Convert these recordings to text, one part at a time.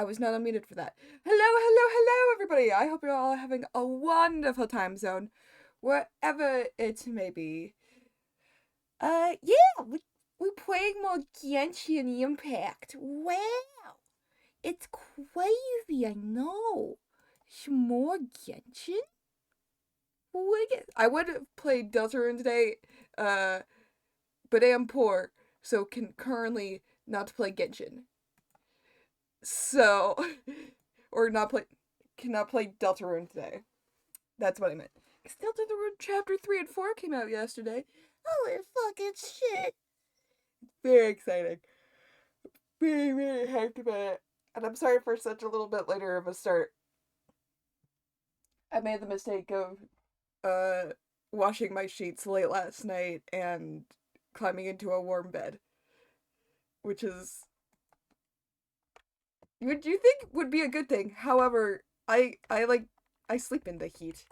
I was not unmuted for that. Hello, hello, hello, everybody. I hope you're all having a wonderful time zone, wherever it may be. Yeah, we're playing more Genshin Impact. Wow, it's crazy. I know. More Genshin. I would have played Deltarune today, uh, but I am poor, so can currently not play Genshin. So, or not play, cannot play Deltarune today. That's what I meant. Because Deltarune Chapter 3 and 4 came out yesterday. Holy fucking shit. Very exciting. Very, very hyped about it. And I'm sorry for such a little bit later of a start. I made the mistake of uh washing my sheets late last night and climbing into a warm bed, which is would you think would be a good thing. However, I sleep in the heat.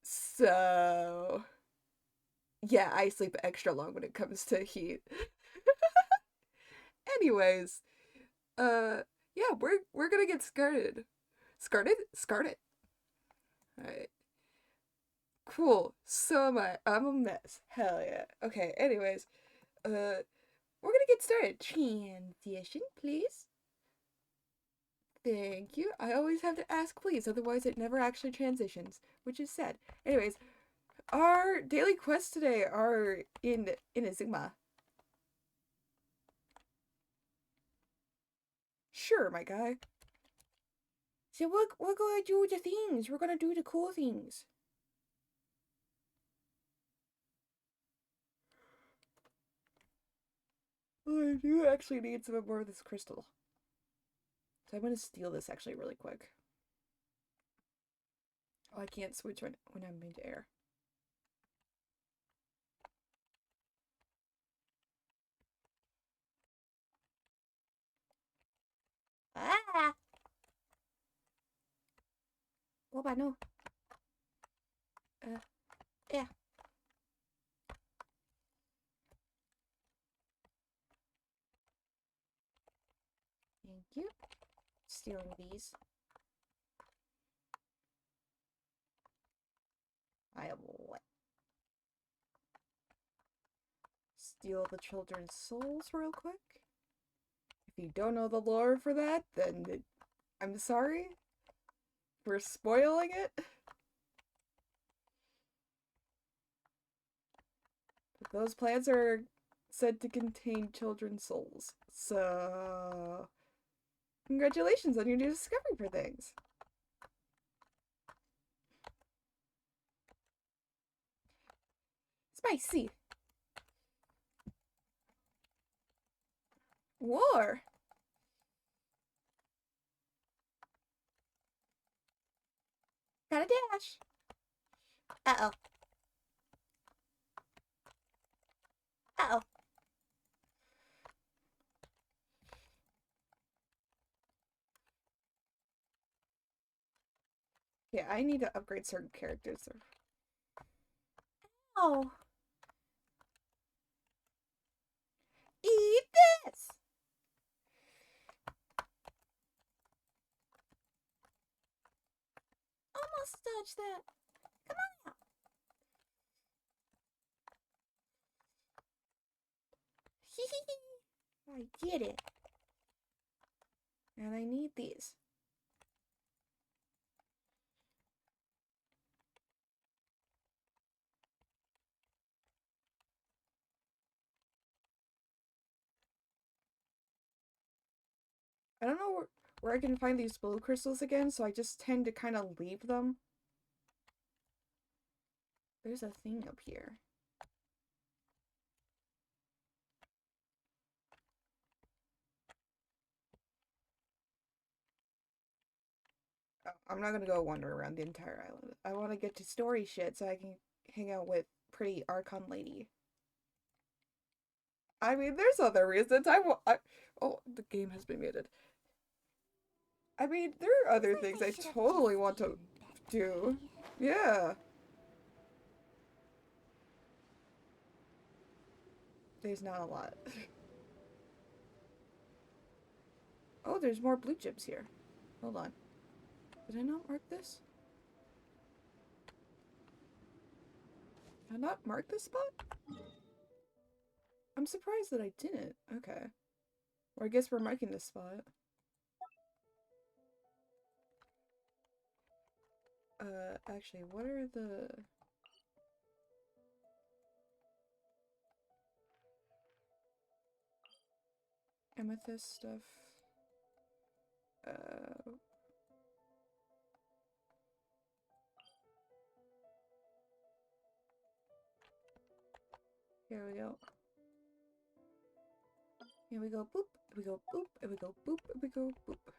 So yeah, I sleep extra long when it comes to heat. Anyways, uh yeah, we're gonna get started. Started? Alright. Cool. So am I. I'm a mess. Hell yeah. Okay, anyways, we're gonna get started. Transition, please. Thank you. I always have to ask please, otherwise it never actually transitions, which is sad. Anyways, our daily quests today are in a Sigma. Sure, my guy. So we're gonna do the things. We're gonna do the cool things. Oh, I do actually need some more of this crystal. So I'm gonna steal this actually really quick. Oh, I can't switch when I'm in air. Ah! What about no? Yeah. Thank you. Stealing these. I have what? Steal the children's souls real quick. If you don't know the lore for that, then I'm sorry for spoiling it. But those plants are said to contain children's souls. So, congratulations on your new discovery for things. Spicy. War. Got a dash. Uh-oh. Uh-oh. Yeah, I need to upgrade certain characters. Oh. Eat this! Almost dodged that. Come on out. I did it. And I need these. I don't know where I can find these blue crystals again, so I just tend to kind of leave them. There's a thing up here. Oh, I'm not gonna go wander around the entire island. I want to get to story shit so I can hang out with pretty Archon lady. I mean, there's other reasons oh, the game has been muted. I mean, there are other things I totally want to do. Yeah. There's not a lot. Oh, there's more blue chips here. Hold on. Did I not mark this? Did I not mark this spot? I'm surprised that I didn't. Okay. Or I guess we're marking this spot. Actually, what are the... amethyst stuff? Here we go. Here we go, boop. Here we go, boop. Here we go, boop. Here we go, boop.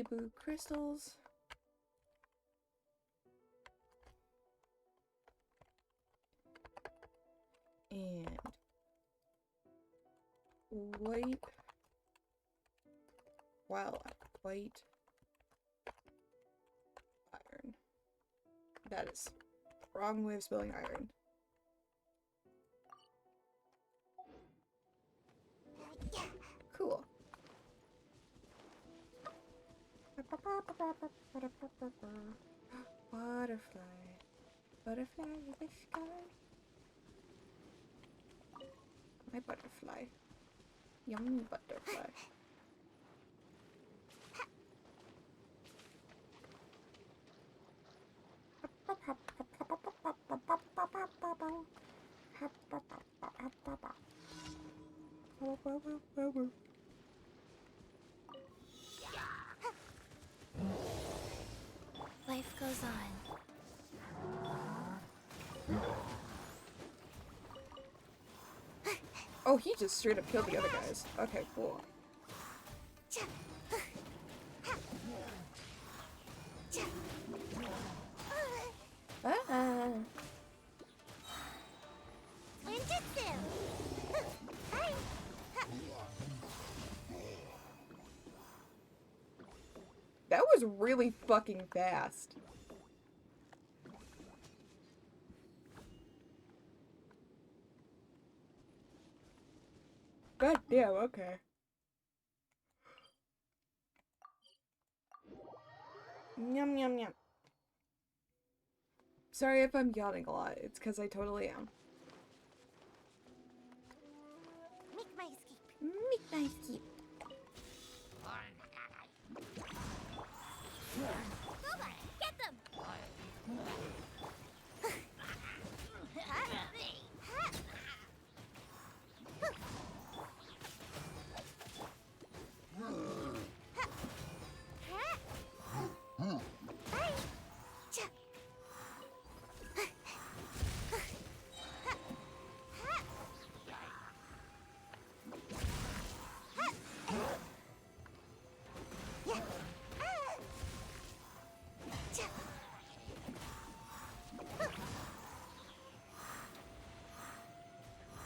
Blue crystals. And white. Wow, white iron. That is the wrong way of spelling iron. Cool. Butterfly. Butterfly in the sky. My butterfly. Yummy butterfly. Life goes on. Oh, he just straight up killed the other guys. Okay, cool. Ah. That was really fucking fast. God damn, okay. Yum yum yum. Sorry if I'm yawning a lot. It's because I totally am. Make my escape. Make my escape. Boba, get them!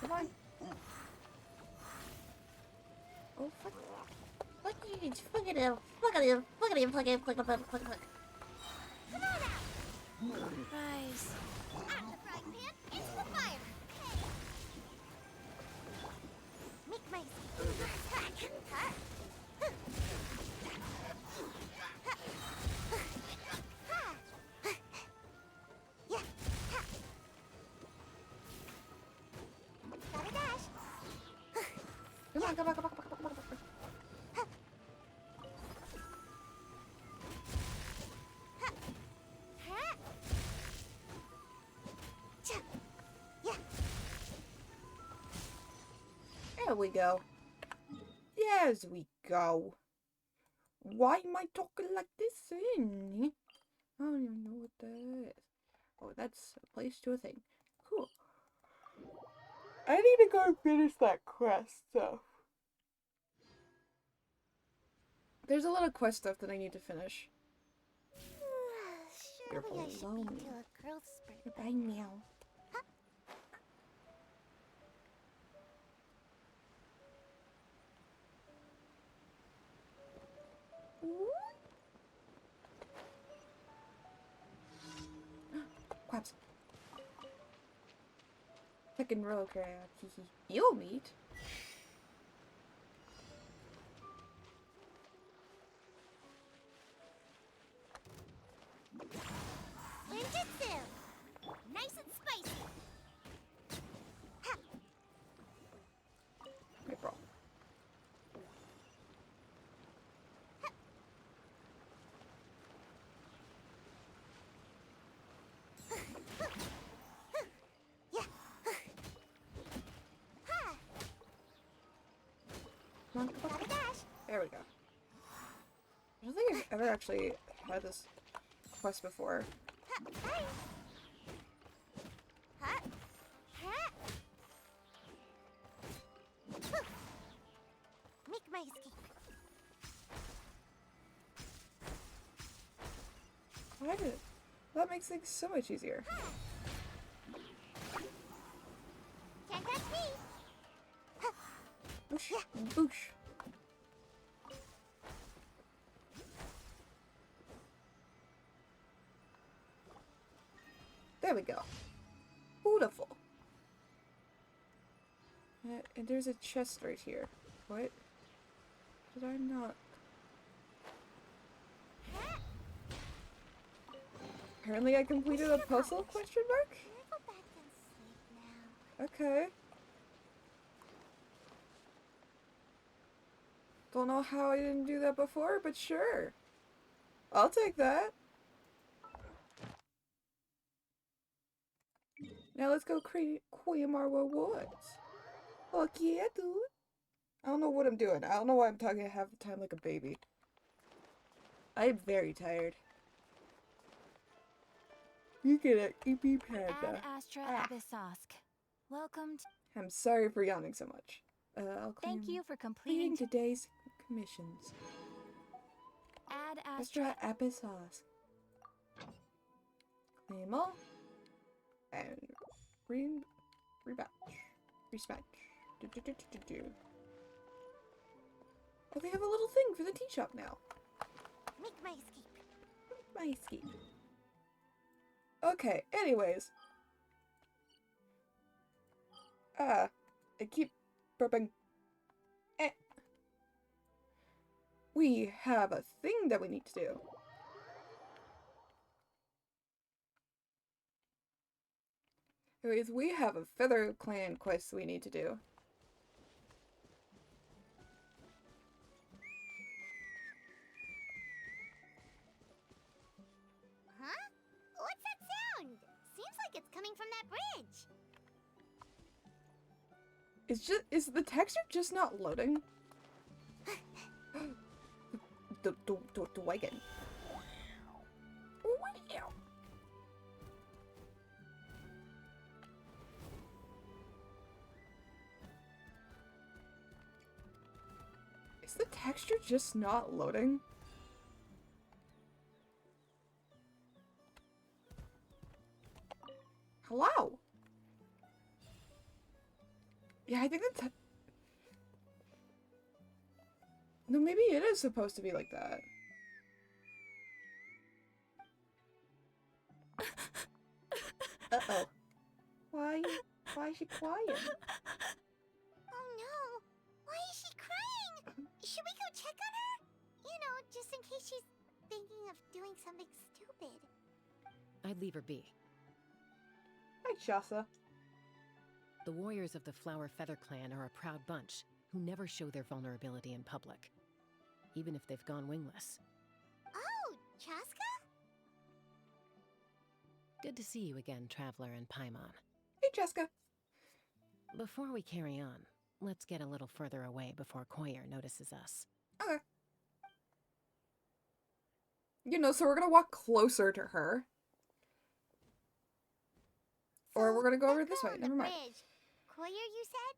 Come on. Oh, fuck. Look at him, look at him, look at him, look at him, look at him, look at him, look at him. Come on out! Rise. Out of the frying pan, into the fire! Make my escape. Gotta dash. Come on, come on, come on, come on, come on, come on. There we go. Yes, we go. Why am I talking like this? I don't even know what that is. Oh, that's a place to a thing. Cool. I need to go and finish that quest stuff. There's a lot of quest stuff that I need to finish. Surely I should be to a growth spurt. Goodbye, meow. Quaps. Second row crab. You'll meet. Come on, come on. Gotta dash. There we go. I don't think I've ever actually had this quest before. Huh, sorry. Huh? Huh? Phew. Make my escape. Why did it? That makes things so much easier. Can't touch me. Boosh, boosh. There we go. Beautiful. And there's a chest right here. What? Did I not? Apparently I completed a puzzle, question mark? Can I go back and sleep now? Okay. Don't know how I didn't do that before, but sure. I'll take that. Now let's go claim our rewards. Fuck yeah, dude. I don't know what I'm doing. I don't know why I'm talking half the time like a baby. I'm very tired. You get an EP panda. Ad Astra Abyssosk. Welcome to... I'm sorry for yawning so much. I'll claim Thank you for completing completing today's commissions. Ad Astra... Astra Abyssos. Claim all. And rebatch. Respatch. Oh, they have a little thing for the tea shop now. Make my escape. My escape. Okay, anyways. I keep burping. We have a thing that we need to do. Anyways, we have a Feather Clan quest we need to do. Huh? What's that sound? Seems like it's coming from that bridge. Is the texture just not loading? the wagon. Wow. Is the texture just not loading? Hello? Yeah, I think that's... No, maybe it is supposed to be like that. Uh-oh. Why is she crying? Oh no! Why is she crying? Should we go check on her? You know, just in case she's thinking of doing something stupid. I'd leave her be. Hi, Shasa. The warriors of the Flower Feather Clan are a proud bunch who never show their vulnerability in public, even if they've gone wingless. Oh, Chaska? Good to see you again, Traveler and Paimon. Hey, Jessica. Before we carry on, let's get a little further away before Koyer notices us. Okay. You know, so we're gonna walk closer to her. Or we're gonna go over this way. Never mind. Koyer, you said?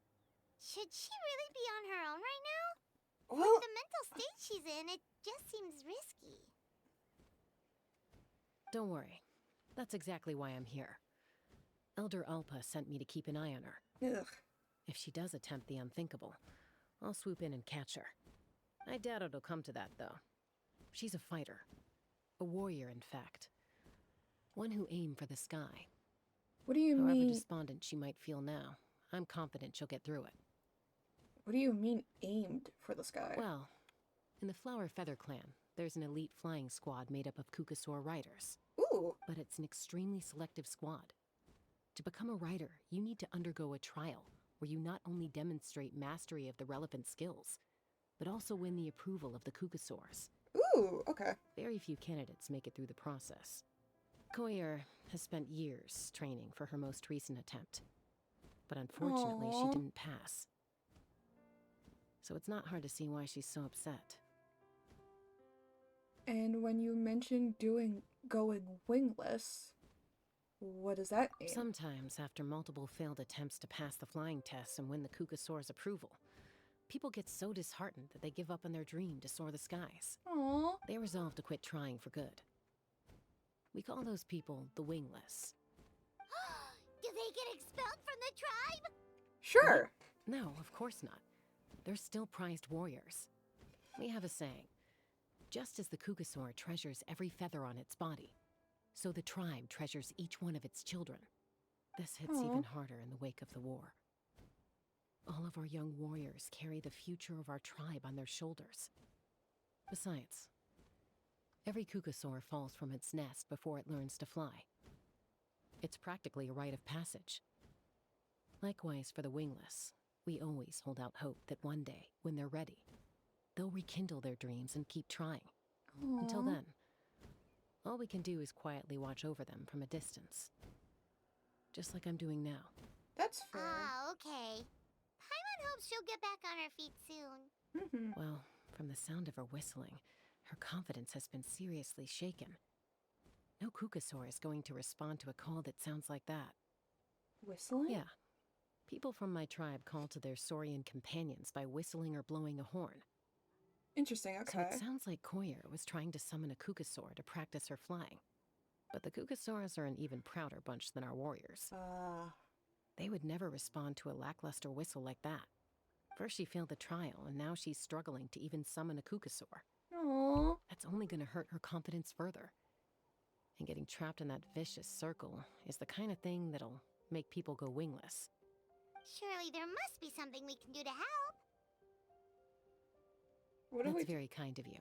Should she really be on her own right now? Well, With the mental state she's in, it just seems risky. Don't worry. That's exactly why I'm here. Elder Alpa sent me to keep an eye on her. ugh. If she does attempt the unthinkable, I'll swoop in and catch her. I doubt it'll come to that, though. She's a fighter. A warrior, in fact. One who aimed for the sky. What do you However mean? despondent she might feel now, I'm confident she'll get through it. What do you mean aimed for the sky? Well, in the Flower Feather Clan, there's an elite flying squad made up of Kukasaur riders. Ooh. But it's an extremely selective squad. To become a rider, you need to undergo a trial where you not only demonstrate mastery of the relevant skills, but also win the approval of the Kukasaurs. Ooh, okay. Very few candidates make it through the process. Koyer has spent years training for her most recent attempt, but unfortunately Aww. she didn't pass. so it's not hard to see why she's so upset. And when you mentioned going wingless, what does that mean? Sometimes, after multiple failed attempts to pass the flying test and win the Kukasaur's approval, people get so disheartened that they give up on their dream to soar the skies. Aww. They resolve to quit trying for good. We call those people the wingless. Do they get expelled from the tribe? Sure. No, of course not. They're still prized warriors. We have a saying. Just as the Kukasaur treasures every feather on its body, so the tribe treasures each one of its children. This hits even harder in the wake of the war. All of our young warriors carry the future of our tribe on their shoulders. Besides, every Kukasaur falls from its nest before it learns to fly. It's practically a rite of passage. Likewise for the wingless, we always hold out hope that one day, when they're ready, they'll rekindle their dreams and keep trying. Aww. Until then, all we can do is quietly watch over them from a distance. Just like I'm doing now. That's fair. Ah, okay. Paimon hopes she'll get back on her feet soon. Well, from the sound of her whistling, her confidence has been seriously shaken. No Kukasaur is going to respond to a call that sounds like that. Whistling? Yeah. People from my tribe call to their saurian companions by whistling or blowing a horn. Interesting, So okay. it sounds like Koyer was trying to summon a Kukasaur to practice her flying. But the Kukasaurs are an even prouder bunch than our warriors. They would never respond to a lackluster whistle like that. First she failed the trial, and now she's struggling to even summon a Kukasaur. Aww. That's only going to hurt her confidence further. And getting trapped in that vicious circle is the kind of thing that'll make people go wingless. Surely there must be something we can do to help. What do That's we very kind of you.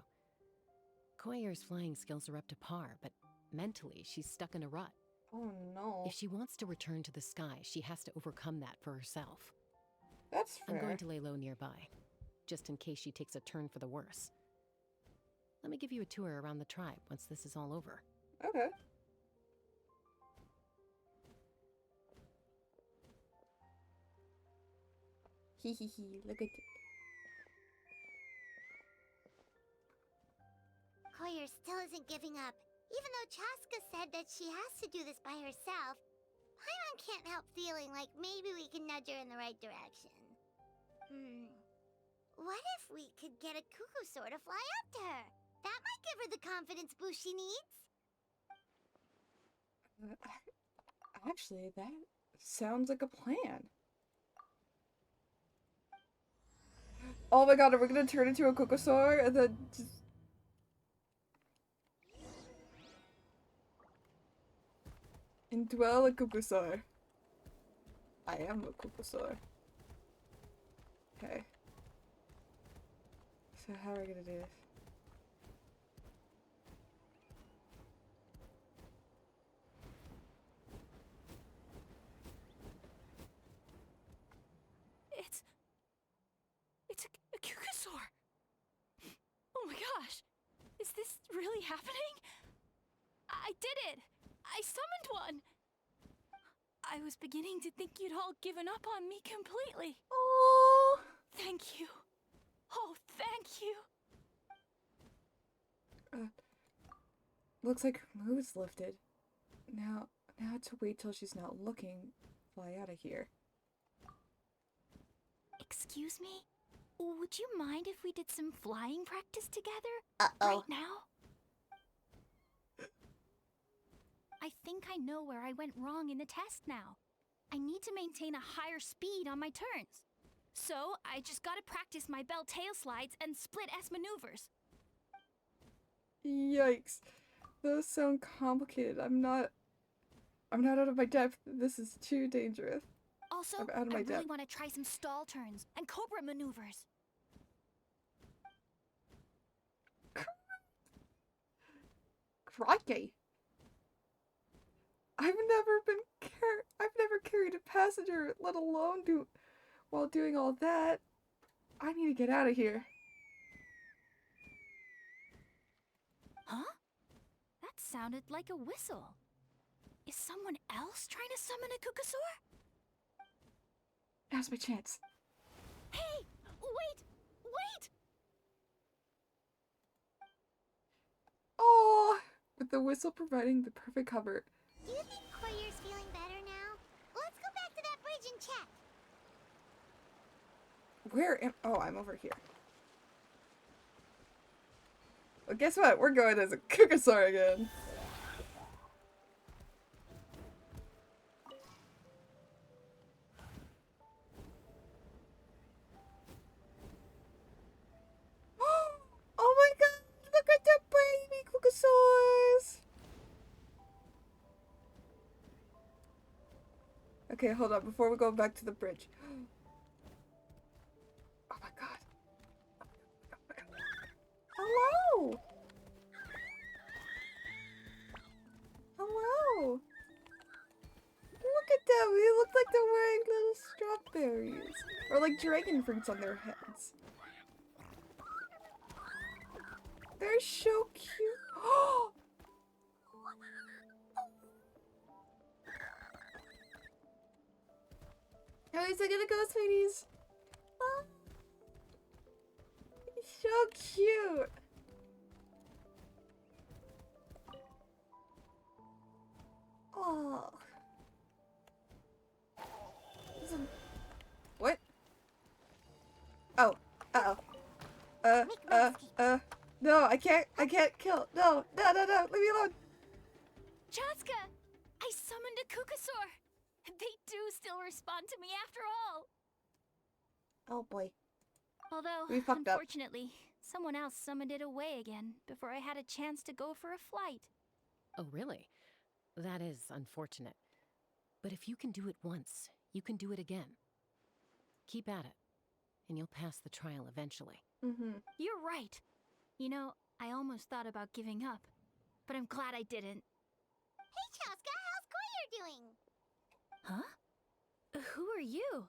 Koyer's flying skills are up to par, but mentally she's stuck in a rut. Oh no. If she wants to return to the sky, she has to overcome that for herself. That's fair. I'm going to lay low nearby, just in case she takes a turn for the worse. Let me give you a tour around the tribe once this is all over. Okay. Hee, look at Koyer still isn't giving up. Even though Chaska said that she has to do this by herself, Paimon can't help feeling like maybe we can nudge her in the right direction. What if we could get a Kukusaur to fly up to her? That might give her the confidence boost she needs. Actually, that sounds like a plan. Oh my god, are we gonna turn into a Kukusaur and then just... Indwell a Kukusaur. I am a Kukusaur. Okay. So how are we gonna do this? It's a Kukasaur. Oh my gosh. Is this really happening? I did it. I summoned one. I was beginning to think you'd all given up on me completely. Oh, Thank you. Oh, thank you. looks like her mood's lifted. Now to wait till she's not looking. Fly out of here. Excuse me? Would you mind if we did some flying practice together? Uh-oh. Right now? I think I know where I went wrong in the test now. I need to maintain a higher speed on my turns. So, I just gotta practice my bell tail slides and split S maneuvers. Yikes. Those sound complicated. I'm not out of my depth. This is too dangerous. Also, I'm out of I my really depth. want to try some stall turns and cobra maneuvers. Crikey. I've never carried a passenger, let alone while doing all that. I need to get out of here. Huh? That sounded like a whistle. Is someone else trying to summon a Kukasaur? Now's my chance. Hey! Wait! Wait! Oh, with the whistle providing the perfect cover. Do you think Koyer's feeling better now? Let's go back to that bridge and check. Where am... Oh, I'm over here. Well, guess what? We're going as a Kukasaur again. Oh my god! Look at the baby Kukasaurs! Okay, hold on. Before we go back to the bridge. Oh my god. Hello! Hello! Look at them! They look like they're wearing little strawberries. Or like dragon fruits on their heads. They're so cute. Oh! How is it gonna go, sweeties? Oh. So cute. Oh. What? Oh. Uh-oh. No, I can't kill. No, leave me alone. Chaska! I summoned a Kukasaur! They do still respond to me after all! Oh boy. Although, We fucked up. unfortunately, someone else summoned it away again before I had a chance to go for a flight. Oh, really? That is unfortunate. But if you can do it once, you can do it again. Keep at it, and you'll pass the trial eventually. Mm-hmm. You're right. You know, I almost thought about giving up, but I'm glad I didn't. Hey, Chaska, how's Koyer doing? Huh? Who are you?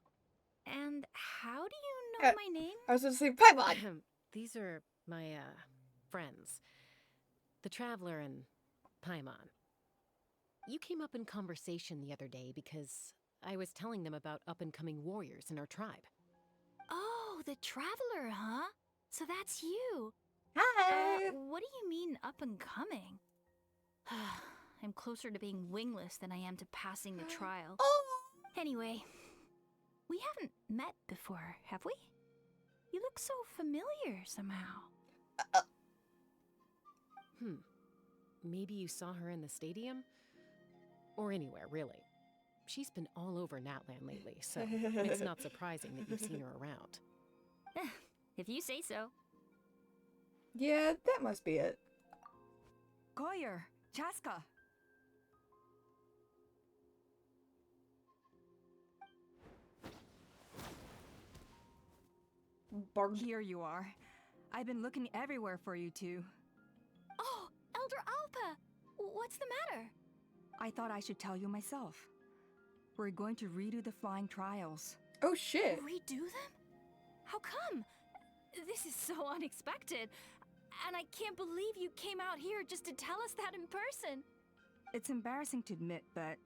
And how do you know my name? I was gonna say Paimon. These are my, friends. The Traveler and Paimon. You came up in conversation the other day because I was telling them about up-and-coming warriors in our tribe. Oh, the Traveler, huh? So that's you. Hi. What do you mean up and coming? I'm closer to being wingless than I am to passing the trial. Oh. Anyway, we haven't met before, have we? You look so familiar somehow. Maybe you saw her in the stadium? Or anywhere, really. She's been all over Natland lately, so it's not surprising that you've seen her around. If you say so. Yeah, that must be it. Koyer, Chaska. Barb. Here you are. I've been looking everywhere for you two. Oh, Elder Alpa! What's the matter? I thought I should tell you myself. We're going to redo the flying trials. Oh shit. Redo them? How come? This is so unexpected. And I can't believe you came out here just to tell us that in person. It's embarrassing to admit, but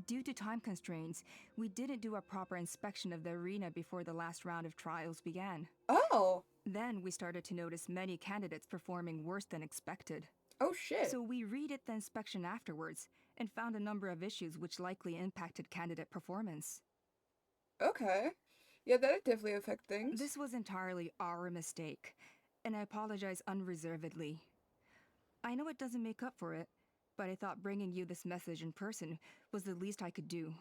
due to time constraints, we didn't do a proper inspection of the arena before the last round of trials began. Oh. Then we started to notice many candidates performing worse than expected. Oh shit. So we redid the inspection afterwards and found a number of issues which likely impacted candidate performance. Okay. Yeah, that'd definitely affect things. This was entirely our mistake, and I apologize unreservedly. I know it doesn't make up for it, but I thought bringing you this message in person was the least I could do.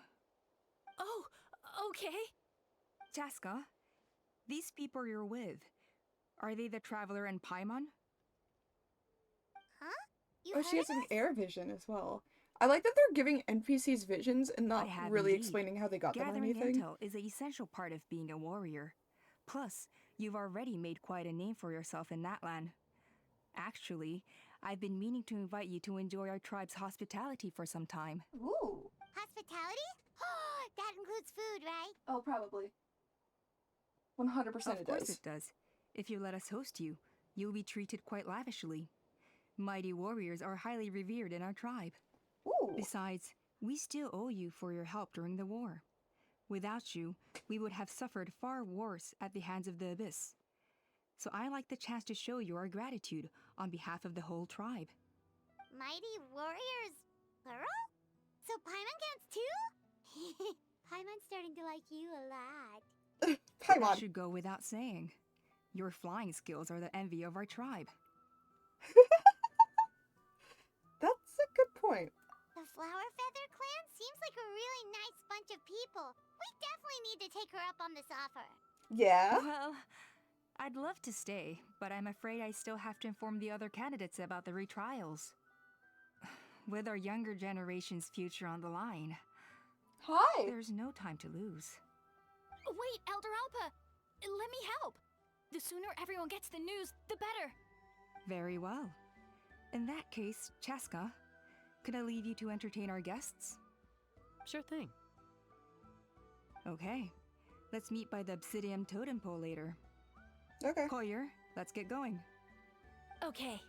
Oh, okay. Chaska, these people you're with, are they the Traveler and Paimon? Huh? You Oh, she heard has an us? air vision as well. I like that they're giving NPCs visions and not I have really indeed. explaining how they got them or Gathering anything. intel is an essential part of being a warrior. Plus, you've already made quite a name for yourself in Natlan. Actually, I've been meaning to invite you to enjoy our tribe's hospitality for some time. Ooh. Hospitality? That includes food, right? Oh, probably. 100% Of it course does. it does. If you let us host you, you'll be treated quite lavishly. Mighty warriors are highly revered in our tribe. Ooh. Besides, we still owe you for your help during the war. Without you, we would have suffered far worse at the hands of the Abyss. So I like the chance to show you our gratitude on behalf of the whole tribe. Mighty warriors, plural? So Paimon counts too? Paimon's starting to like you a lot. Come That on. should go without saying. Your flying skills are the envy of our tribe. That's a good point. The Flower Feather clan seems like a really nice bunch of people. We definitely need to take her up on this offer. Yeah? Well, I'd love to stay, but I'm afraid I still have to inform the other candidates about the retrials. With our younger generation's future on the line, Hi. there's no time to lose. Wait, Elder Alpa! Let me help! The sooner everyone gets the news, the better! Very well. In that case, Chaska, could I leave you to entertain our guests? Sure thing. Okay. Let's meet by the Obsidian Totem Pole later. Okay. Koyer, let's get going. Okay.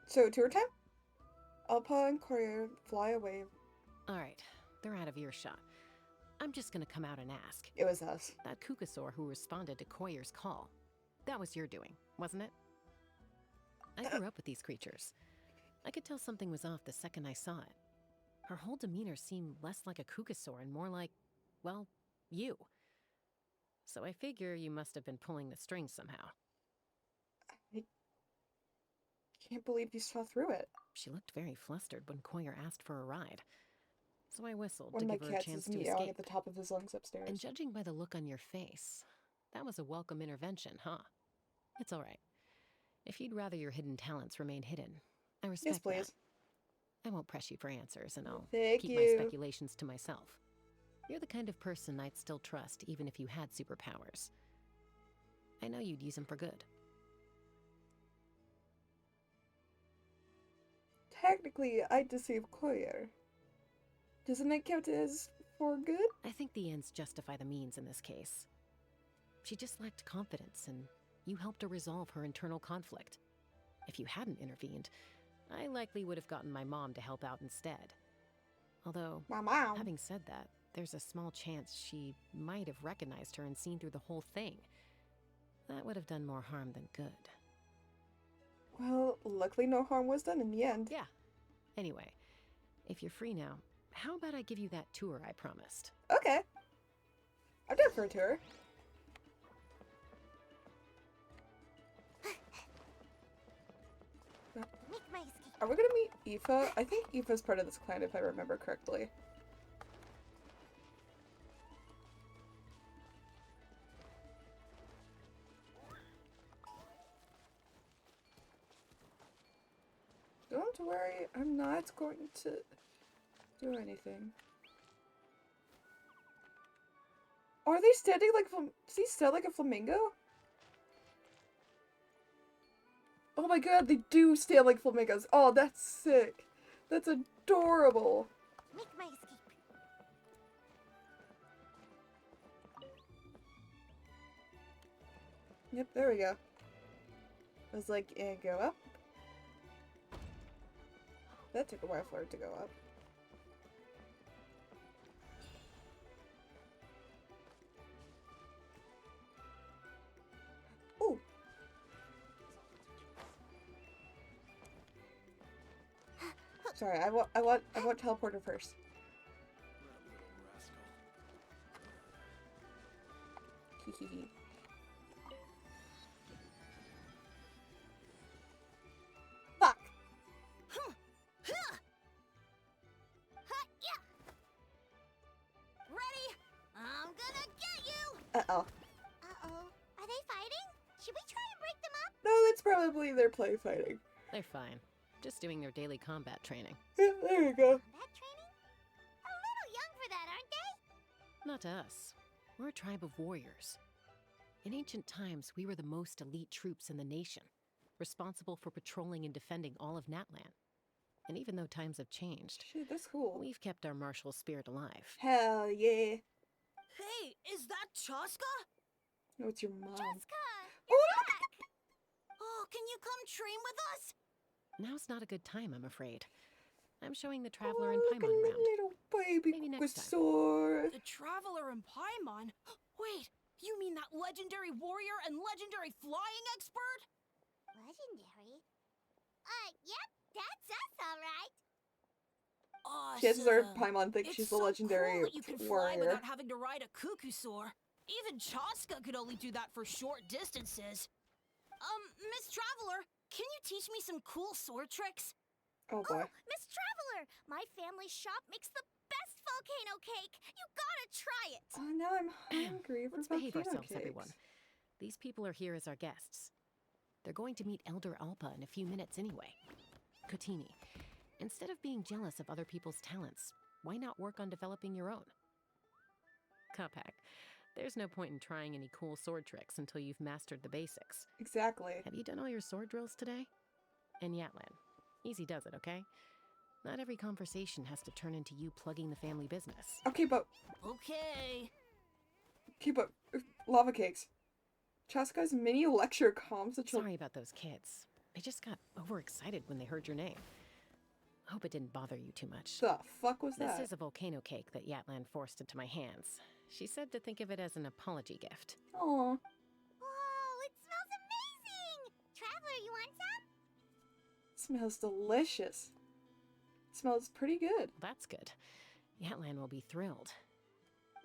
So, tour time? Alpa and Courier fly away. Alright, they're out of earshot. I'm just gonna come out and ask. It was us. That Kukasaur who responded to Koyer's call. That was your doing, wasn't it? I grew up with these creatures. I could tell something was off the second I saw it. Her whole demeanor seemed less like a Kukasaur and more like, well, you. So I figure you must have been pulling the strings somehow. Can't believe you saw through it. She looked very flustered when Koyer asked for a ride. So I whistled One to of my give her a cats chance is to meowing escape. at the top of his lungs upstairs. And judging by the look on your face, that was a welcome intervention, huh? It's all right. If you'd rather your hidden talents remain hidden, I respect Yes, please. that. I won't press you for answers, and I'll Thank keep my you. speculations to myself. You're the kind of person I'd still trust even if you had superpowers. I know you'd use them for good. Technically, I deceived Courier. Doesn't that count as for good? I think the ends justify the means in this case. She just lacked confidence, and you helped her resolve her internal conflict. If you hadn't intervened, I likely would have gotten my mom to help out instead. Although, My mom. having said that, there's a small chance she might have recognized her and seen through the whole thing. That would have done more harm than good. Well, luckily no harm was done in the end. Yeah. Anyway, if you're free now, how about I give you that tour I promised? Okay. I'm down for a tour. Make my escape. Are we gonna meet Aoife? I think Aoife's part of this clan if I remember correctly. Don't worry, I'm not going to do anything. Are they standing like does he stand like a flamingo? Oh my god, they do stand like flamingos. Oh, that's sick. That's adorable. Make my escape. Yep, there we go. I was like, go up. That took a while for it to go up. Ooh. Sorry, I want teleporter first. Hehehe. Fuck. Ready? I'm gonna get you! Uh-oh. Uh-oh. Are they fighting? Should we try and break them up? No, that's probably their play fighting. They're fine. Just doing their daily combat training. Yeah, there you go. Combat training? A little young for that, aren't they? Not to us. We're a tribe of warriors. In ancient times, we were the most elite troops in the nation, responsible for patrolling and defending all of Natlan. And even though times have changed, Shit, that's cool. we've kept our martial spirit alive. Hell yeah. Hey, is that Chaska? No, it's your mom. Jessica! Oh, Oh, can you come train with us? Now's not a good time, I'm afraid. I'm showing the Traveler and look at Paimon that around. little baby Maybe next time. Kukasaur. The Traveler and Paimon? Wait, You mean that legendary warrior and legendary flying expert? Legendary? Yep, that's us, alright. Chances are Awesome. Paimon thinks It's she's a so legendary cool that you can fly warrior. without having to ride a cuckoosaur. Even Chaska could only do that for short distances. Miss Traveler, can you teach me some cool sword tricks? Oh boy. Oh, Miss Traveler, my family's shop makes the best volcano cake. You gotta try it. Oh, now I'm hungry for Let's behave volcano ourselves, cakes. everyone. These people are here as our guests. They're going to meet Elder Alpa in a few minutes anyway. Kotini, instead of being jealous of other people's talents, why not work on developing your own? Kapak, there's no point in trying any cool sword tricks until you've mastered the basics. Exactly. Have you done all your sword drills today? And Yatlan, easy does it, okay? Not every conversation has to turn into you plugging the family business. Okay, but lava cakes. Chaska's mini lecture calms the children. Sorry about those kids. They just got overexcited when they heard your name. Hope it didn't bother you too much. The fuck was that? This is a volcano cake that Yatlan forced into my hands. She said to think of it as an apology gift. Aw. Whoa, it smells amazing! Traveler, you want some? Smells delicious. Smells pretty good. That's good. Yatlan will be thrilled.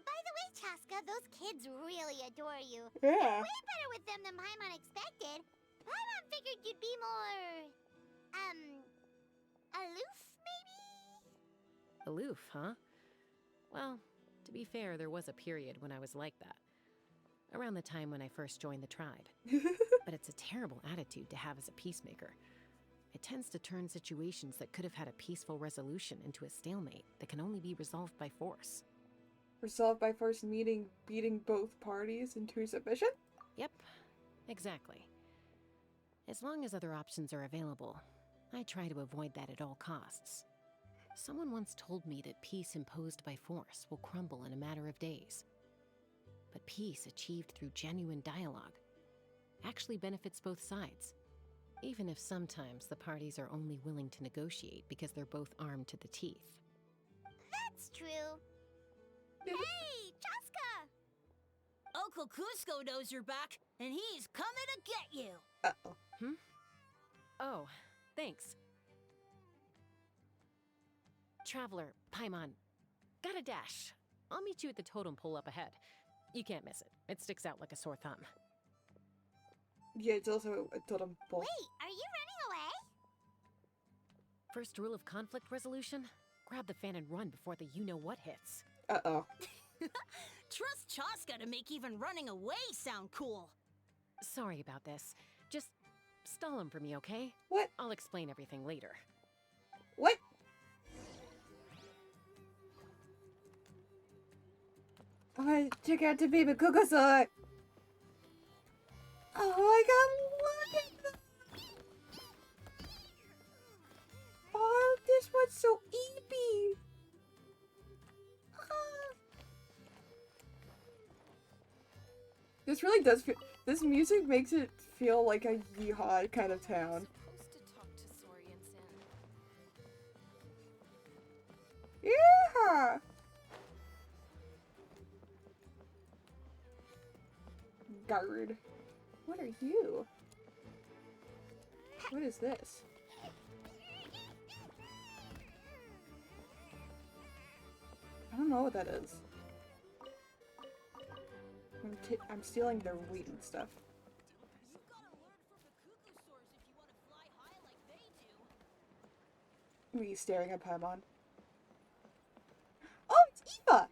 By the way, Chaska, those kids really adore you. Yeah. Way better with them than Paimon expected. Paimon figured you'd be more... aloof, maybe? Aloof, huh? Well, to be fair, there was a period when I was like that. Around the time when I first joined the tribe. But it's a terrible attitude to have as a peacemaker. It tends to turn situations that could have had a peaceful resolution into a stalemate that can only be resolved by force. Resolved by first meeting, beating both parties into submission? Yep, exactly. As long as other options are available, I try to avoid that at all costs. Someone once told me that peace imposed by force will crumble in a matter of days. But peace achieved through genuine dialogue actually benefits both sides, even if sometimes the parties are only willing to negotiate because they're both armed to the teeth. That's true. Hey, Chaska! Uncle Cusco knows you're back, and he's coming to get you. Uh-oh. Oh, thanks. Traveler, Paimon, got a dash. I'll meet you at the totem pole up ahead. You can't miss it. It sticks out like a sore thumb. Yeah, it's also a totem pole. Wait, are you running away? First rule of conflict resolution? Grab the fan and run before the you-know-what hits. Uh-oh. Trust Chaska to make even running away sound cool. Sorry about this. Just stall him for me, okay? What? I'll explain everything later. What? I'm gonna check out the baby Kukusai. Oh my god, look at that! Oh, this one's so eepy. This really does feel. This music makes it feel like a yeehaw kind of town. Supposed to talk to Sorian-san. Yeah. Guard. What are you? What is this? I don't know what that is. I'm stealing their wheat and stuff. You gotta learn from the cuckoosaurs if you want to fly high like they do. Me staring at Paimon. Oh, it's Eva!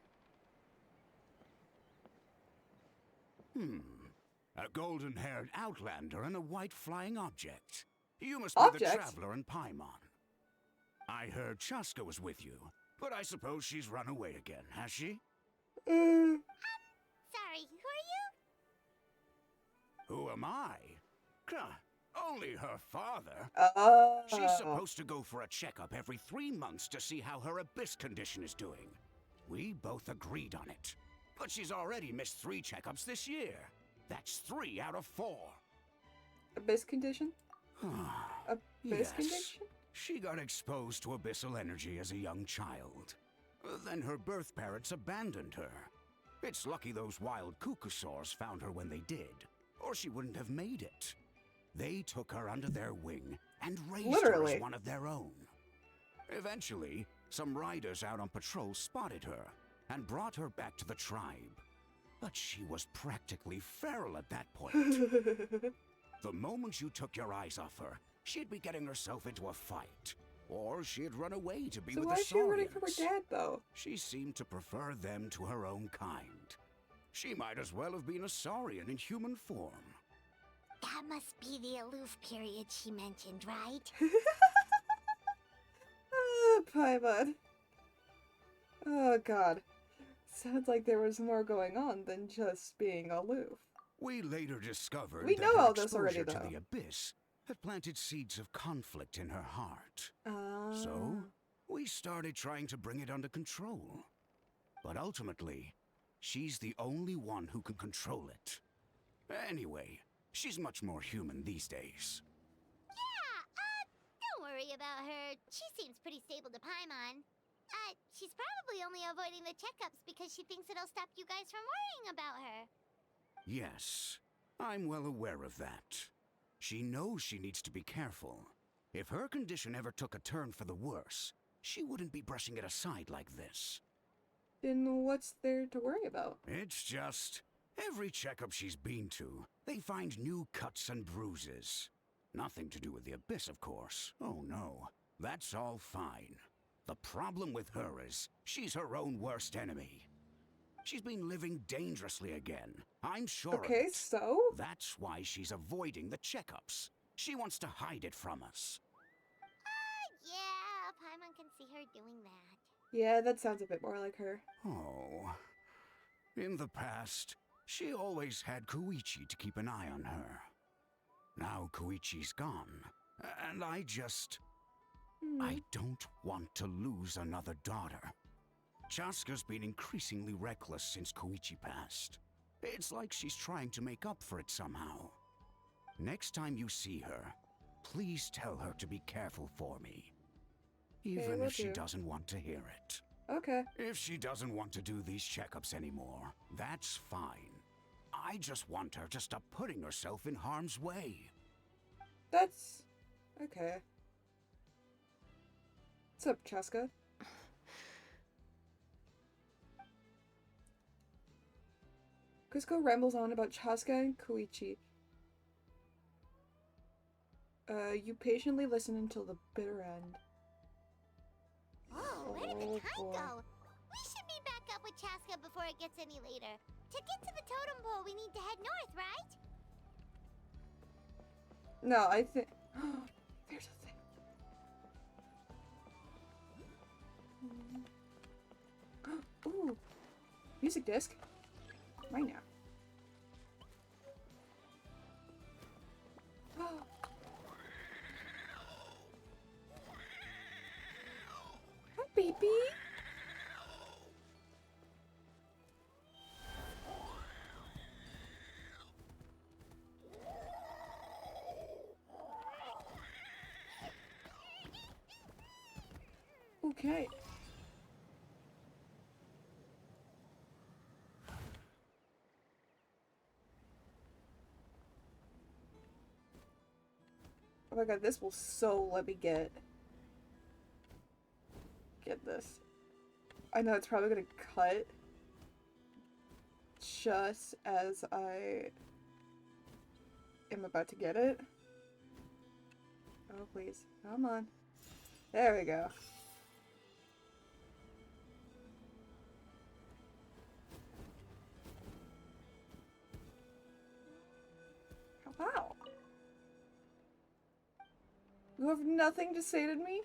A golden-haired outlander and a white flying object. You must be the Object? traveler and Paimon. I heard Chaska was with you, but I suppose she's run away again, has she? Sorry, who are you? Who am I? Only her father. Oh. She's supposed to go for a checkup every 3 months to see how her abyss condition is doing. We both agreed on it. But she's already missed 3 checkups this year. That's 3 out of 4. Abyss condition? Abyss Yes. condition? She got exposed to abyssal energy as a young child. Then her birth parents abandoned her. It's lucky those wild Kukusaurs found her when they did, or she wouldn't have made it. They took her under their wing and raised her Literally. as one of their own. Eventually, some riders out on patrol spotted her and brought her back to the tribe. But she was practically feral at that point. The moment you took your eyes off her, she'd be getting herself into a fight, or she'd run away to be So with why the is she running from her Saurians. dad, though? She seemed to prefer them to her own kind. She might as well have been a Saurian in human form. That must be the aloof period she mentioned, right? Paimon. Oh god. Sounds like there was more going on than just being aloof. We later discovered We that know her all this already, exposure to though. the abyss had planted seeds of conflict in her heart. Ah. So, we started trying to bring it under control. But ultimately, she's the only one who can control it. Anyway, she's much more human these days. Yeah, don't worry about her. She seems pretty stable to Paimon. She's probably only avoiding the checkups because she thinks it'll stop you guys from worrying about her. Yes, I'm well aware of that. She knows she needs to be careful. If her condition ever took a turn for the worse, she wouldn't be brushing it aside like this. Then what's there to worry about? It's just, every checkup she's been to, they find new cuts and bruises. Nothing to do with the abyss, of course. Oh no, that's all fine. The problem with her is, she's her own worst enemy. She's been living dangerously again. I'm sure of Okay, it. so? That's why she's avoiding the checkups. She wants to hide it from us. Yeah, Paimon can see her doing that. Yeah, that sounds a bit more like her. Oh. In the past, she always had Koichi to keep an eye on her. Now Koichi's gone, and I don't want to lose another daughter. Chaska's been increasingly reckless since Koichi passed. It's like she's trying to make up for it somehow. Next time you see her, please tell her to be careful for me. Even will if she do. doesn't want to hear it. Okay. If she doesn't want to do these checkups anymore, that's fine. I just want her to stop putting herself in harm's way. That's... okay. What's up, Chaska? Cusco rambles on about Chaska and Koichi. You patiently listen until the bitter end. Oh, where did the Oh, time boy. go? We should be back up with Chaska before it gets any later. To get to the totem pole, we need to head north, right? No, I think... There's a thing. Ooh. Music disc. Right now. Hi, baby. Okay. Oh my god, this will so let me get this. I know it's probably gonna cut just as I am about to get it. Oh please, come on. There we go. Wow. You have nothing to say to me?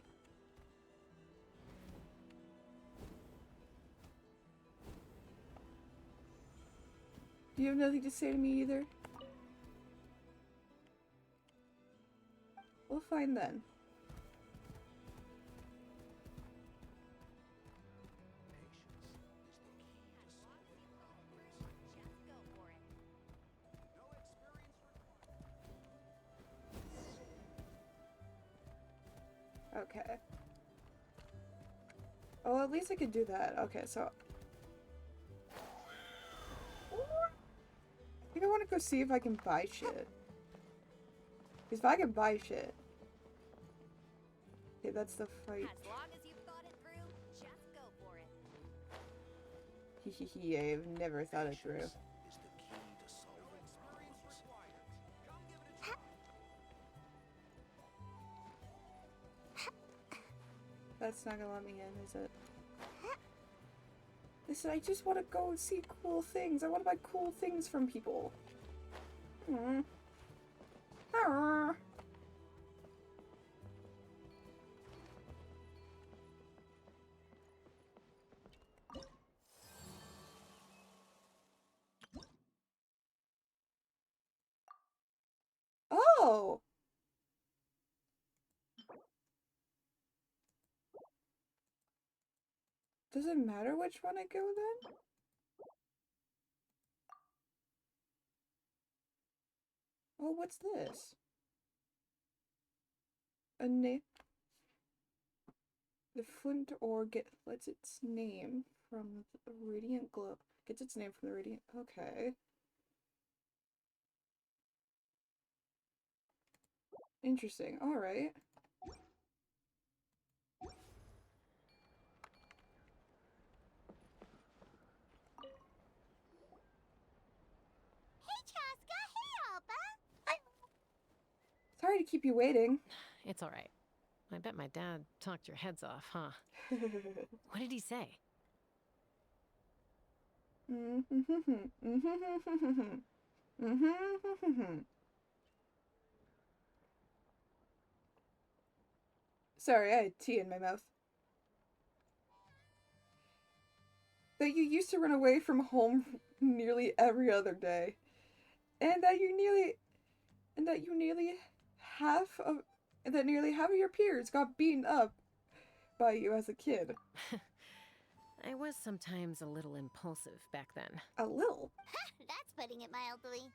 You have nothing to say to me either? We'll find then. Okay. Oh, at least I could do that. Okay, so... think I want to go see if I can buy shit. Because if I can buy shit... Okay, that's the fight. As long as you've thought it through, just go for it. Hehehe, I've never thought it through. That's not gonna let me in, is it? Listen, I just want to go and see cool things. I want to buy cool things from people. Hmm. Ah. Oh! Does it matter which one I go then? Oh, what's this? A name. The flint ore gets its name from the radiant glow. Gets its name from the radiant. Okay. Interesting. All right. Hey, Chaska. Hey, Alba. Sorry to keep you waiting. It's all right. I bet my dad talked your heads off, huh? What did he say? Sorry, I had tea in my mouth. That you used to run away from home nearly every other day. And that nearly half of your peers got beaten up by you as a kid. I was sometimes a little impulsive back then. A little? That's putting it mildly.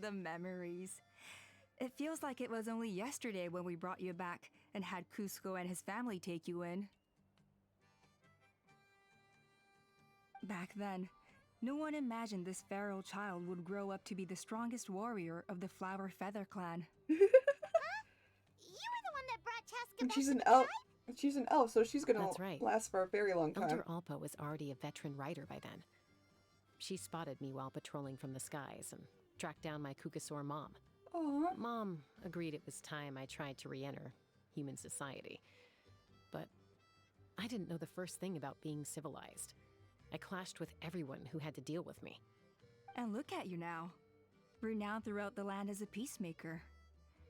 The memories. It feels like it was only yesterday when we brought you back and had Cusco and his family take you in. Back then, no one imagined this feral child would grow up to be the strongest warrior of the Flower Feather clan. You were the one that brought Chaska And back she's to an the elf. tribe? She's an elf, so she's gonna That's right. last for a very long time. Elder Alpa was already a veteran rider by then. She spotted me while patrolling from the skies and tracked down my Kukasaur mom. Aww. Mom agreed it was time I tried to re-enter human society. But I didn't know the first thing about being civilized. I clashed with everyone who had to deal with me. And look at you now, renowned throughout the land as a peacemaker.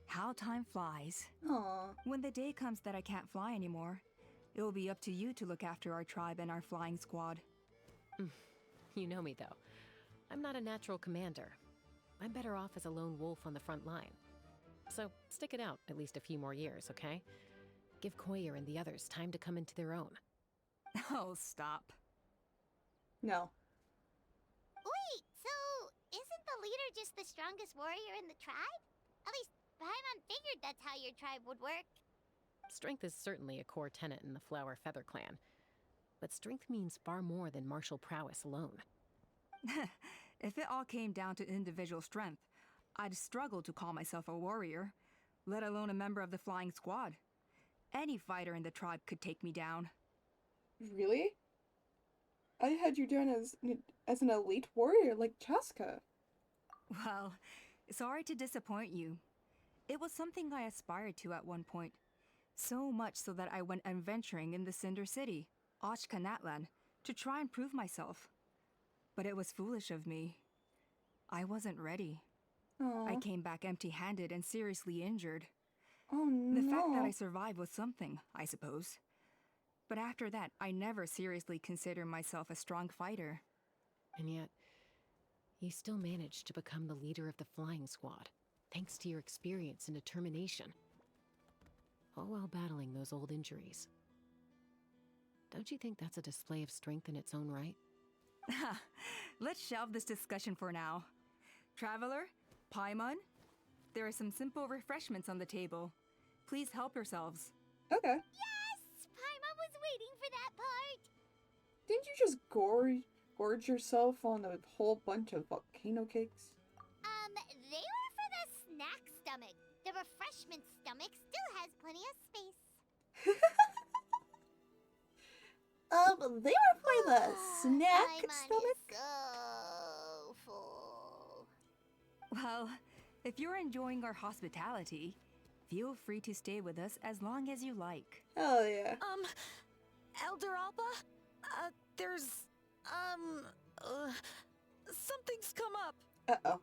How time flies. Aww. When the day comes that I can't fly anymore, it will be up to you to look after our tribe and our flying squad. You know me, though. I'm not a natural commander. I'm better off as a lone wolf on the front line. So stick it out at least a few more years, okay? Give Koyer and the others time to come into their own. Oh, stop. No. Wait, so isn't the leader just the strongest warrior in the tribe? At least Paimon figured that's how your tribe would work. Strength is certainly a core tenet in the Flower Feather clan. But strength means far more than martial prowess alone. If it all came down to individual strength, I'd struggle to call myself a warrior, let alone a member of the flying squad. Any fighter in the tribe could take me down. Really? I had you down as an elite warrior like Chaska. Well, sorry to disappoint you. It was something I aspired to at one point. So much so that I went adventuring in the Cinder City, Ochkanatlan, to try and prove myself. But it was foolish of me. I wasn't ready. Aww. I came back empty-handed and seriously injured. Oh no. The fact that I survived was something, I suppose. But after that, I never seriously considered myself a strong fighter. And yet, you still managed to become the leader of the flying squad, thanks to your experience and determination. All while battling those old injuries. Don't you think that's a display of strength in its own right? Let's shelve this discussion for now. Traveler, Paimon, there are some simple refreshments on the table. Please help yourselves. Okay. Yes! Paimon was waiting for that part! Didn't you just gorge yourself on a whole bunch of volcano cakes? They were for the snack stomach. The refreshment stomach still has plenty of space. They were for the snack My mind stomach? is so full. Well, if you're enjoying our hospitality, feel free to stay with us as long as you like. Hell yeah. Elder Alba? There's, something's come up. Uh-oh.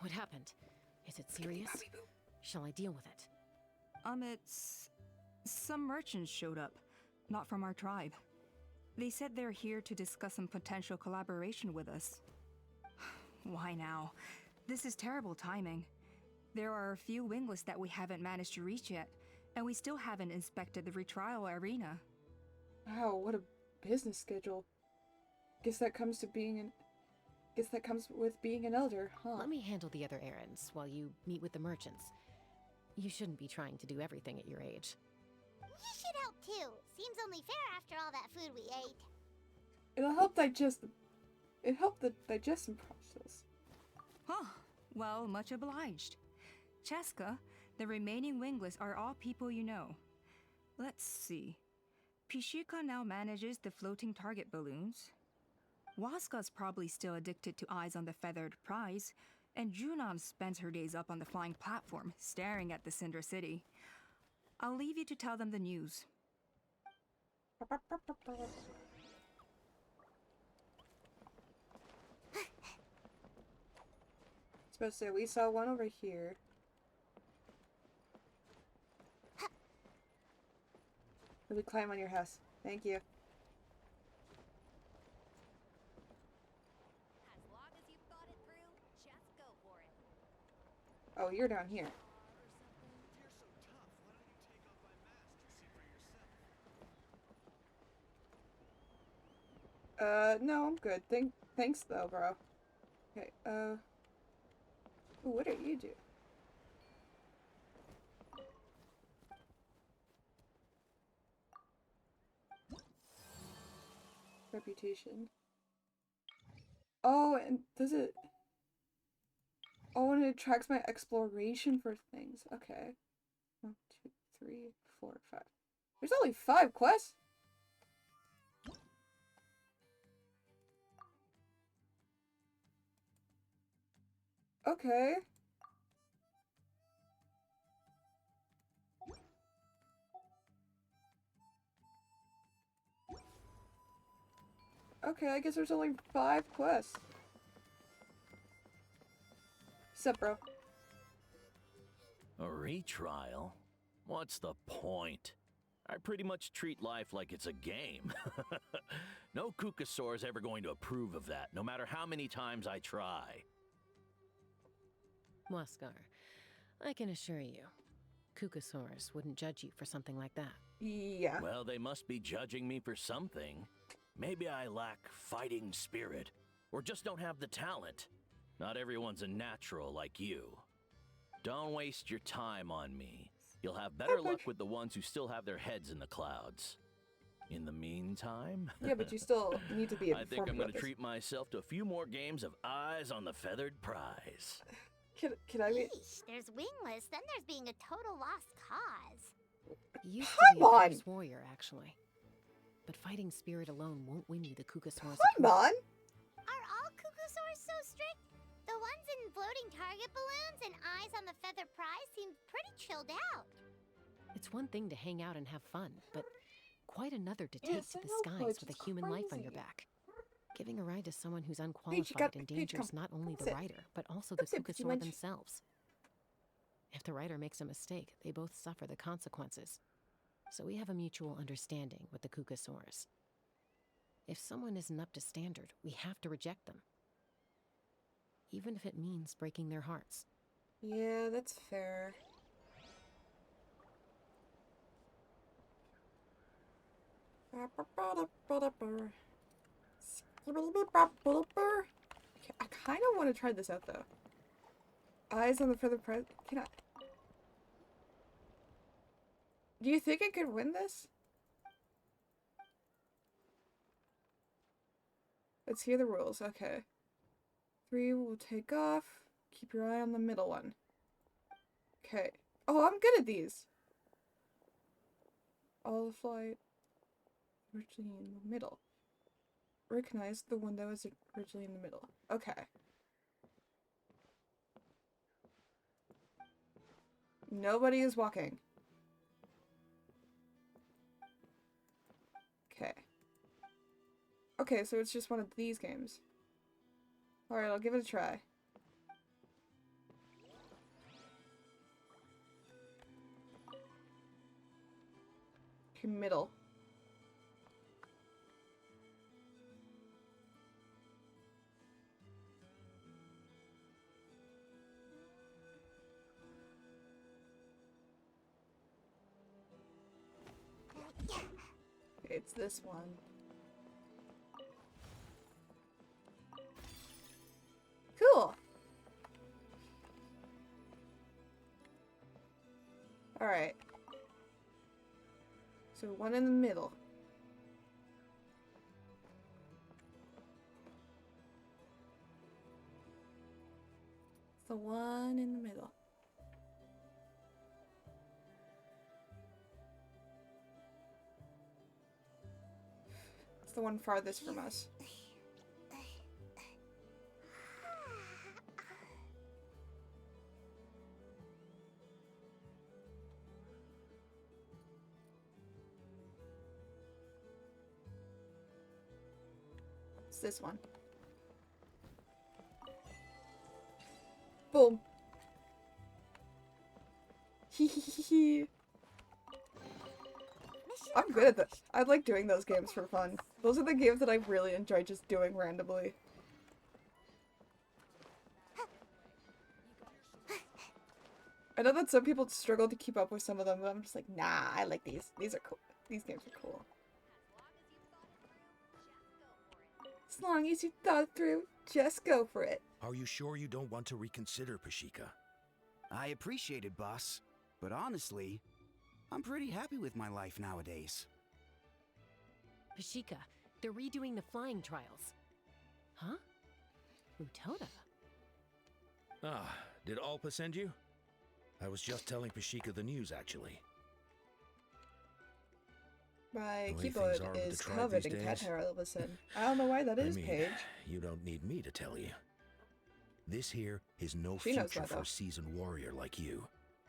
What happened? Is it serious? Shall I deal with it? It's... Some merchants showed up, not from our tribe. They said they're here to discuss some potential collaboration with us. Why now? This is terrible timing. There are a few wingless that we haven't managed to reach yet, and we still haven't inspected the retrial arena. Wow, what a business schedule. Guess that comes with being an elder, huh? Let me handle the other errands while you meet with the merchants. You shouldn't be trying to do everything at your age. You should help too. Seems only fair after all that food we ate. It'll help the digestion process. Huh. Well, much obliged. Cheska, the remaining wingless are all people you know. Let's see. Pishika now manages the floating target balloons. Waska's probably still addicted to Eyes on the Feathered Prize, and Junon spends her days up on the flying platform, staring at the Cinder City. I'll leave you to tell them the news. Supposed to say, we saw one over here. Let me climb on your house. Thank you. As long as you've thought it through, just go for it. Oh, you're down here. No, I'm good. Thanks though, bro. Okay, ooh, what do you do? Reputation. Oh, and does it... Oh, and it tracks my exploration for things. Okay. 1, 2, 3, 4, 5. There's only 5 quests? Okay. Okay, I guess there's only 5 quests. Sup, bro? A retrial? What's the point? I pretty much treat life like it's a game. No Kukasaur is ever going to approve of that, no matter how many times I try. Waskar, I can assure you, Kukasaurs wouldn't judge you for something like that. Yeah. Well, they must be judging me for something. Maybe I lack fighting spirit, or just don't have the talent. Not everyone's a natural like you. Don't waste your time on me. You'll have better luck with the ones who still have their heads in the clouds. In the meantime... Yeah, but you still need to be informed. I think I'm going about to this. treat myself to a few more games of Eyes on the Feathered Prize. Can I be... Yeesh, there's wingless, then there's being a total lost cause. You used to be Come a on! fierce warrior, actually. But fighting spirit alone won't win you the Kukasaur's Come on! Are all Kukusaurs so strict? The ones in floating target balloons and Eyes on the Feather Prize seem pretty chilled out. It's one thing to hang out and have fun, but quite another to take Yes, to I the know, skies Coach, with it's a human life on your crazy. back. Giving a ride to someone who's Paige, unqualified Paige, endangers come. not only Come the sit. rider, but also Come the sit, Pidgey Kukasaur Munch. themselves. If the rider makes a mistake, they both suffer the consequences. So we have a mutual understanding with the Kukasaurs. If someone isn't up to standard, we have to reject them. Even if it means breaking their hearts. Yeah, that's fair. I kind of want to try this out though. Eyes on the Feather Prize. Can I? Do you think I could win this? Let's hear the rules. Okay. 3 will take off. Keep your eye on the middle one. Okay. Oh, I'm good at these. All the flight originally in the middle. Recognize the one that was originally in the middle. Okay. Nobody is walking. Okay. Okay, so it's just one of these games. Alright, I'll give it a try. Okay, middle. Okay, it's this one. Cool! Alright. So one in the middle. It's the one in the middle. It's the one farthest from us. It's this one. Boom. I'm good at this. I like doing those games for fun. Those are the games that I really enjoy just doing randomly. I know that some people struggle to keep up with some of them, but I'm just like, nah, I like these. These are cool. These games are cool. As long as you thought it through, just go for it. Are you sure you don't want to reconsider, Pashika? I appreciate it, boss. But honestly, I'm pretty happy with my life nowadays. Pashika, they're redoing the flying trials. Huh? Utoda? Ah, did Alpa send you? I was just telling Pashika the news, actually. My The way keyboard things are with the is tribe covered these in cat days. hair all of a sudden. I don't know why that is, Paige. You don't need me to tell you. This here is no She knows future that, for though. a seasoned warrior like you.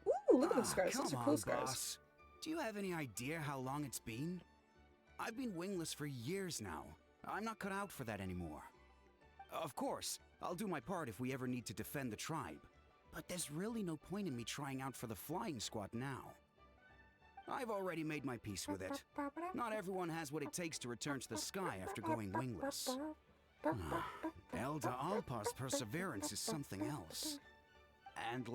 Ooh, look at those scars. Come Those are on, cool scars. boss. Do you have any idea how long it's been? I've been wingless for years now. I'm not cut out for that anymore. Of course, I'll do my part if we ever need to defend the tribe. But there's really no point in me trying out for the flying squad now. I've already made my peace with it. Not everyone has what it takes to return to the sky after going wingless. Elder Alpa's perseverance is something else. And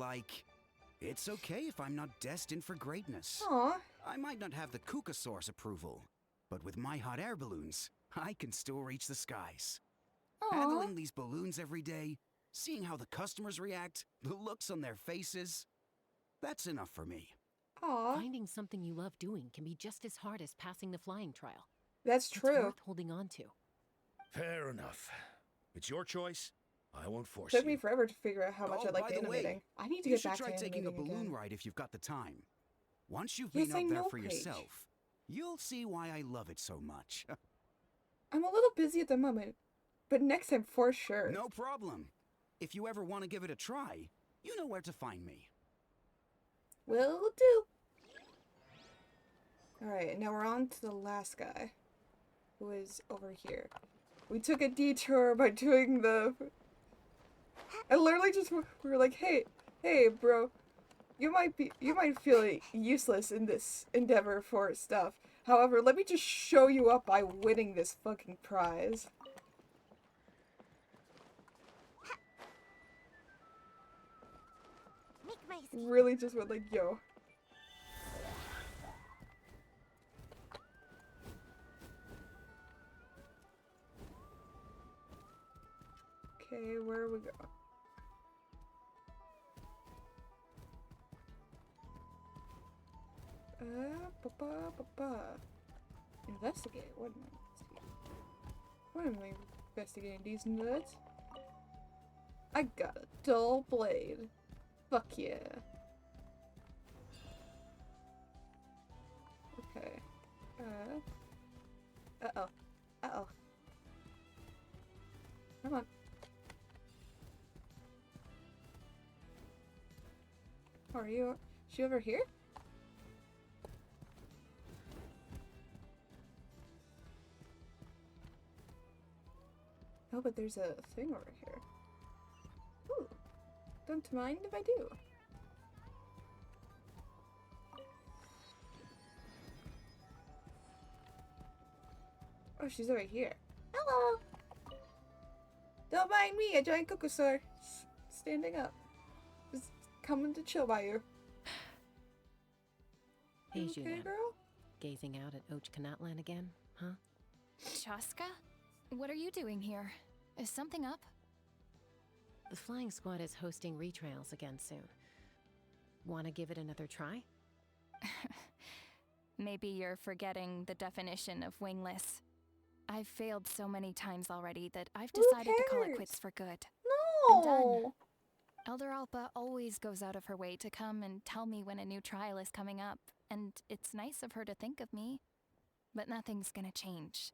it's okay if I'm not destined for greatness. Aw. I might not have the Kukasaur's approval, but with my hot air balloons, I can still reach the skies. Aw. Handling these balloons every day, seeing how the customers react, the looks on their faces, that's enough for me. Aw. Finding something you love doing can be just as hard as passing the flying trial. That's It's true. worth holding on to. Fair enough. It's your choice. I won't force Took you. me forever to figure out how much I like by the way, animating. I need to you get should back to try taking a animating balloon again. ride if you've got the time. Once you've Yes, been I up there know, for Paige. yourself, you'll see why I love it so much. I'm a little busy at the moment, but next time for sure. No problem. If you ever want to give it a try, you know where to find me. Will do. Alright, now we're on to the last guy, who is over here. We took a detour by doing the... I literally just, we were like, hey, bro, you might feel useless in this endeavor for stuff. However, let me just show you up by winning this fucking prize. Make my Really just went like, yo. Okay, where we go? Investigate. What am I investigating? What am I Investigating these nuts. I got a dull blade. Fuck yeah. Okay. Uh-oh. Uh-oh. Come on. Oh, are you? Is she over here? Oh, but there's a thing over here. Ooh. Don't mind if I do. Oh, she's over here. Hello! Don't mind me, a giant Kokosaur. Standing up. Just coming to chill by you. Hey, You okay, Julian. girl? Gazing out at Ochkanatlan again, huh? Chaska? What are you doing here? Is something up? The flying squad is hosting retrials again soon. Wanna give it another try? Maybe you're forgetting the definition of wingless. I've failed so many times already that I've Who decided to call it cares? quits for good. No! Elder Alpa always goes out of her way to come and tell me when a new trial is coming up, and it's nice of her to think of me. But nothing's gonna change.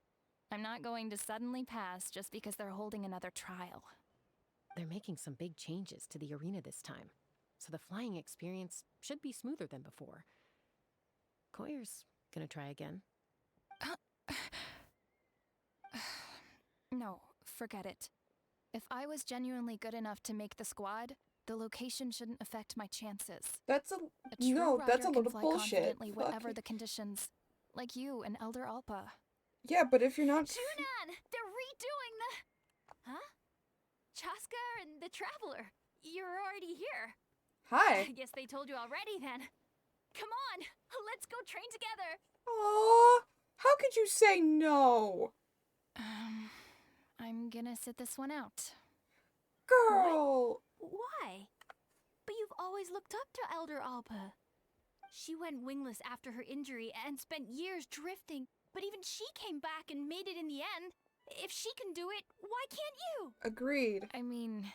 I'm not going to suddenly pass just because they're holding another trial. They're making some big changes to the arena this time, so the flying experience should be smoother than before. Koyer's gonna try again. No, forget it. If I was genuinely good enough to make the squad, the location shouldn't affect my chances. That's a A true no. That's a rider load can of fly bullshit. confidently whatever Fuck. the conditions, like you and Elder Alpa. Yeah, but if you're not. Junan! They're redoing the... Huh? Chaska and the Traveler. You're already here. Hi. I guess they told you already then. Come on, let's go train together. Aww. How could you say no, I'm gonna sit this one out. girl? Why? But you've always looked up to Elder Alpa. She went wingless after her injury and spent years drifting, but even she came back and made it in the end. If she can do it, why can't you? Agreed. I mean,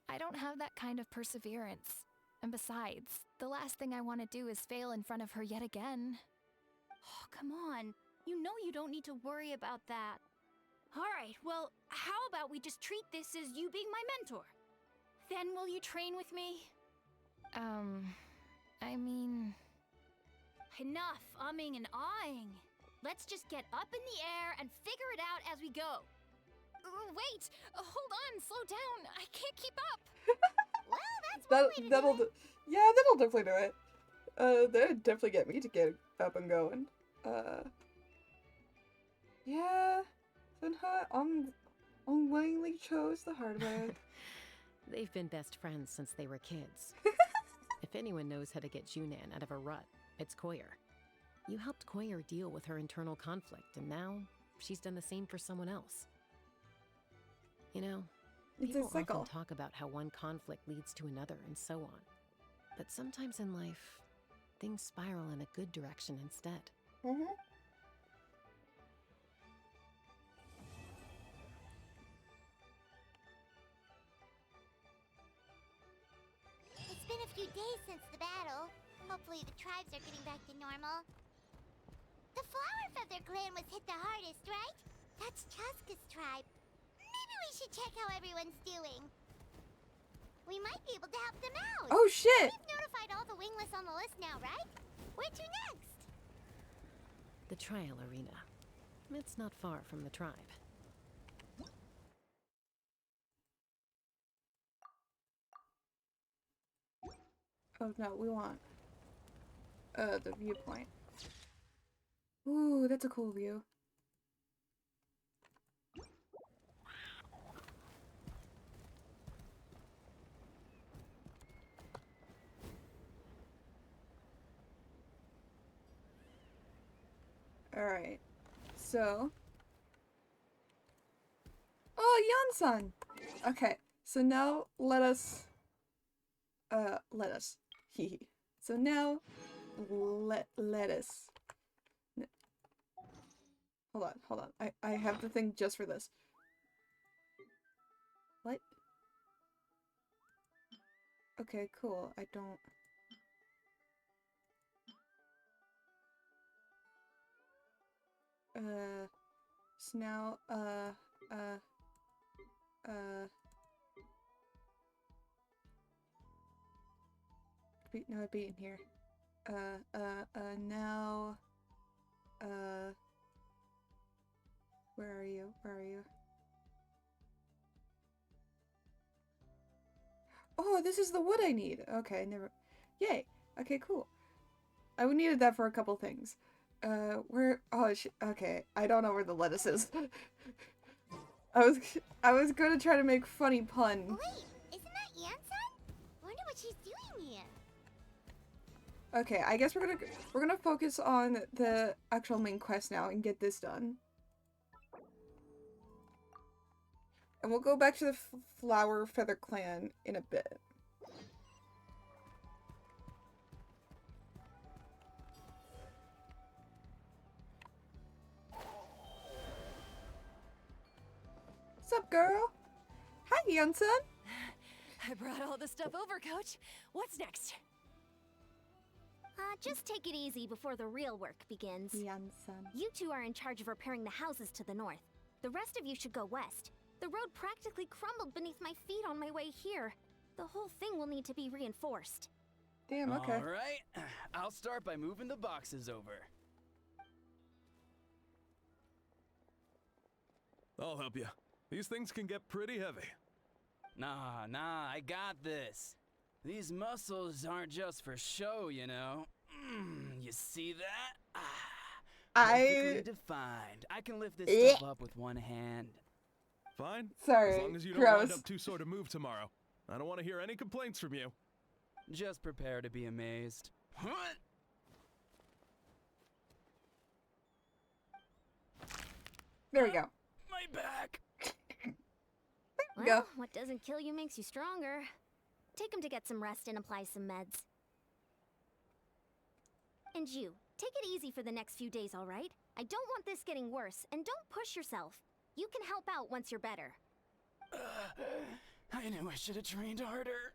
I don't have that kind of perseverance. And besides, the last thing I want to do is fail in front of her yet again. Oh, come on. You know you don't need to worry about that. Alright, well, how about we just treat this as you being my mentor? Then will you train with me? I mean... Enough umming and ahhing. Let's just get up in the air and figure it out as we go. Wait! Hold on, slow down. I can't keep up. Well, that's one way to That'll do it. yeah, that'll definitely do it. That'd definitely get me to get up and going. Yeah. Somehow unwillingly chose the hard way. They've been best friends since they were kids. If anyone knows how to get Junan out of a rut, it's Koyer. You helped Koyer deal with her internal conflict, and now she's done the same for someone else. You know, It's a people cycle. often talk about how one conflict leads to another and so on. But sometimes in life, things spiral in a good direction instead. Mm-hmm. It's been a few days since the battle. Hopefully the tribes are getting back to normal. The Flower Feather clan was hit the hardest, right? That's Chaska's tribe. Maybe we should check how everyone's doing. We might be able to help them out. Oh shit! We've notified all the wingless on the list now, right? Where to next? The trial arena. It's not far from the tribe. Oh no, we want the viewpoint. Ooh, that's a cool view. Alright. So. Oh, Yansan! Okay, so now let us. Hee. So now, let us. Hold on. I have the thing just for this. Okay, cool. I don't... So now, no, I'd be in here. Now, where are you? Where are you? Oh, this is the wood I need. Okay, never... Yay. Okay, cool. I needed that for a couple things. Where... Oh, okay. I don't know where the lettuce is. I was gonna try to make funny pun. Wait, isn't that Yansan? Wonder what she's doing here. Okay, I guess we're gonna focus on the actual main quest now and get this done. And we'll go back to the Flower Feather Clan in a bit. What's up, girl? Hi, Yansan. I brought all the stuff over, Coach. What's next? Just take it easy before the real work begins. Yansan. You two are in charge of repairing the houses to the north. The rest of you should go west. The road practically crumbled beneath my feet on my way here. The whole thing will need to be reinforced. Damn, okay. Alright, I'll start by moving the boxes over. I'll help you. These things can get pretty heavy. Nah, I got this. These muscles aren't just for show, you know. You see that? Perfectly defined. I can lift this stuff up with one hand. Fine. Sorry, As long as you don't gross. wind up too sore to move tomorrow. I don't want to hear any complaints from you. Just prepare to be amazed. There we go. My back. Well, Go. what doesn't kill you makes you stronger. Take him to get some rest and apply some meds. And you, take it easy for the next few days, alright? I don't want this getting worse, and don't push yourself. You can help out once you're better. I knew I should have trained harder.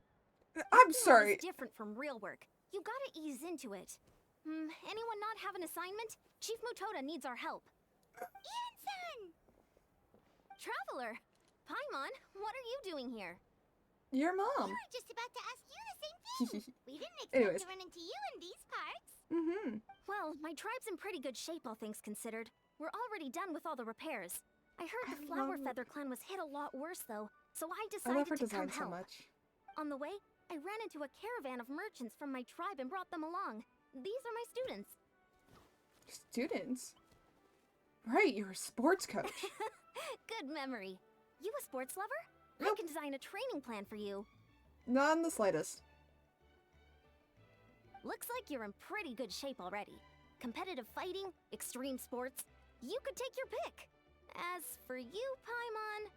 I'm This sorry. is different from real work. You gotta ease into it. Anyone not have an assignment? Chief Mutoda needs our help. Yansan! Traveler! Paimon, what are you doing here? Your mom. We were just about to ask you the same thing. We didn't expect Anyways. to run into you in these parts. Mm-hmm. Well, my tribe's in pretty good shape, all things considered. We're already done with all the repairs. I heard the Flower Feather clan was hit a lot worse, though, so I I love decided her to come design so help. much. On the way, I ran into a caravan of merchants from my tribe and brought them along. These are my students. Students? Right, you're a sports coach. Good memory. You a sports lover? I Nope. can design a training plan for you. Not in the slightest. Looks like you're in pretty good shape already. Competitive fighting, extreme sports, you could take your pick. As for you, Paimon,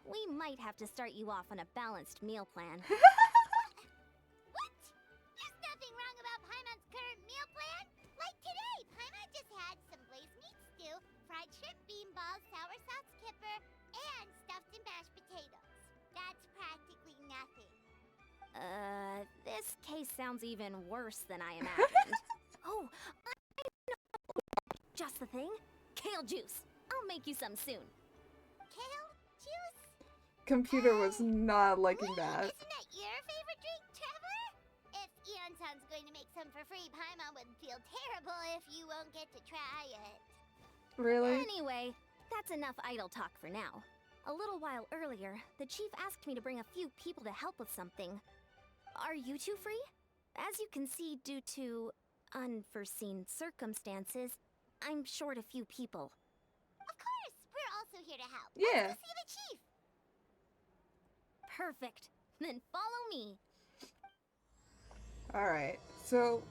we might have to start you off on a balanced meal plan. What? There's nothing wrong about Paimon's current meal plan. Like today, Paimon just had some blazed meat stew, fried shrimp bean balls, sour sauce kipper, and stuffed and mashed potatoes. That's practically nothing. This case sounds even worse than I imagined. Oh, I know just the thing. Kale juice. I'll make you some soon. Kale juice? Computer was not liking Wait, that. Isn't that your favorite drink, Trevor? If Yansan's going to make some for free, Paimon would feel terrible if you won't get to try it. Really? Anyway, that's enough idle talk for now. A little while earlier, the chief asked me to bring a few people to help with something. Are you two free? As you can see, due to unforeseen circumstances, I'm short a few people. Of course, we're also here to help. Yeah. Let's go see the chief. Perfect. Then follow me. Alright, so...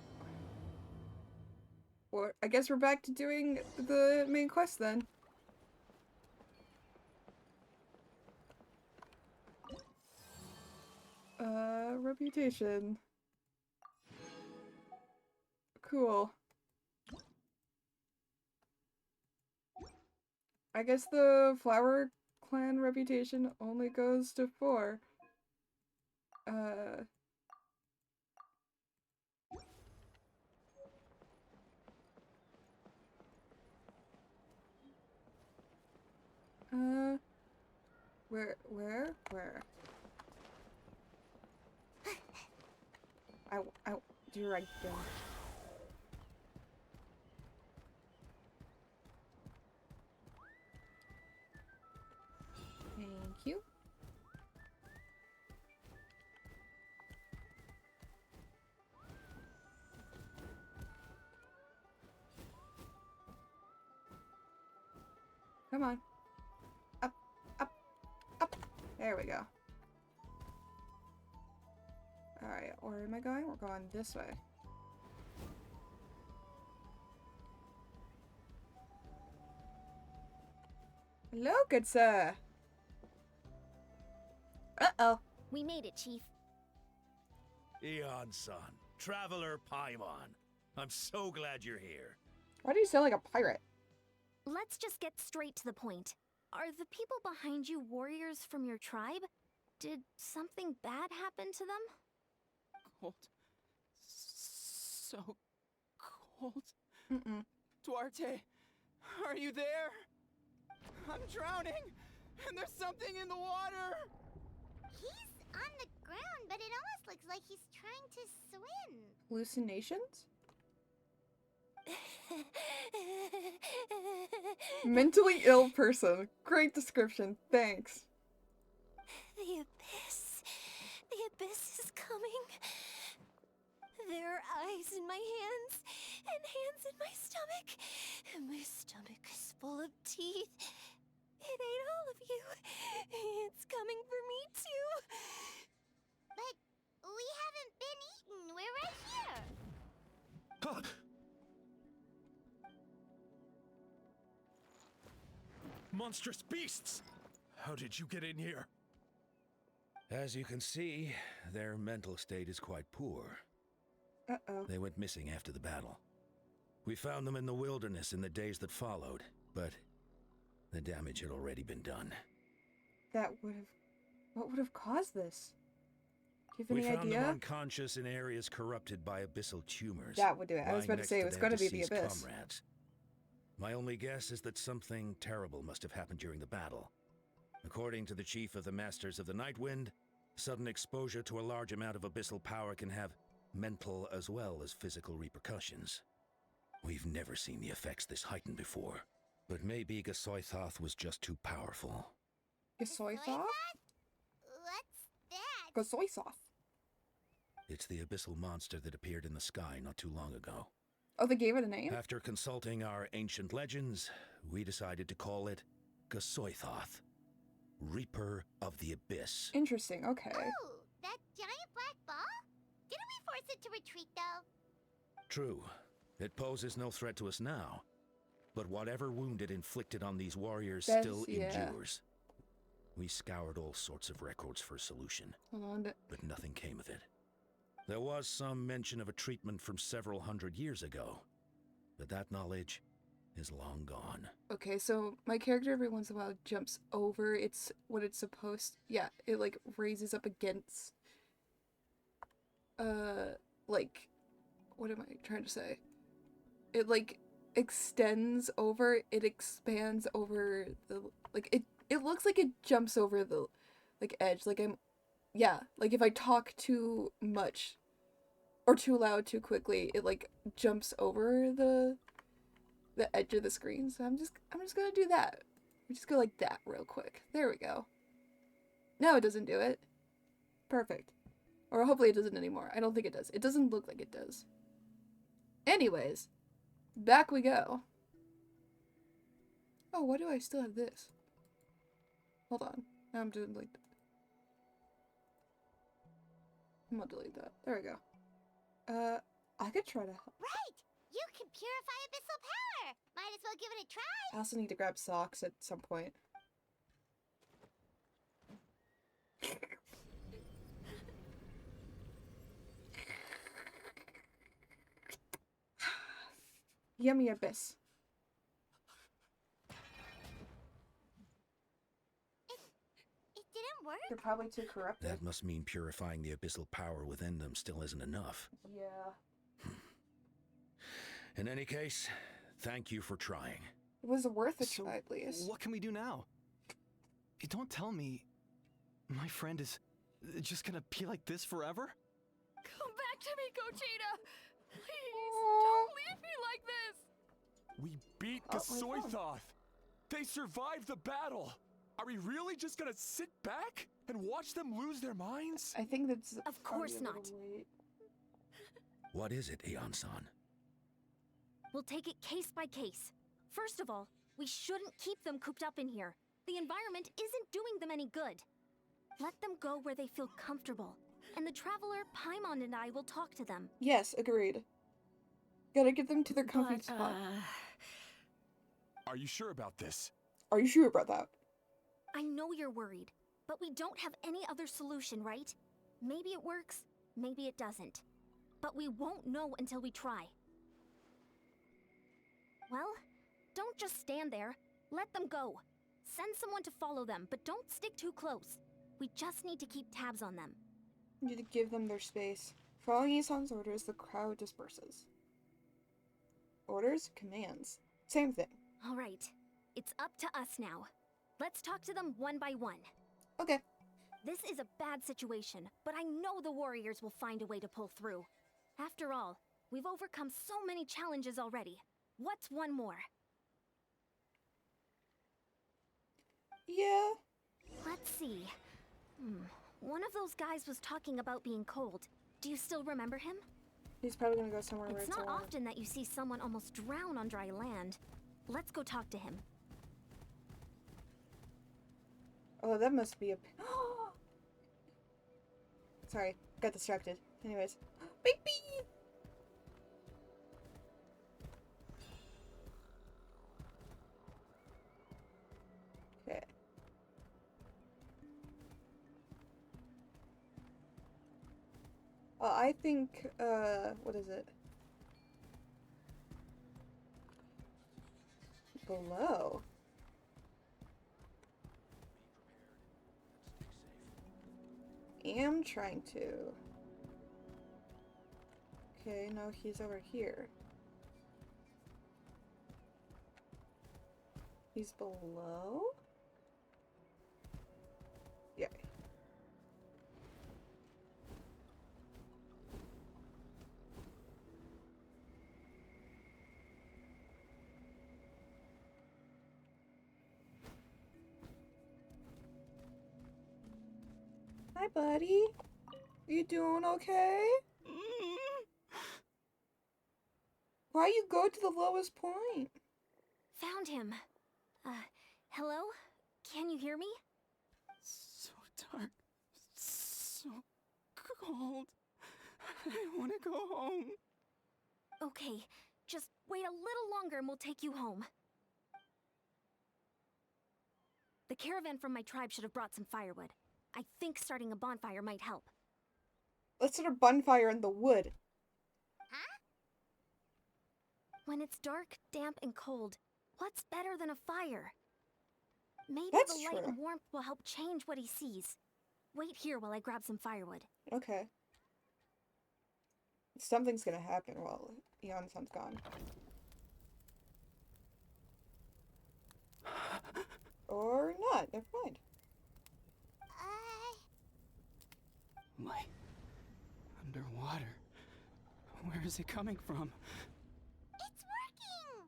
Well, I guess we're back to doing the main quest then. Reputation. Cool. I guess the Flower Clan reputation only goes to 4. Where? I do right there. Thank you. Come on. Up, up, up. There we go. Alright, where am I going? We're going this way. Hello, good sir. Uh-oh. We made it, Chief. Eon-san, Traveler Paimon. I'm so glad you're here. Why do you sound like a pirate? Let's just get straight to the point. Are the people behind you warriors from your tribe? Did something bad happen to them? Cold. So cold. Mm-mm. Duarte, are you there? I'm drowning, and there's something in the water. He's on the ground, but it almost looks like he's trying to swim. Hallucinations? Mentally ill person. Great description. Thanks. The abyss. The abyss is coming. There are eyes in my hands, and hands in my stomach. And my stomach is full of teeth. It ate all of you. It's coming for me, too. But we haven't been eaten. We're right here. Monstrous beasts! How did you get in here? As you can see, their mental state is quite poor. Uh-oh. They went missing after the battle. We found them in the wilderness in the days that followed, but the damage had already been done. What would have caused this? Do you We have any found them idea? unconscious in areas corrupted by abyssal tumors. That would do it. I was lying about to next say it was their going to be the deceased abyss. comrades. My only guess is that something terrible must have happened during the battle. According to the chief of the Masters of the Nightwind, sudden exposure to a large amount of abyssal power can have mental as well as physical repercussions. We've never seen the effects this heightened before, but maybe Gasoithoth was just too powerful. Gasoithoth? What's that? Gasoithoth. It's the abyssal monster that appeared in the sky not too long ago. Oh, they gave it a name? After consulting our ancient legends, we decided to call it Gasoithoth, Reaper of the Abyss. Interesting, okay. Oh, that giant black ball? Didn't we force it to retreat, though? True, it poses no threat to us now, but whatever wound it inflicted on these warriors still endures. We scoured all sorts of records for a solution, Hold on. but nothing came of it. There was some mention of a treatment from several hundred years ago, but that knowledge is long gone. Okay, so my character every once in a while jumps over what it's supposed. Yeah, it like raises up against. Like, what am I trying to say? It like extends over. It expands over the like. It looks like it jumps over the like edge. Like yeah. Like if I talk too much, or too loud, too quickly, it like jumps over the edge of the screen. So I'm just gonna do that. I'm just go like that real quick. There we go. No, it doesn't do it. Perfect. Or hopefully it doesn't anymore. I don't think it does. It doesn't look like it does. Anyways, back we go. Oh, why do I still have this? Hold on. Now I'm doing like. I'm gonna delete that. There we go. I could try to help. Right! You can purify abyssal power! Might as well give it a try! I also need to grab socks at some point. Yummy abyss. It didn't work? They're probably too corrupted. That must mean purifying the abyssal power within them still isn't enough. Yeah. In any case, thank you for trying. It was worth a So, try, at least. what can we do now? You don't tell me my friend is just gonna be like this forever? Come back to me, Gogeta! Please, Aww. don't leave me like this! We beat Oh, my God. Gasoithoth. They survived the battle. Are we really just gonna sit back and watch them lose their minds? I think that's Of probably course a little not. late. What is it, Aeon-san? We'll take it case by case. First of all, we shouldn't keep them cooped up in here. The environment isn't doing them any good. Let them go where they feel comfortable, and the Traveler, Paimon, and I will talk to them. Yes, agreed. Gotta get them to their comfy spot. Are you sure about this? Are you sure about that? I know you're worried, but we don't have any other solution, right? Maybe it works, maybe it doesn't. But we won't know until we try. Well, don't just stand there. Let them go. Send someone to follow them, but don't stick too close. We just need to keep tabs on them. You need to give them their space. Following Ison's orders, the crowd disperses. Orders? Commands. Same thing. All right, it's up to us now. Let's talk to them one by one. Okay. This is a bad situation, but I know the warriors will find a way to pull through. After all, we've overcome so many challenges already. What's one more? Yeah. Let's see. One of those guys was talking about being cold. Do you still remember him? He's probably gonna go somewhere where It's it's not warm. often that you see someone almost drown on dry land. Let's go talk to him. Oh, that must be a... Sorry, got distracted. Anyways. Baby! Okay. I think, what is it? Below. Am trying to. Okay, no, he's over here. He's below? Yeah. Hi, buddy. You doing okay? Why you go to the lowest point? Found him. Hello? Can you hear me? So dark. So cold. I want to go home. Okay, just wait a little longer and we'll take you home. The caravan from my tribe should have brought some firewood. I think starting a bonfire might help. Let's start a bonfire in the wood. Huh? When it's dark, damp, and cold, what's better than a fire? Maybe That's the light true. and warmth will help change what he sees. Wait here while I grab some firewood. Okay. Something's gonna happen while Eon-san's gone. Or not, never mind. Light. Underwater. Where is it coming from? It's working!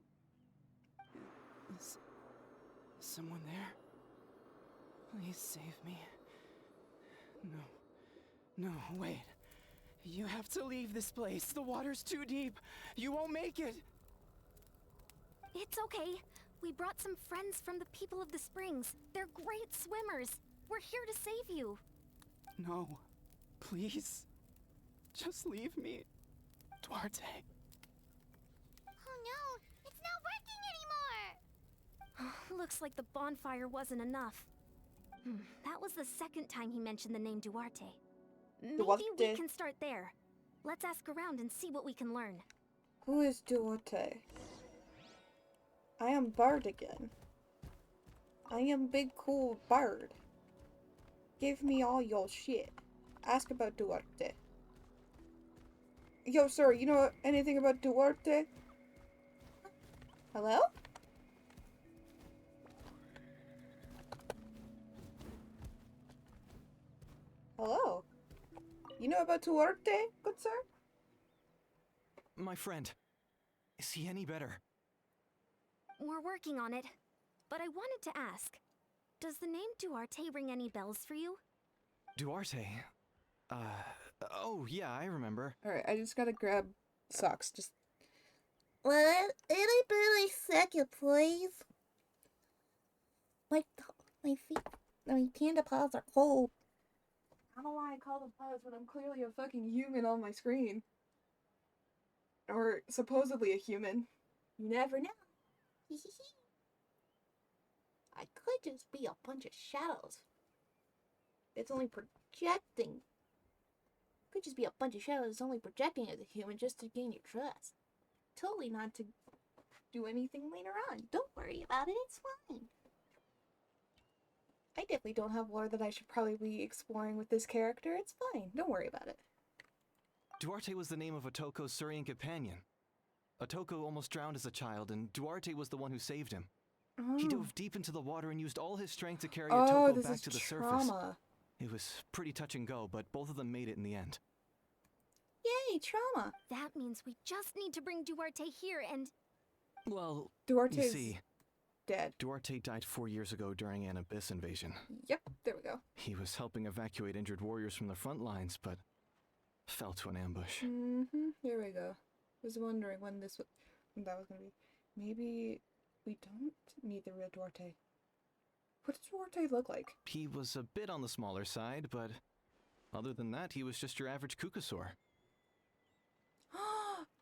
Is someone there? Please save me. No, wait. You have to leave this place. The water's too deep. You won't make it. It's okay. We brought some friends from the people of the springs. They're great swimmers. We're here to save you. No. Please. Just leave me. Duarte. Oh no, it's not working anymore! Looks like the bonfire wasn't enough. That was the second time he mentioned the name Duarte. Maybe Duarte. we can start there. Let's ask around and see what we can learn. Who is Duarte? I am Bard again. I am big cool Bard. Give me all your shit. Ask about Duarte. Yo, sir, you know anything about Duarte? Hello? Hello? You know about Duarte, good sir? My friend. Is he any better? We're working on it. But I wanted to ask, does the name Duarte ring any bells for you? Duarte? Oh yeah, I remember. Alright, I just gotta grab socks. Just. What? Anybody second, please? My feet, my panda paws are cold. I don't know why I call them paws when I'm clearly a fucking human on my screen. Or supposedly a human. You never know. I could just be a bunch of shadows. It's only projecting. Could just be a bunch of shadows. It's only projecting as a human just to gain your trust. Totally not to do anything later on. Don't worry about it. It's fine. I definitely don't have lore that I should probably be exploring with this character. It's fine. Don't worry about it. Duarte was the name of Otoko's Surian companion. Otoko almost drowned as a child, and Duarte was the one who saved him. Oh. He dove deep into the water and used all his strength to carry Oh, Otoko this back is to the trauma. surface. It was pretty touch and go, but both of them made it in the end. Yay, trauma. That means we just need to bring Duarte here and... Well, Duarte's you see, dead. Duarte died 4 years ago during an abyss invasion. Yep, there we go. He was helping evacuate injured warriors from the front lines, but fell to an ambush. Here we go. Was wondering when that was gonna be. Maybe we don't need the real Duarte. What does Duarte look like? He was a bit on the smaller side, but other than that, he was just your average Kukasaur.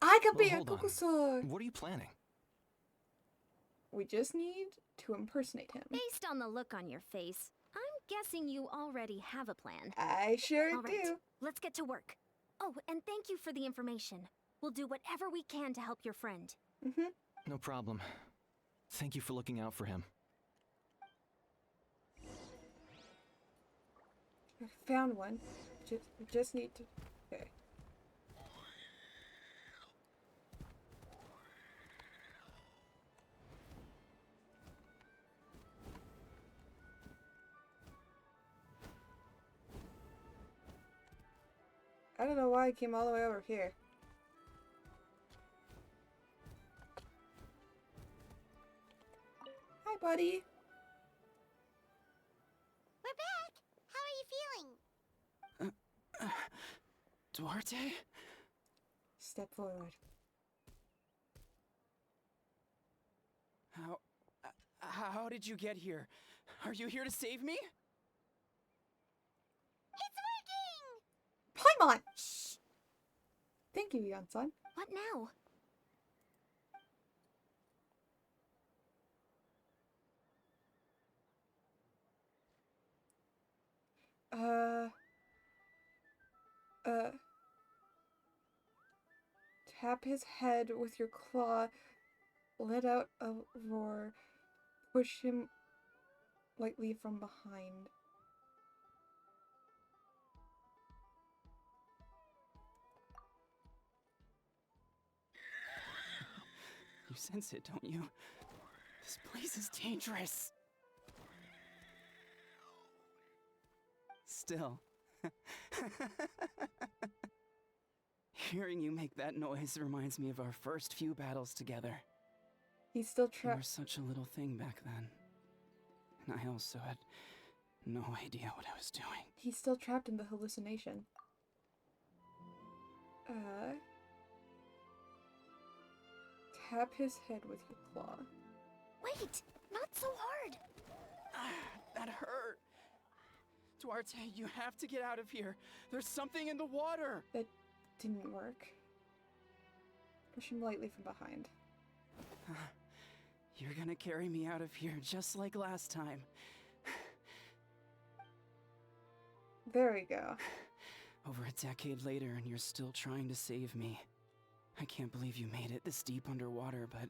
I could be a Hold on. Kukusaur! What are you planning? We just need to impersonate him. Based on the look on your face, I'm guessing you already have a plan. I sure All right, do. let's get to work. Oh, and thank you for the information. We'll do whatever we can to help your friend. No problem. Thank you for looking out for him. I found one. We just need to. Okay. I don't know why I came all the way over here. Hi, buddy. We're back. How are you feeling? Duarte? Step forward. How did you get here? Are you here to save me? It's working! Paimon! Shh! Thank you, Yon-san. What now? Tap his head with your claw, let out a roar, push him lightly from behind. You sense it, don't you? This place is dangerous. Still. Hearing you make that noise reminds me of our first few battles together. He's still You were trapped. such a little thing back then. And I also had no idea what I was doing. He's still trapped in the hallucination. Tap his head with your claw. Wait, not so hard. That hurt. Duarte, you have to get out of here. There's something in the water. That didn't work. Push him lightly from behind. You're gonna carry me out of here just like last time. There we go. Over a decade later, and you're still trying to save me. I can't believe you made it this deep underwater, but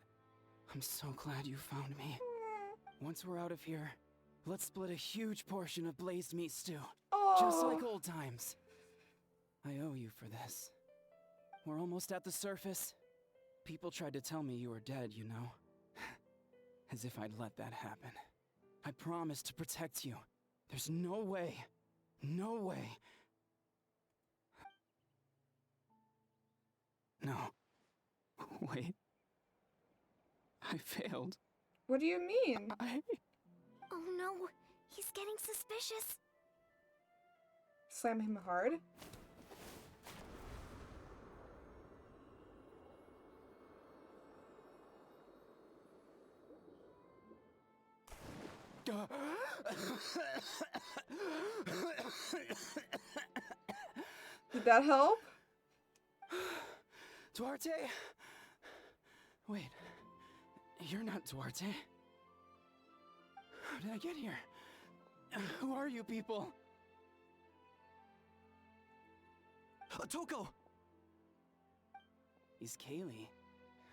I'm so glad you found me. Once we're out of here, Let's split a huge portion of blazed meat stew. Oh. Just like old times. I owe you for this. We're almost at the surface. People tried to tell me you were dead, you know. As if I'd let that happen. I promised to protect you. There's no way. No way. No. Wait. I failed. What do you mean? Oh no, he's getting suspicious. Slam him hard. Did that help? Duarte? Wait, you're not Duarte. How did I get here? Who are you people? Toko! Is Kaylee?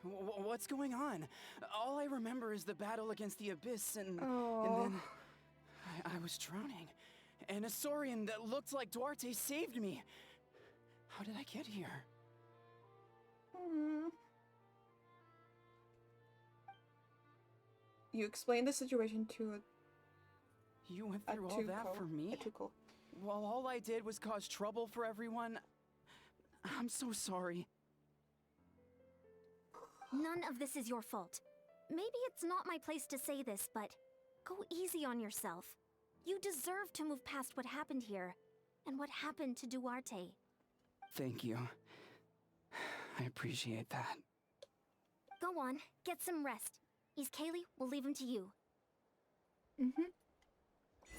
What's going on? All I remember is the battle against the Abyss and then I was drowning. And a Saurian that looked like Duarte saved me. How did I get here? You explained the situation to You went through all that for me? Well, all I did was cause trouble for everyone. I'm so sorry. None of this is your fault. Maybe it's not my place to say this, but go easy on yourself. You deserve to move past what happened here, and what happened to Duarte. Thank you. I appreciate that. Go on, get some rest. East Kaylee, we'll leave him to you.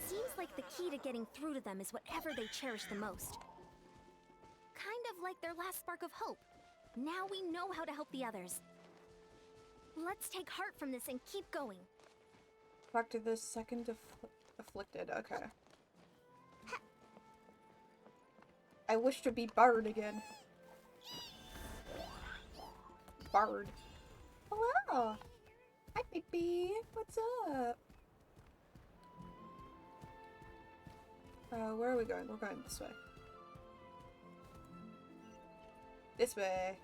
Seems like the key to getting through to them is whatever they cherish the most. Kind of like their last spark of hope. Now we know how to help the others. Let's take heart from this and keep going. Back to the second afflicted. Okay. I wish to be Bard again. Bard. Hello. Hi, Bigby. What's up? Where are we going? We're going this way. This way.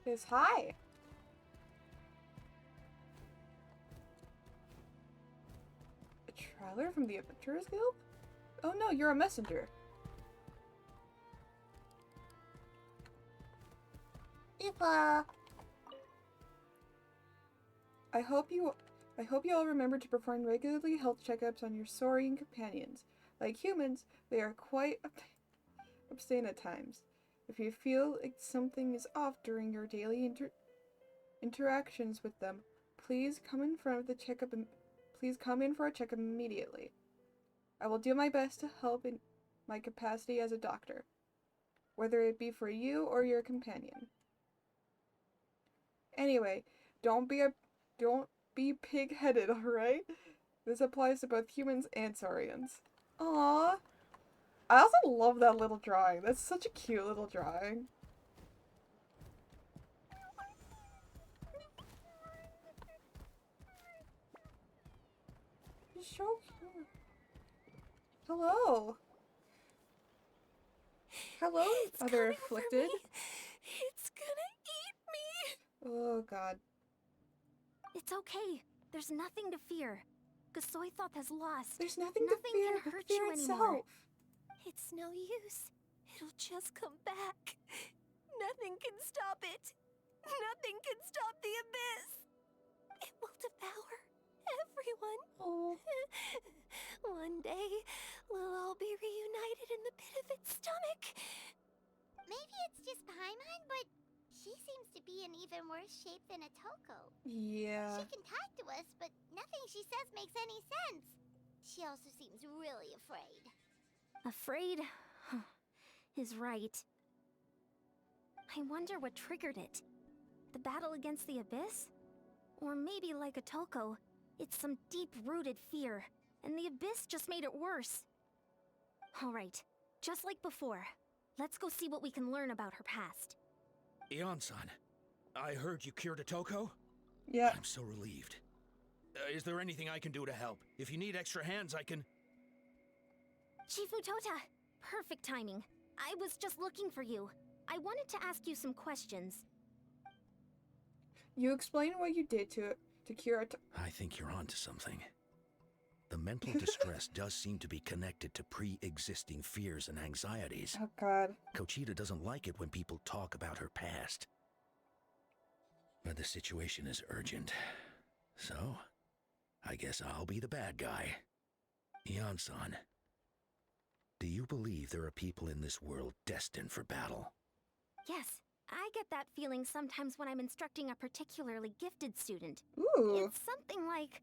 Yes, hi. A traveler from the Adventurers Guild? Oh no, you're a messenger. Ipa. I hope you all remember to perform regularly health checkups on your saurian companions. Like humans, they are quite obstinate at times. If you feel like something is off during your daily interactions with them, please come in for a checkup immediately. I will do my best to help in my capacity as a doctor, whether it be for you or your companion. Anyway, don't be pig-headed, alright? This applies to both humans and saurians. Aww. I also love that little drawing. That's such a cute little drawing. It's so cute. Hello. Hello, other afflicted. It's gonna eat me! Oh god. It's okay. There's nothing to fear. Gasoithoth has lost. There's nothing to fear can but hurt fear you itself. anymore. It's no use. It'll just come back. Nothing can stop it. Nothing can stop the abyss. It will devour everyone. Oh. One day, we'll all be reunited in the pit of its stomach. Maybe it's just Paimon, but she seems to be in even worse shape than Atoko. Yeah. She can talk to us, but nothing she says makes any sense. She also seems really afraid. Afraid is right. I wonder what triggered it. The battle against the abyss? Or maybe like Atoko, it's some deep-rooted fear, and the abyss just made it worse. Alright, just like before. Let's go see what we can learn about her past. Ion-san, I heard you cured Otoko? Yeah. I'm so relieved. Is there anything I can do to help? If you need extra hands, I can... Chief Utota! Perfect timing. I was just looking for you. I wanted to ask you some questions. You explain what you did to cure it. I think you're onto something. The mental distress does seem to be connected to pre-existing fears and anxieties. Oh god. Kochita doesn't like it when people talk about her past. But the situation is urgent. So, I guess I'll be the bad guy. Ion-san, do you believe there are people in this world destined for battle? Yes, I get that feeling sometimes when I'm instructing a particularly gifted student. Ooh. It's something like,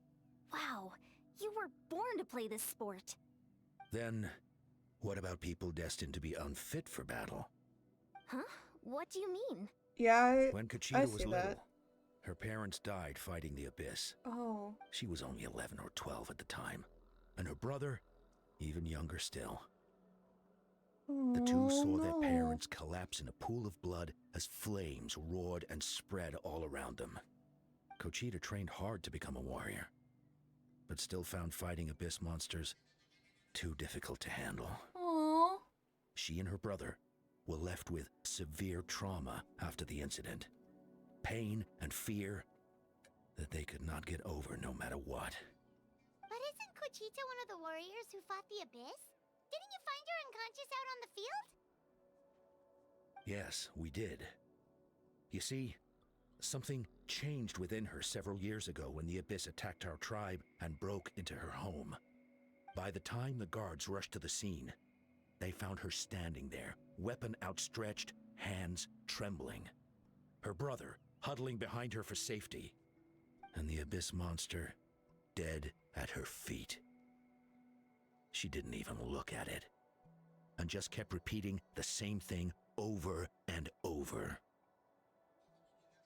wow, you were born to play this sport. Then, what about people destined to be unfit for battle? Huh? What do you mean? Yeah, When I Kochita was see little, that. her parents died fighting the Abyss. Oh. She was only 11 or 12 at the time, and her brother, even younger still. The two saw their parents collapse in a pool of blood as flames roared and spread all around them. Kochita trained hard to become a warrior, but still found fighting Abyss monsters too difficult to handle. Aww. She and her brother were left with severe trauma after the incident. Pain and fear that they could not get over no matter what. But isn't Kochita one of the warriors who fought the Abyss? Didn't you find her unconscious out on the field? Yes, we did. You see, something changed within her several years ago when the Abyss attacked our tribe and broke into her home. By the time the guards rushed to the scene, they found her standing there, weapon outstretched, hands trembling. Her brother huddling behind her for safety, and the Abyss monster dead at her feet. She didn't even look at it, and just kept repeating the same thing over and over.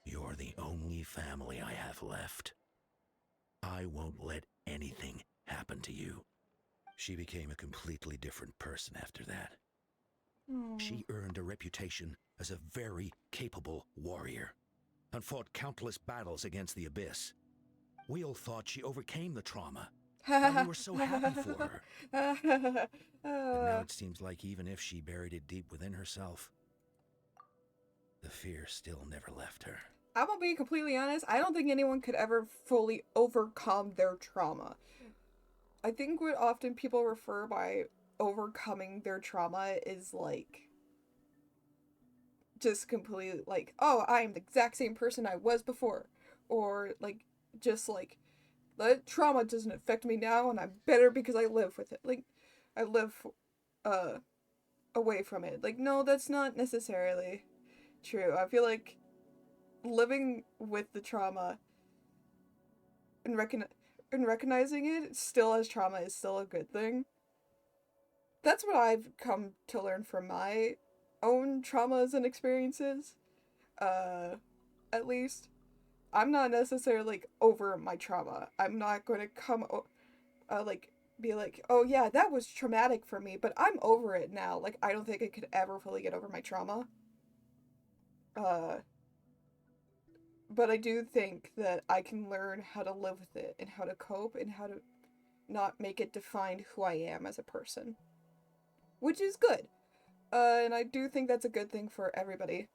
You're the only family I have left. I won't let anything happen to you. She became a completely different person after that. She earned a reputation as a very capable warrior, and fought countless battles against the Abyss. We all thought she overcame the trauma, and we were so happy for her. But now it seems like even if she buried it deep within herself, the fear still never left her. I'm gonna be completely honest, I don't think anyone could ever fully overcome their trauma. I think what often people refer by overcoming their trauma is like just completely like, oh, I am the exact same person I was before, or like just like the trauma doesn't affect me now and I'm better because I live with it. Like I live away from it. Like no, that's not necessarily true. I feel like living with the trauma and recognizing it still as trauma is still a good thing. That's what I've come to learn from my own traumas and experiences. At least. I'm not necessarily, like, over my trauma. I'm not going to come, be like, oh yeah, that was traumatic for me, but I'm over it now. Like, I don't think I could ever fully get over my trauma. But I do think that I can learn how to live with it and how to cope and how to not make it define who I am as a person. Which is good. And I do think that's a good thing for everybody.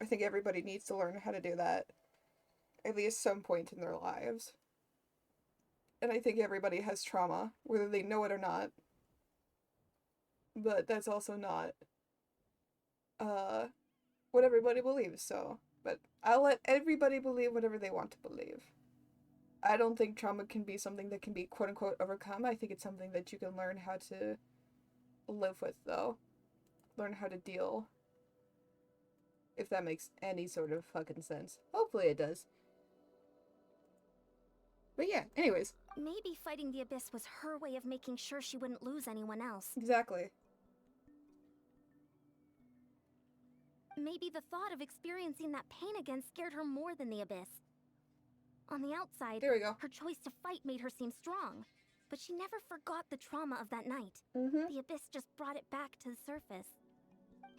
I think everybody needs to learn how to do that. At least some point in their lives. And I think everybody has trauma, whether they know it or not. But that's also not what everybody believes, so. But I'll let everybody believe whatever they want to believe. I don't think trauma can be something that can be quote-unquote overcome. I think it's something that you can learn how to live with, though. Learn how to deal. If that makes any sort of fucking sense. Hopefully it does. But yeah, anyways. Maybe fighting the Abyss was her way of making sure she wouldn't lose anyone else. Exactly. Maybe the thought of experiencing that pain again scared her more than the Abyss. On the outside, there we go. Her choice to fight made her seem strong, but she never forgot the trauma of that night. Mm-hmm. The Abyss just brought it back to the surface.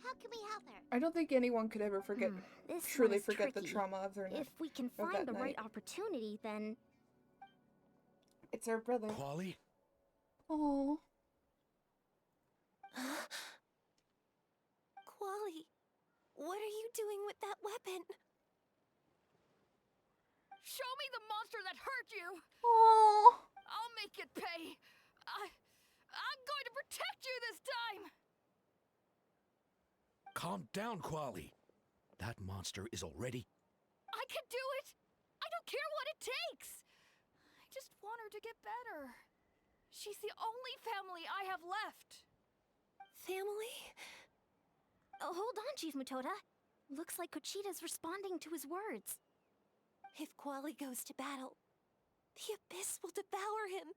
How can we help her? I don't think anyone could ever forget, This truly one's forget the tricky. trauma of their If we can of find that the right night. opportunity, then It's our brother. Quali? Oh. Quali, what are you doing with that weapon? Show me the monster that hurt you! Oh. I'll make it pay! I'm going to protect you this time! Calm down, Quali. That monster is already... I can do it! I don't care what it takes! I just want her to get better. She's the only family I have left. family? Oh, hold on, Chief Mutoda. Looks like Kochita's responding to his words. If Quali goes to battle, the Abyss will devour him.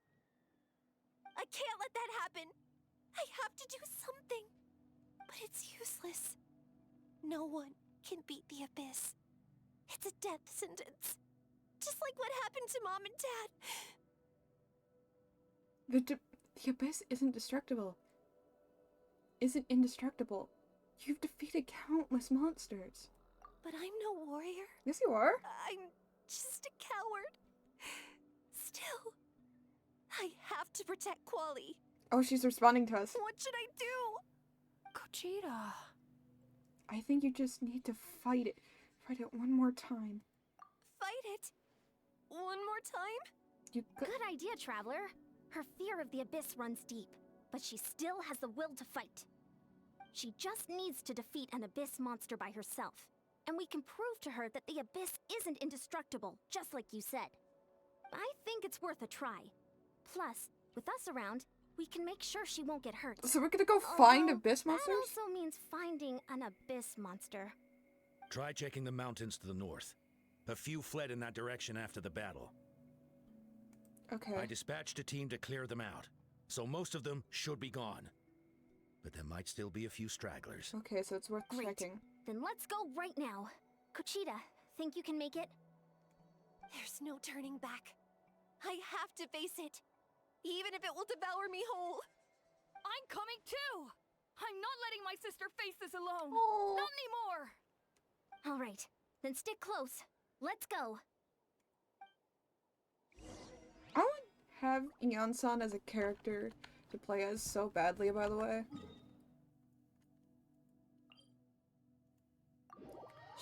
I can't let that happen. I have to do something. But it's useless. No one can beat the Abyss. It's a death sentence. Just like what happened to Mom and Dad. The Abyss isn't destructible. Isn't indestructible. You've defeated countless monsters. But I'm no warrior. Yes, you are. I'm just a coward. Still, I have to protect Quali. Oh, she's responding to us. What should I do? Kochita. I think you just need to fight it. Fight it one more time. Fight it. One more time? Good idea, Traveler. Her fear of the Abyss runs deep, but she still has the will to fight. She just needs to defeat an Abyss monster by herself, and we can prove to her that the Abyss isn't indestructible, just like you said. I think it's worth a try. Plus, with us around, we can make sure she won't get hurt. So we're gonna go find Although, Abyss monsters? That also means finding an Abyss monster. Try checking the mountains to the north. A few fled in that direction after the battle. Okay. I dispatched a team to clear them out, so most of them should be gone. But there might still be a few stragglers. Okay, so it's worth Great. checking. Then let's go right now. Kochita, think you can make it? There's no turning back. I have to face it, even if it will devour me whole. I'm coming too! I'm not letting my sister face this alone. Oh. Not anymore! All right, then stick close. Let's go. I would have Eon-san as a character to play as so badly, by the way.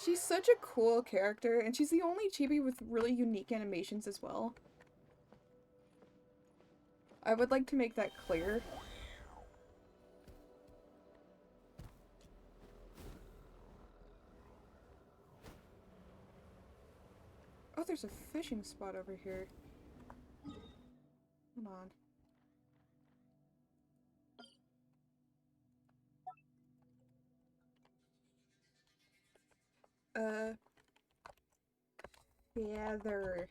She's such a cool character, and she's the only chibi with really unique animations as well. I would like to make that clear. Oh, there's a fishing spot over here. Hold on. Feather.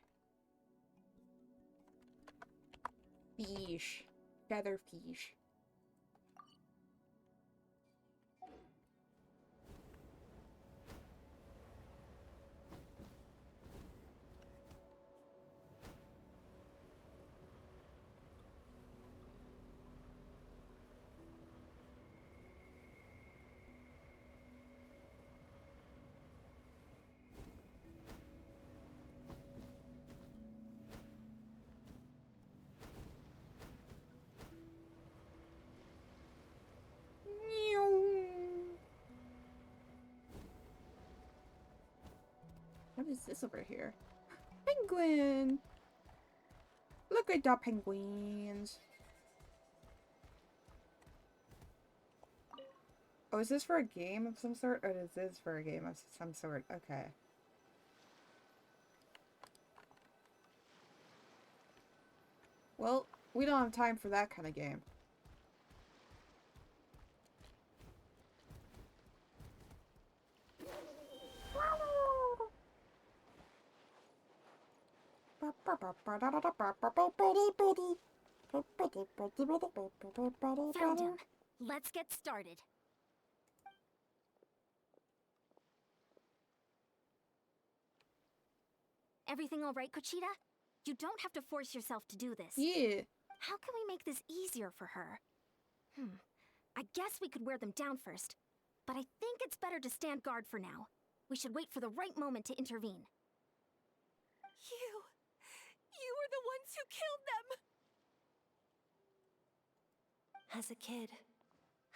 Fish. Feather fish. What is this over here? Penguin! Look at the penguins! Oh, is this for a game of some sort? Or is this for a game of some sort? Okay. Well, we don't have time for that kind of game. Found him. Let's get started. Everything all right, Kochita? You don't have to force yourself to do this. Yeah. How can we make this easier for her? I guess we could wear them down first. but I think it's better to stand guard for now. We should wait for the right moment to intervene. You were the ones who killed them! As a kid,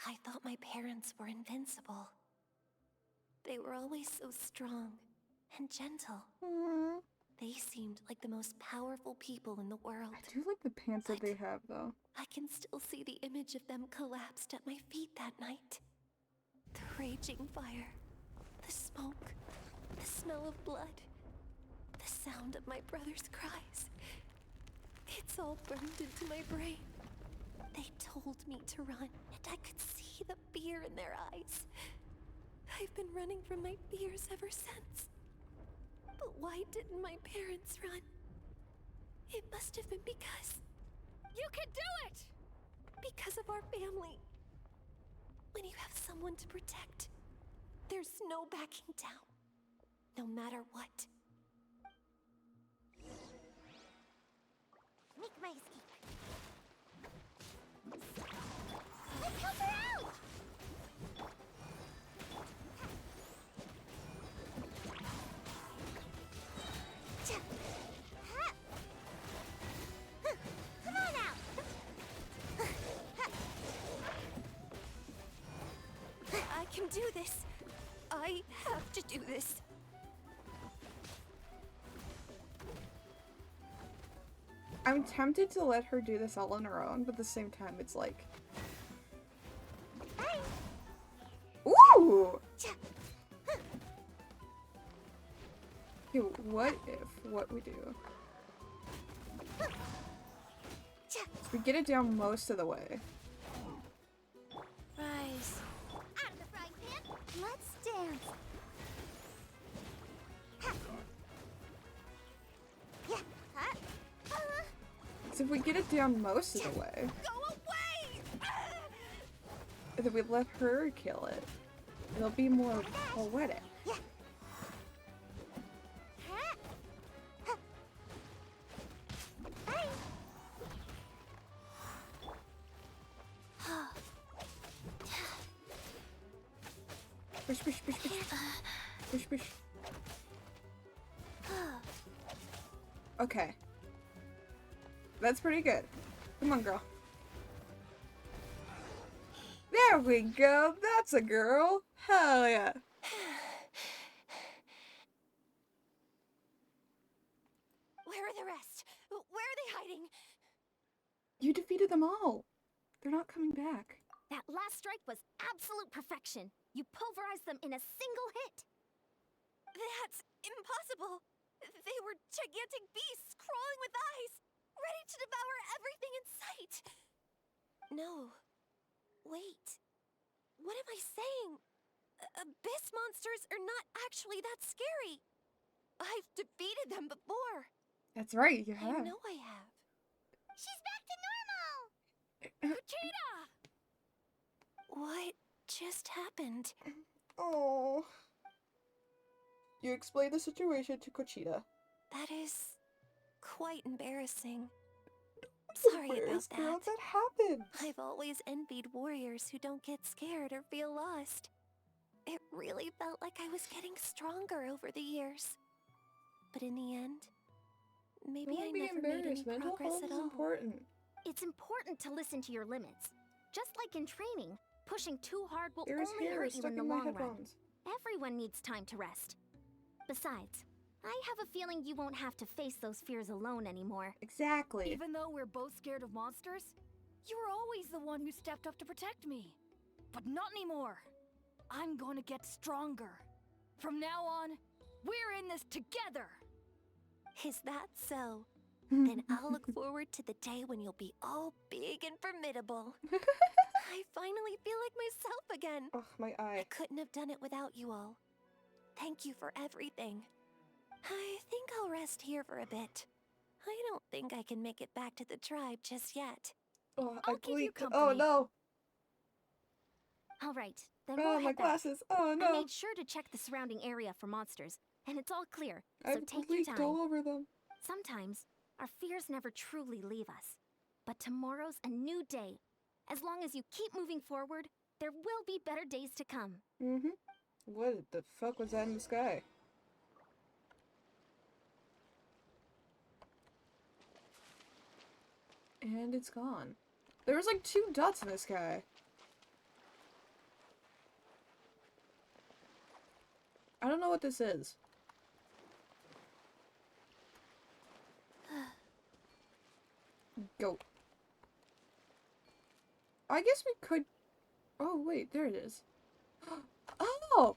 I thought my parents were invincible. They were always so strong and gentle. Aww. They seemed like the most powerful people in the world. I do like the pants that they have, though. I can still see the image of them collapsed at my feet that night. The raging fire, the smoke, the smell of blood, the sound of my brother's cries. It's all burned into my brain. They told me to run, and I could see the fear in their eyes. I've been running from my fears ever since. But why didn't my parents run? It must have been because... You can do it! Because of our family. When you have someone to protect, there's no backing down. No matter what. Make my escape. Let's help her out! Come on out! I can do this. I have to do this. I'm tempted to let her do this all on her own, but at the same time, it's like... Ooh! Okay, what we do? So we get it down most of the way. Rise. Out of the frying pan! Let's dance! Ha. Yeah! Huh? So if we get it down most of the way, Go away! and then we let her kill it, it'll be more poetic. Yeah. Push, push, push, push. Push, push. Okay. That's pretty good. Come on, girl. There we go. That's a girl. Hell yeah. Where are the rest? Where are they hiding? You defeated them all. They're not coming back. That last strike was absolute perfection. You pulverized them in a single hit. That's impossible. They were gigantic beasts crawling with eyes, ready to devour everything in sight. No. Wait. What am I saying? Abyss monsters are not actually that scary. I've defeated them before. That's right, you I have. know I have. She's back to normal! Vegeta! What just happened? Oh. You explained the situation to Conchita. That is quite embarrassing. Sorry about Where's girl, that. that happened? I've always envied warriors who don't get scared or feel lost. It really felt like I was getting stronger over the years. But in the end, maybe I Don't be never made any embarrassed. Mental progress health at is all. important. It's important to listen to your limits. Just like in training, pushing too hard will There's only hair hurt you stuck in the in my long run. headphones. Everyone needs time to rest. Besides, I have a feeling you won't have to face those fears alone anymore. Exactly. Even though we're both scared of monsters, you were always the one who stepped up to protect me. But not anymore. I'm going to get stronger. From now on, we're in this together. Is that so? Then I'll look forward to the day when you'll be all big and formidable. I finally feel like myself again. Oh, my eye. I couldn't have done it without you all. Thank you for everything. I think I'll rest here for a bit. I don't think I can make it back to the tribe just yet. Oh, I'll I keep you clicked. Oh company. no. All right, then we'll Oh, my head back. glasses. Oh I no. made sure to check the surrounding area for monsters, and it's all clear, so I've take your leaked time. all over them. Sometimes, our fears never truly leave us. But tomorrow's a new day. As long as you keep moving forward, There will be better days to come. Mm-hmm. What the fuck was that in the sky? And it's gone. There was like 2 dots in the sky. I don't know what this is. Go. I guess we could... Oh, wait, there it is. Oh!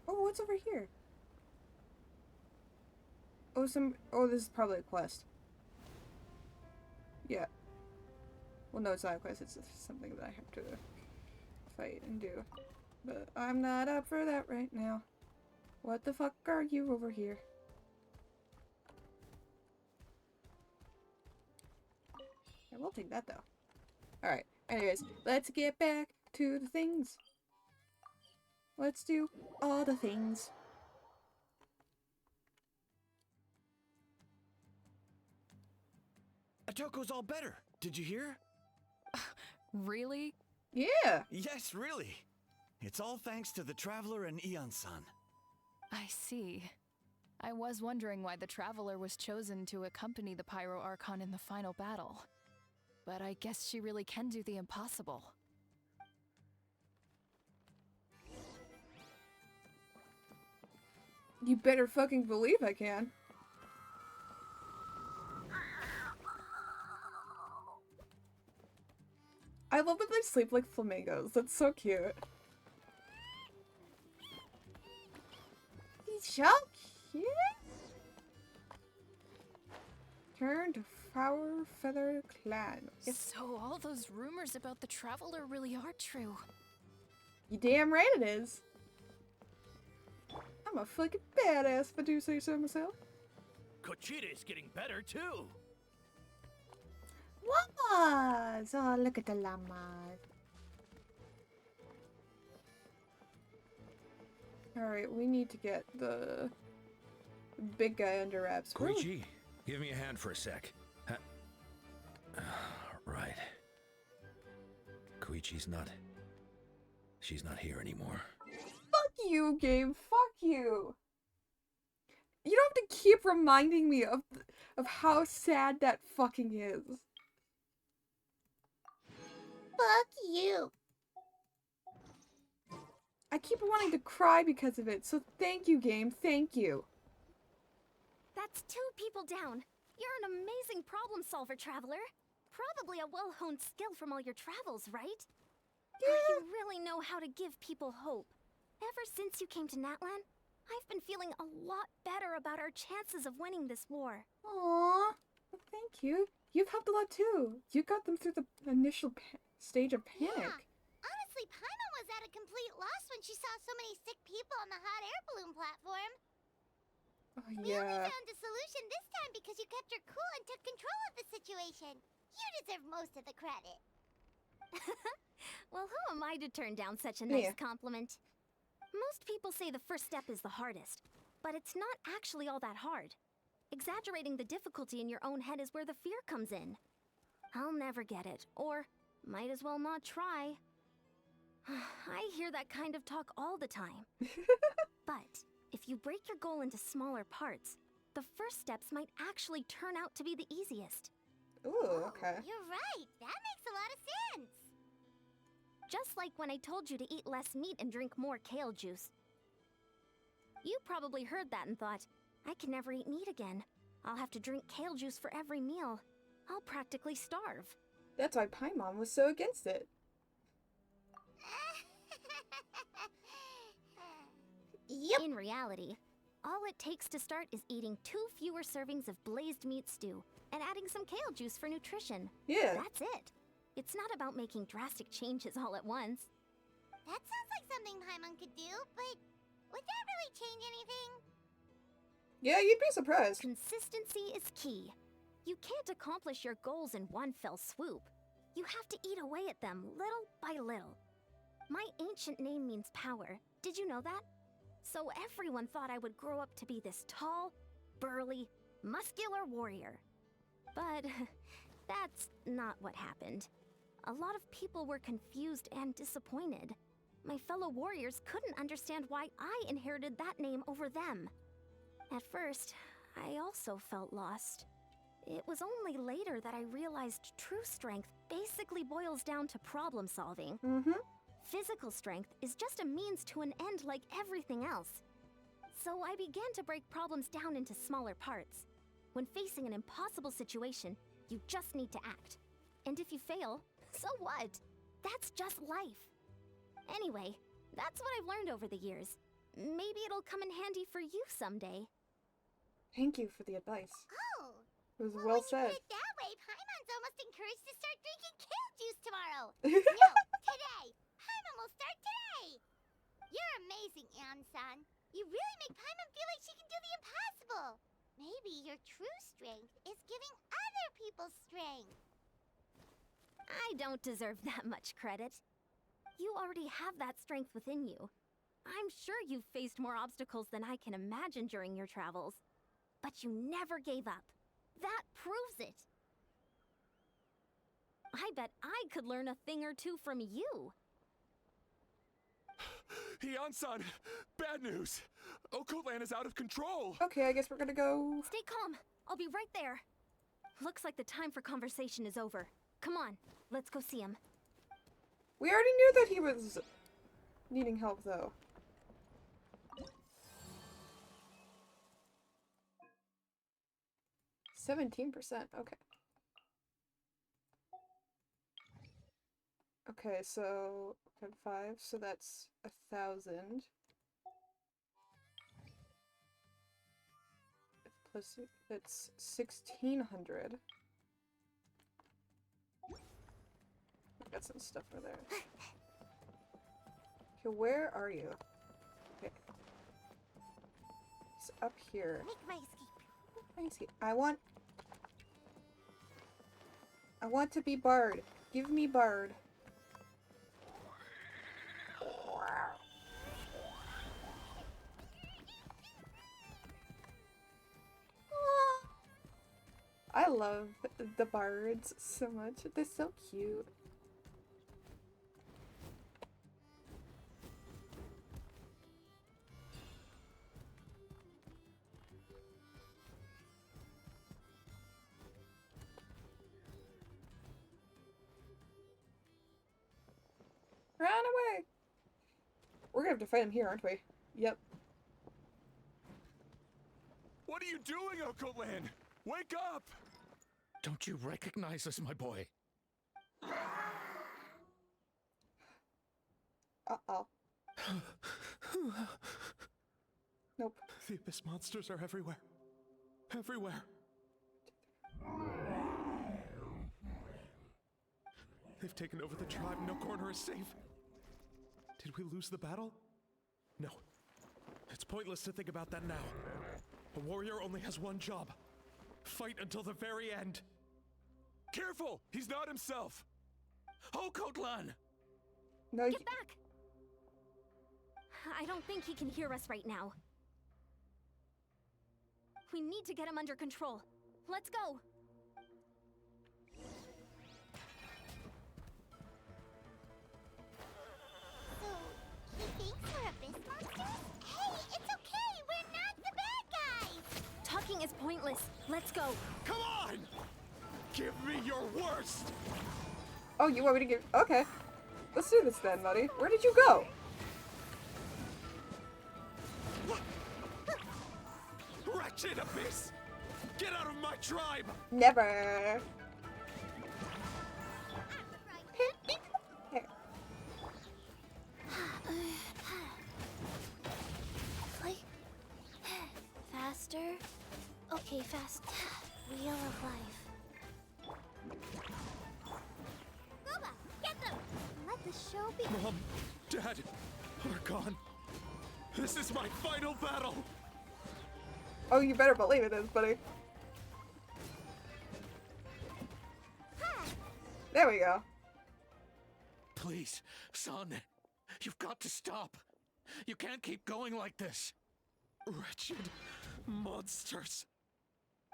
Oh, what's over here? Oh, oh, this is probably a quest. Yeah. Well, no, it's not a quest. It's something that I have to fight and do. But I'm not up for that right now. What the fuck are you over here? I will take that, though. Alright. Anyways, let's get back to the things. Let's do all the things. Otoko's all better. Did you hear? Really? Yeah! Yes, really. It's all thanks to the Traveler and Ian-san. I see. I was wondering why the Traveler was chosen to accompany the Pyro Archon in the final battle. But I guess she really can do the impossible. You better fucking believe I can. I love that they sleep like flamingos. That's so cute. He's so cute. Turn to Flower Feather Clan. Yes. So all those rumors about the Traveler really are true. You damn right it is. I'm a fucking badass if I do say so myself. Kochida's getting better too. Llamas! Oh, look at the llamas. Alright, we need to get the big guy under wraps. Koichi, give me a hand for a sec. Right. Koichi's not... She's not here anymore. Fuck you, game. Fuck you. You don't have to keep reminding me of how sad that fucking is. Fuck you. I keep wanting to cry because of it, so thank you, game. Thank you. That's 2 people down. You're an amazing problem solver, Traveler. Probably a well-honed skill from all your travels, right? Yeah. You really know how to give people hope. Ever since you came to Natlan, I've been feeling a lot better about our chances of winning this war. Aww. Well, thank you. You've helped a lot too. You got them through the initial stage of panic. Yeah. Honestly, Paimon was at a complete loss when she saw so many sick people on the hot air balloon platform. Oh, We only yeah. found a solution this time because you kept your cool and took control of the situation. You deserve most of the credit. Well, who am I to turn down such a nice Yeah. compliment? Most people say the first step is the hardest, but it's not actually all that hard. Exaggerating the difficulty in your own head is where the fear comes in. I'll never get it, or might as well not try. I hear that kind of talk all the time. But if you break your goal into smaller parts, the first steps might actually turn out to be the easiest. Ooh, okay. You're right. That makes a lot of sense. Just like when I told you to eat less meat and drink more kale juice. You probably heard that and thought, I can never eat meat again. I'll have to drink kale juice for every meal. I'll practically starve. That's why Paimon was so against it. Yep. In reality, all it takes to start is eating 2 fewer servings of blazed meat stew and adding some kale juice for nutrition. Yeah. That's it. It's not about making drastic changes all at once. That sounds like something Paimon could do, but would that really change anything? Yeah, you'd be surprised. Consistency is key. You can't accomplish your goals in one fell swoop. You have to eat away at them little by little. My ancient name means power. Did you know that? So everyone thought I would grow up to be this tall, burly, muscular warrior. But that's not what happened. A lot of people were confused and disappointed. My fellow warriors couldn't understand why I inherited that name over them. At first, I also felt lost. It was only later that I realized true strength basically boils down to problem solving. Physical strength is just a means to an end like everything else. So I began to break problems down into smaller parts. When facing an impossible situation, you just need to act. And if you fail, so what? That's just life. Anyway, that's what I've learned over the years. Maybe it'll come in handy for you someday. Thank you for the advice. Oh! It was Well, well said. When you put it that way, Paimon's almost encouraged to start drinking kale juice tomorrow. No, today! Paimon will start today! You're amazing, Ann-san. You really make Paimon feel like she can do the impossible. Maybe your true strength is giving other people strength. I don't deserve that much credit. You already have that strength within you. I'm sure you've faced more obstacles than I can imagine during your travels. But you never gave up. That proves it. I bet I could learn a thing or two from you. Yan-san, bad news. Okotland is out of control. Okay, I guess we're gonna go. Stay calm. I'll be right there. Looks like the time for conversation is over. Come on, let's go see him. We already knew that he was needing help, though. $17%. Okay. Okay, so 5, so that's 1,000. Plus, it's 1,600. I got some stuff over there. Okay, where are you? Okay. It's up here. Make my escape. I see. I want to be Bard. Give me Bard. I love the bards so much. They're so cute. Run away! We're gonna have to fight him here, aren't we? Yep. What are you doing, Okotland? Wake up! Don't you recognize us, my boy? Uh-oh. Nope. The Abyss monsters are everywhere. Everywhere. They've taken over the tribe. No corner is safe. Did we lose the battle? No. It's pointless to think about that now. A warrior only has one job. Fight until the very end. Careful! He's not himself! Okotlan! No, Get back! I don't think he can hear us right now. We need to get him under control. Let's go! So, he thinks we're Abyss monsters? Hey, it's okay! We're not the bad guys! Talking is pointless. Let's go. Come on! Give me your worst! Oh, you want me to give... Okay. Let's do this then, buddy. Where did you go? Wretched Abyss! Get out of my tribe! Never. Here. Like, faster? Okay, fast. Wheel of life. Boba, get them! Let the show be. Mom, Dad, are gone. This is my final battle. Oh, you better believe it is, buddy. There we go. Please, son, you've got to stop. You can't keep going like this. Wretched monsters.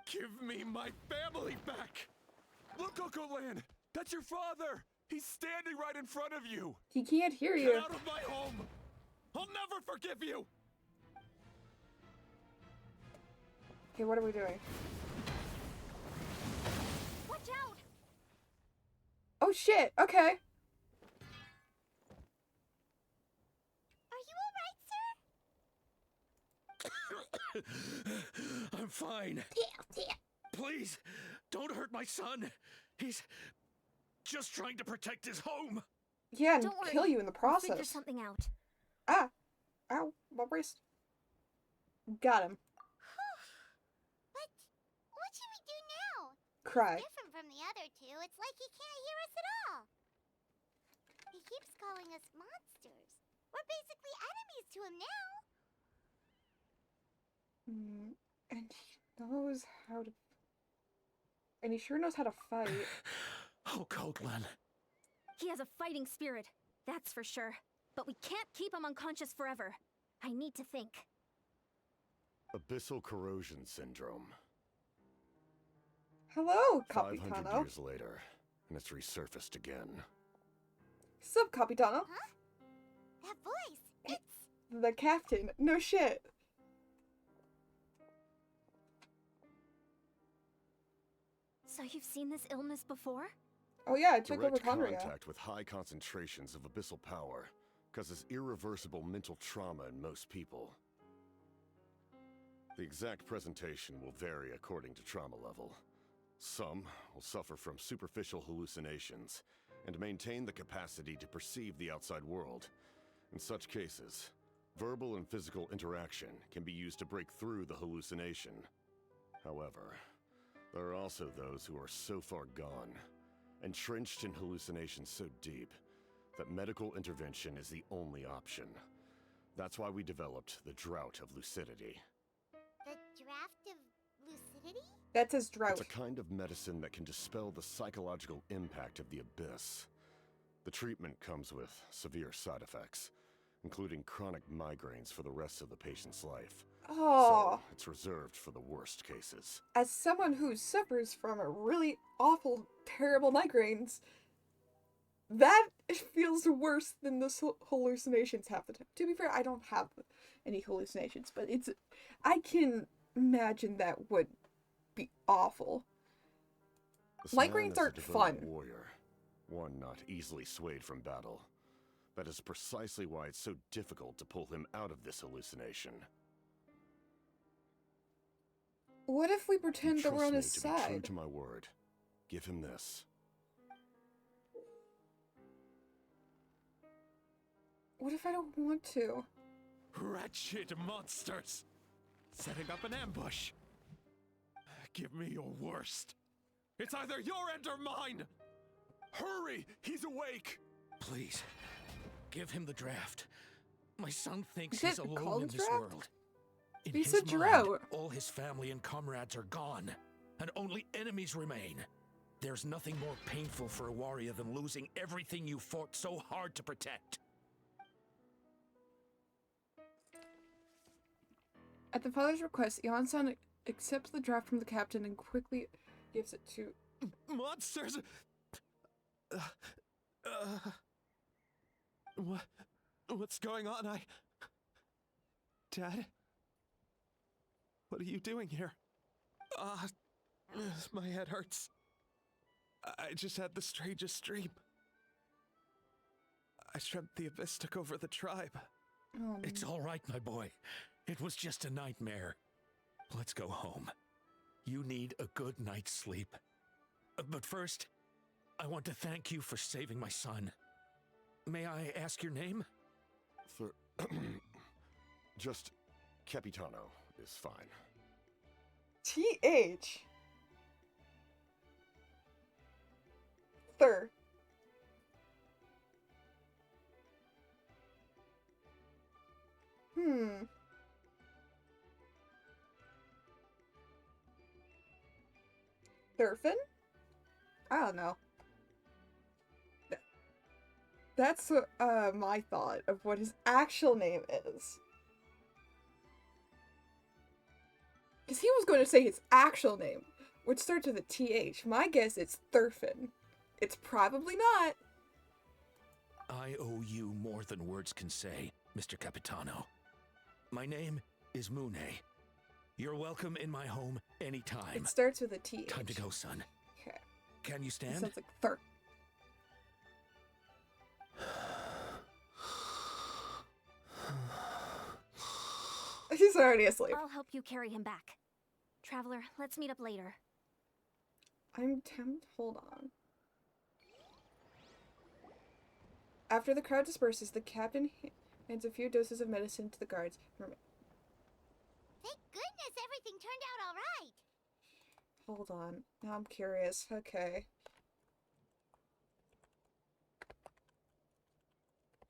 Give me my family back. Look, Coco Land, that's your father. He's standing right in front of you. He can't hear Get you. out of my home. I'll never forgive you. Okay, what are we doing? Watch out! Oh shit, okay. Are you alright, sir? I'm fine. Please, don't hurt my son. He's just trying to protect his home. Yeah, and Don't worry. kill you in the We'll figure process. something out. Ah. Ow, my wrist. Got him. But what should we do now? Cry. Different from the other two. It's like he can't hear us at all. He keeps calling us monsters. We're basically enemies to him now. And he knows how to... And he sure knows how to fight. Oh, Coatlan. He has a fighting spirit, that's for sure. But we can't keep him unconscious forever. I need to think. Abyssal corrosion syndrome. Hello, 500 Capitano. years later, and it's resurfaced again. Sup, Capitano? Huh? That voice. It's... The captain. No shit. So you've seen this illness before? Oh yeah, I took over Direct Conria. contact with high concentrations of abyssal power causes irreversible mental trauma in most people. The exact presentation will vary according to trauma level. Some will suffer from superficial hallucinations and maintain the capacity to perceive the outside world. In such cases, verbal and physical interaction can be used to break through the hallucination. However, there are also those who are so far gone, entrenched in hallucinations so deep, that medical intervention is the only option. That's why we developed the Drought of Lucidity. The draft of lucidity? That's his drought. It's a kind of medicine that can dispel the psychological impact of the abyss. The treatment comes with severe side effects, including chronic migraines for the rest of the patient's life. Oh. So, it's reserved for the worst cases. As someone who suffers from a really awful, terrible migraines, that feels worse than the hallucinations half the time. To be fair, I don't have any hallucinations, but I can imagine that would be awful. This man Migraines is a aren't devoted fun. warrior, one not easily swayed from battle. That is precisely why it's so difficult to pull him out of this hallucination. What if we pretend that we're on his Trust me to be true side? to my word. Give him this. What if I don't want to? Wretched monsters! Setting up an ambush. Give me your worst. It's either your end or mine! Hurry! He's awake! Please, give him the draft. My son thinks Is he's it alone called in this draft? world. In He's his a mind, drought. all his family and comrades are gone, and only enemies remain. There's nothing more painful for a warrior than losing everything you fought so hard to protect. At the father's request, Yon-san accepts the draft from the captain and quickly gives it to... Monsters! What's going on? Dad? What are you doing here? My head hurts. I just had the strangest dream. I dreamt the Abyss took over the tribe. It's all right, my boy. It was just a nightmare. Let's go home. You need a good night's sleep. But first, I want to thank you for saving my son. May I ask your name? Just Capitano is fine. T.H. Thur. Thurfin? I don't know. That's my thought of what his actual name is. Because he was going to say his actual name, which starts with a TH. My guess it's Thurfin. It's probably not. I owe you more than words can say, Mr. Capitano. My name is Mune. You're welcome in my home anytime. It starts with a TH. Time to go, son. Okay. Can you stand? It sounds like Thur. He's already asleep. I'll help you carry him back. Traveler, let's meet up later. I'm tempted. Hold on. After the crowd disperses, the captain hands a few doses of medicine to the guards. Thank goodness everything turned out all right. Hold on. Now I'm curious. Okay.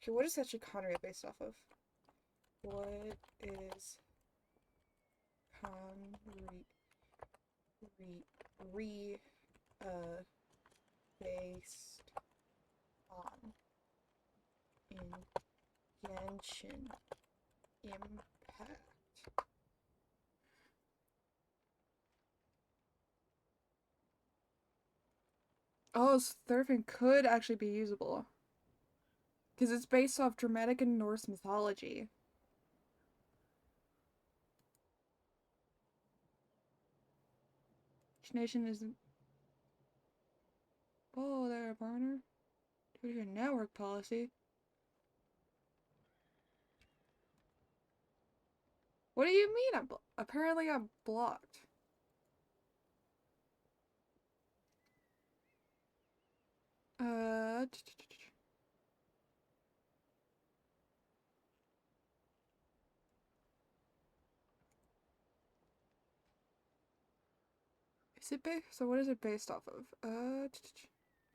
Okay, what is Connery based off of? What is Connery based on in Genshin Impact? Oh, Thurfin could actually be usable. Because it's based off Dramatic and Norse mythology. Each nation isn't... Oh, there, partner. Due to your network policy. What do you mean? Apparently I'm blocked. Is it based? So what is it based off of?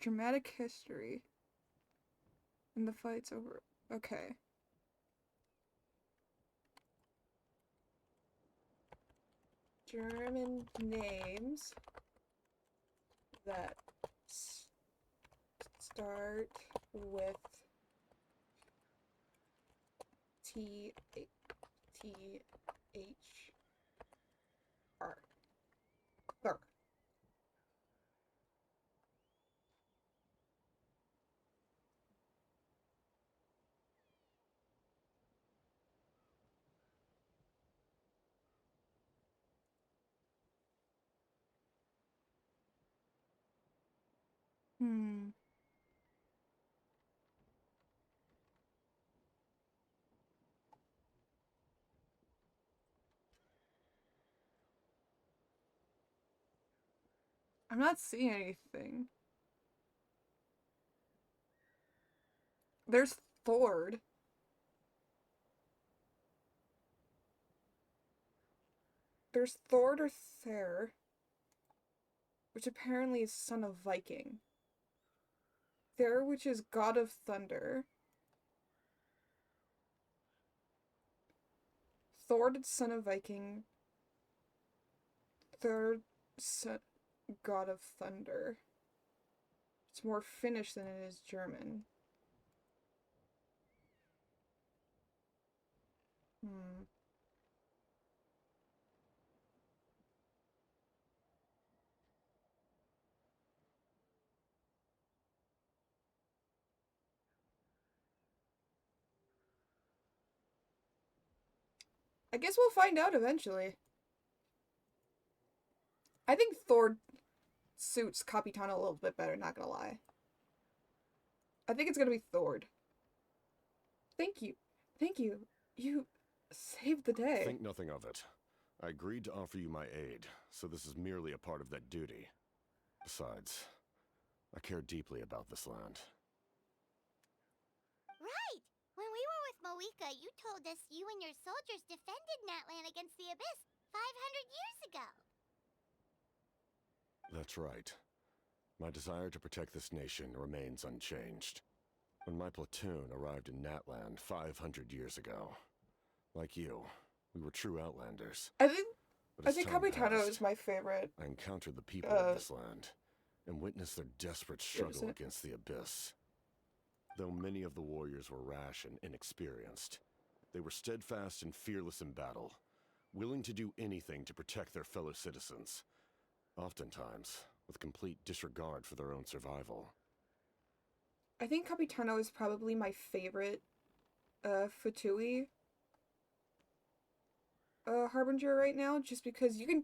Dramatic history. And the fight's over. Okay. German names that start with T-H-R. Thur. I'm not seeing anything. There's Thord. There's Thord or Thair, which apparently is son of Viking. Thair, which is god of thunder. Thord, son of Viking. Third, son, god of thunder. It's more Finnish than it is German. I guess we'll find out eventually. I think Thor suits Capitano a little bit better, not gonna lie. I think it's gonna be Thord. Thank you. Thank you. You saved the day. Think nothing of it. I agreed to offer you my aid, so this is merely a part of that duty. Besides, I care deeply about this land. Right! When we were with Moika, you told us you and your soldiers defended Natlan against the Abyss 500 years ago. That's right. My desire to protect this nation remains unchanged. When my platoon arrived in Natlan 500 years ago, Like you, we were true outlanders. I think But as time Capitano passed, is my favorite. I encountered the people of this land and witnessed their desperate struggle against the Abyss. Though many of the warriors were rash and inexperienced, they were steadfast and fearless in battle, willing to do anything to protect their fellow citizens, oftentimes with complete disregard for their own survival. I think Capitano is probably my favorite Fatui Harbinger right now, just because you can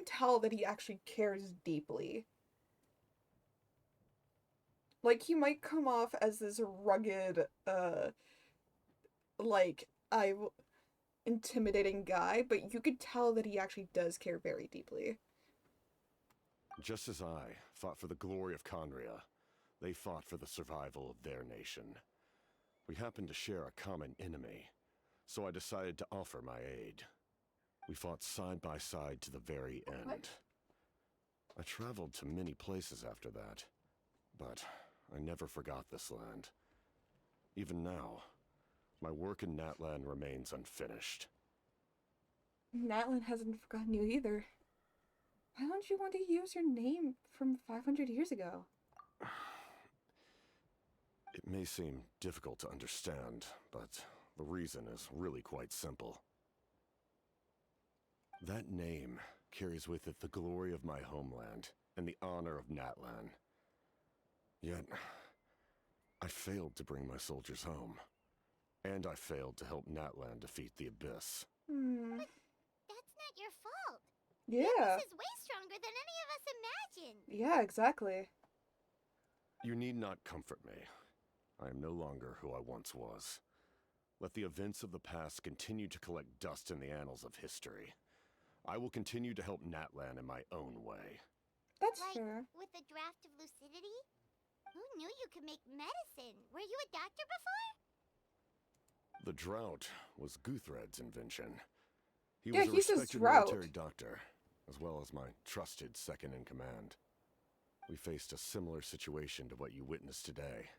tell that he actually cares deeply. Like, he might come off as this rugged, intimidating guy, but you could tell that he actually does care very deeply. Just as I fought for the glory of Conria, they fought for the survival of their nation. We happened to share a common enemy, so I decided to offer my aid. We fought side by side to the very end. I traveled to many places after that, but I never forgot this land. Even now, my work in Natlan remains unfinished. Natlan hasn't forgotten you either. Why don't you want to use your name from 500 years ago? It may seem difficult to understand, but the reason is really quite simple. That name carries with it the glory of my homeland and the honor of Natlan. Yet, I failed to bring my soldiers home. And I failed to help Natlan defeat the Abyss. But that's not your fault. Yeah. This is way stronger than any of us imagined. Yeah, exactly. You need not comfort me. I am no longer who I once was. Let the events of the past continue to collect dust in the annals of history. I will continue to help Natlan in my own way. That's like, fair. with the draft of lucidity? Who knew you could make medicine? Were you a doctor before? The drought was Guthred's invention. He Yeah, was a he's a respected drought. military doctor, as well as my trusted second-in-command. We faced a similar situation to what you witnessed today.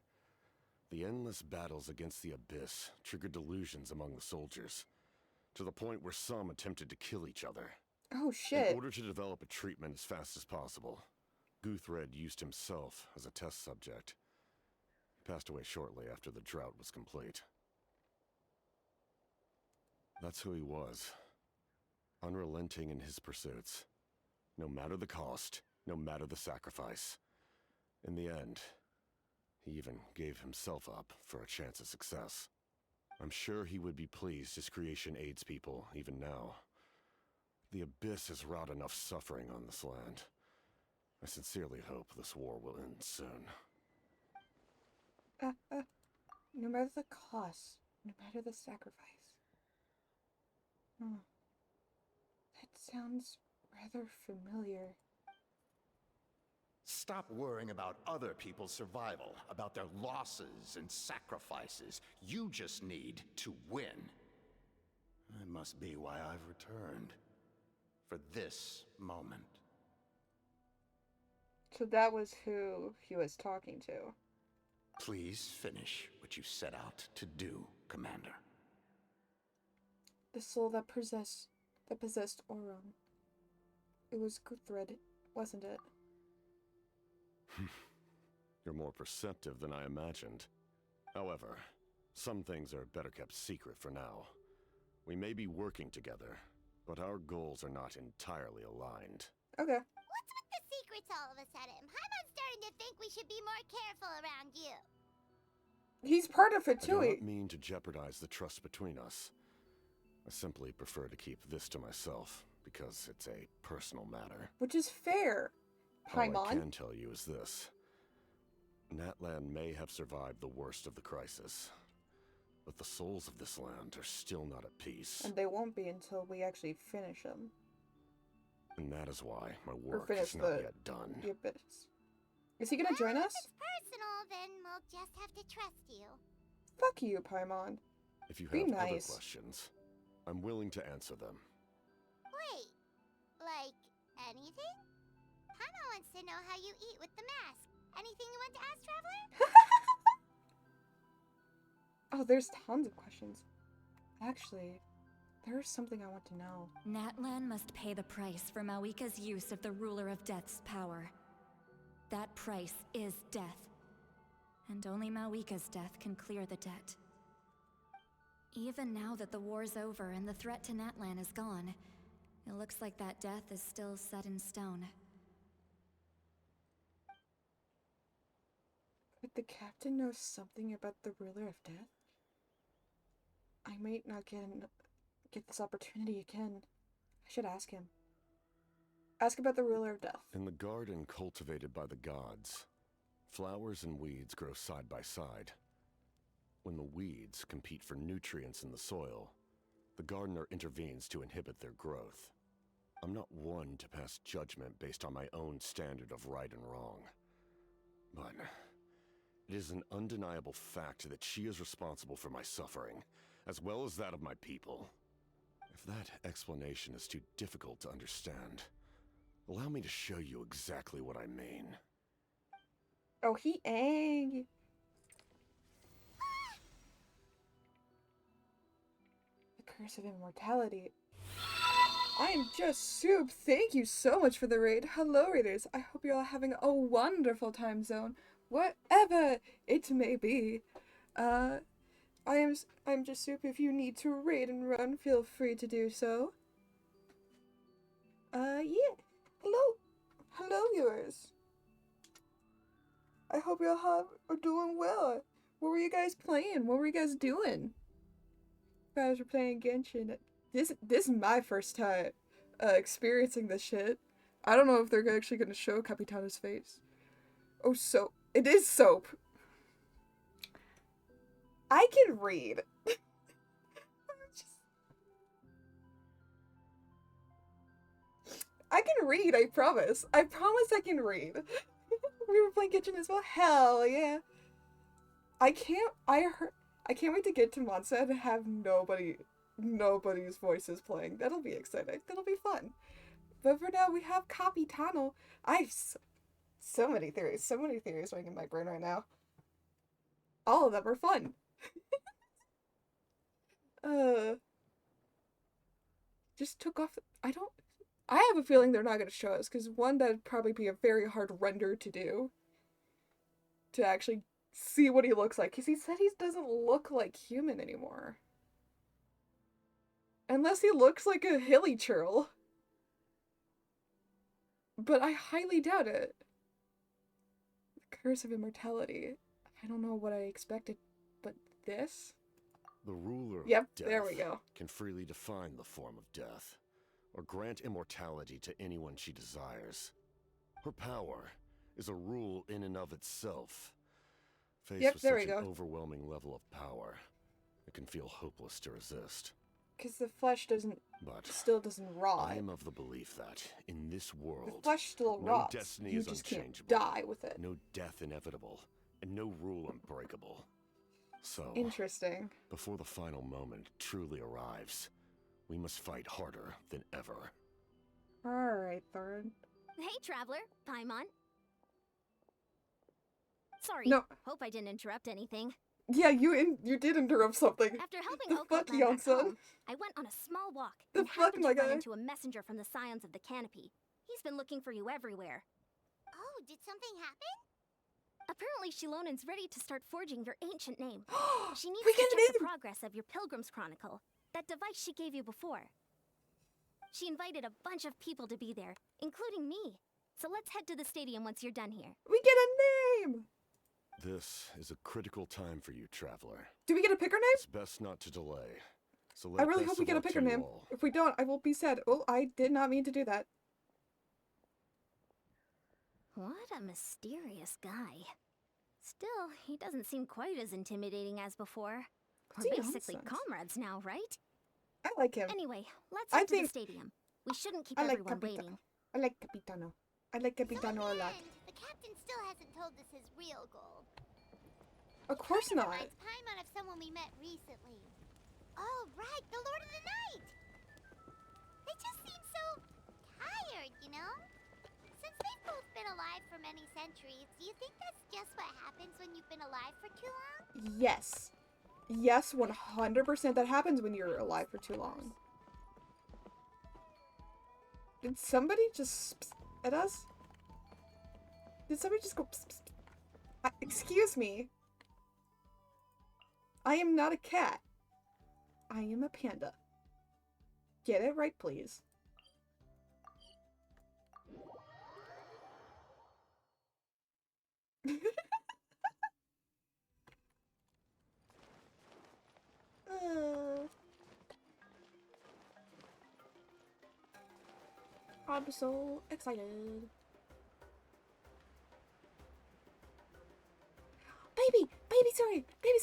The endless battles against the Abyss triggered delusions among the soldiers, to the point where some attempted to kill each other. Oh, shit. In order to develop a treatment as fast as possible, Guthred used himself as a test subject. He passed away shortly after the drought was complete. That's who he was. Unrelenting in his pursuits. No matter the cost, no matter the sacrifice. In the end, he even gave himself up for a chance at success. I'm sure he would be pleased his creation aids people even now. The Abyss has wrought enough suffering on this land. I sincerely hope this war will end soon. No matter the cost, no matter the sacrifice. That sounds rather familiar. Stop worrying about other people's survival, about their losses and sacrifices. You just need to win. That must be why I've returned. For this moment. So that was who he was talking to. Please finish what you set out to do, Commander. The soul that possessed Auron. It was Guthred, wasn't it? You're more perceptive than I imagined. However, some things are better kept secret for now. We may be working together, but our goals are not entirely aligned. Okay. What's with the secrets all of a sudden? I'm starting to think we should be more careful around you. He's part of it I too. do not mean to jeopardize the trust between us. I simply prefer to keep this to myself, because it's a personal matter. Which is fair. All I can tell you is this. Natlan may have survived the worst of the crisis, but the souls of this land are still not at peace. And they won't be until we actually finish them. And that is why my work is not yet done. The Abyss. Is he gonna join us? If it's personal, then we'll just have to trust you. Fuck you, Paimon. If you Be have other nice. questions, I'm willing to answer them. Wait, like anything? Paimon wants to know how you eat with the mask. Anything you want to ask, Traveler? Oh, there's tons of questions. Actually, There's something I want to know. Natlan must pay the price for Mawika's use of the Ruler of Death's power. That price is death. And only Mawika's death can clear the debt. Even now that the war's over and the threat to Natlan is gone, it looks like that death is still set in stone. But the captain knows something about the Ruler of Death? I might not get this opportunity again. I should ask him. Ask about the Ruler of Death. In the garden cultivated by the gods, flowers and weeds grow side by side. When the weeds compete for nutrients in the soil, the gardener intervenes to inhibit their growth. I'm not one to pass judgment based on my own standard of right and wrong. But it is an undeniable fact that she is responsible for my suffering, as well as that of my people. If that explanation is too difficult to understand, allow me to show you exactly what I mean. Oh, he angry. The curse of immortality. I am just Soup. Thank you so much for the raid. Hello, raiders. I hope you're all having a wonderful time zone, whatever it may be. I'm just Soup. If you need to raid and run, feel free to do so. Yeah. Hello, viewers. I hope y'all are doing well. What were you guys playing? What were you guys doing? You guys were playing Genshin. This is my first time experiencing this shit. I don't know if they're actually gonna show Capitano's face. Oh, Soap. It is Soap. I can read. I can read, I promise. I promise I can read. We were playing Genshin as well. Hell yeah. I can't wait to get to Monza and have nobody's voices playing. That'll be exciting. That'll be fun. But for now, we have Capitano. I have so many theories running in my brain right now. All of them are fun. Just took off. I have a feeling they're not going to show us, because one, that'd probably be a very hard render to do. To actually see what he looks like, because he said he doesn't look like human anymore. Unless he looks like a hilly churl. But I highly doubt it. The curse of immortality. I don't know what I expected, but this? The ruler of death there we go. Can freely define the form of death, or grant immortality to anyone she desires. Her power is a rule in and of itself. Faced with such an overwhelming level of power, it can feel hopeless to resist. Because the flesh still doesn't rot. I am of the belief that, in this world, the flesh still rots. No destiny you is just unchangeable, can't die with it. No death inevitable, and no rule unbreakable. So, interesting. Before the final moment truly arrives, we must fight harder than ever. Alright, Thorin. Hey, Traveler. Paimon. Sorry. No. Hope I didn't interrupt anything. Yeah, you did interrupt something. After helping the fuck, Okko back home, I went on a small walk and happened to run into a messenger from the Scions of the Canopy. He's been looking for you everywhere. Oh, did something happen? Apparently, Shilonen's ready to start forging your ancient name. She needs We to get check an the progress of your Pilgrim's Chronicle, that device she gave you before. She invited a bunch of people to be there, including me. So let's head to the stadium once you're done here. We get a name! This is a critical time for you, Traveler. Do we get a picker name? It's best not to delay. So I really hope we get a picker name. If we don't, I will be sad. Oh, I did not mean to do that. What a mysterious guy. Still, he doesn't seem quite as intimidating as before. We're basically comrades now, right? I like him. Anyway, let's head to the stadium. We shouldn't keep everyone waiting. I like Capitano. I like Capitano a lot. The captain still hasn't told us his real goal. Of course not. Reminds Paimon of someone we met recently. Oh, right, the Lord of the Night! They just seem so tired, you know? Since they've both been alive for many centuries, do you think that's just what happens when you've been alive for too long? Yes. Yes, 100% that happens when you're alive for too long. Did somebody just psst at us? Did somebody just go psst, psst, psst? Excuse me. I am not a cat. I am a panda. Get it right, please. I'm so excited. Baby,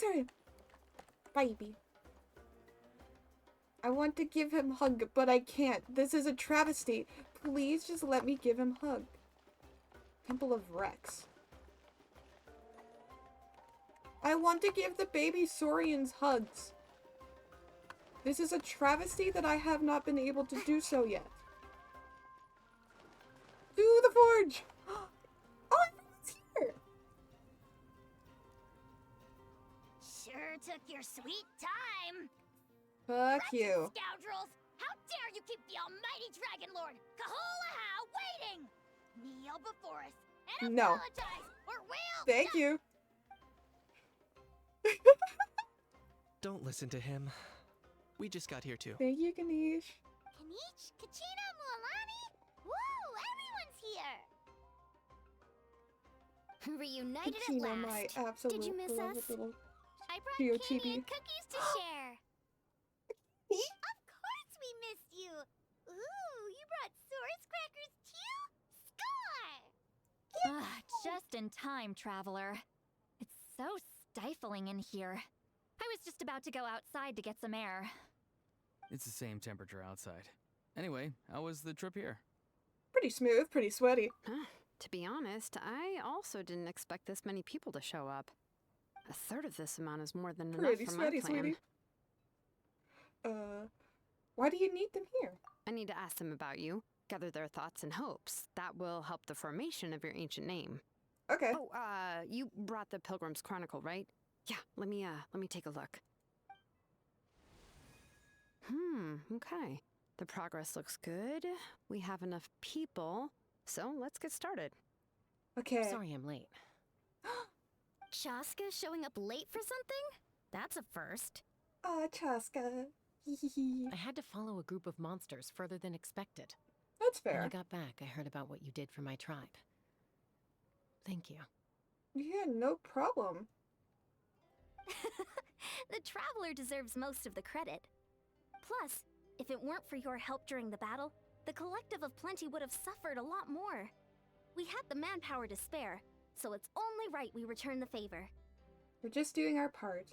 sorry. Baby. I want to give him a hug, but I can't. This is a travesty. Please just let me give him a hug. Temple of Rex. I want to give the baby Saurians hugs. This is a travesty that I have not been able to do so yet. To the forge! Oh, everyone's here! Sure took your sweet time. Fuck you. Scoundrels! How dare you keep the almighty Dragon Lord, Kahulaha, waiting! Kneel before us and No. apologize, or we'll... Thank you. Don't listen to him. We just got here too. Thank you, Ganesh. Kanich, Kachina, Mualani? Woo! Everyone's here! Reunited Kachina, at my last. absolute Did you miss beloved us? little I brought Trio candy chibi. and cookies to share. Of course we missed you. Ooh, you brought Source crackers too? Score! Just in time, traveler. It's so stifling in here. I was just about to go outside to get some air. It's the same temperature outside. Anyway, how was the trip here? Pretty smooth, pretty sweaty. To be honest, I also didn't expect this many people to show up. A third of this amount is more than Pretty enough for sweaty, my plan. sweetie. Why do you need them here? I need to ask them about you, gather their thoughts and hopes. That will help the formation of your ancient name. Okay. Oh, you brought the Pilgrim's Chronicle, right? Yeah, let me take a look. Okay. The progress looks good. We have enough people, so let's get started. Okay. Sorry I'm late. Chaska showing up late for something? That's a first. Chaska. I had to follow a group of monsters further than expected. That's When fair. I got back, I heard about what you did for my tribe. Thank you. Yeah, no problem. The Traveler deserves most of the credit. Plus, if it weren't for your help during the battle, the Collective of Plenty would have suffered a lot more. We had the manpower to spare, so it's only right we return the favor. We're just doing our part.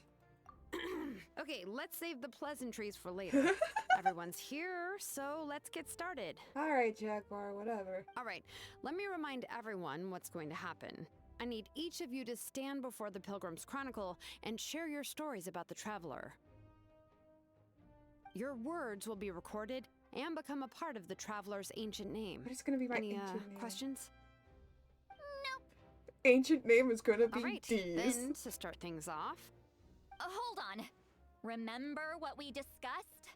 Okay, let's save the pleasantries for later. Everyone's here, so let's get started. Alright, Jaguar, whatever. Alright, let me remind everyone what's going to happen. I need each of you to stand before the Pilgrim's Chronicle and share your stories about the Traveler. Your words will be recorded and become a part of the Traveler's ancient name. What is gonna be my Any ancient name? questions? Ancient name is gonna be Alright, D's. then To start things off. Hold on. Remember what we discussed?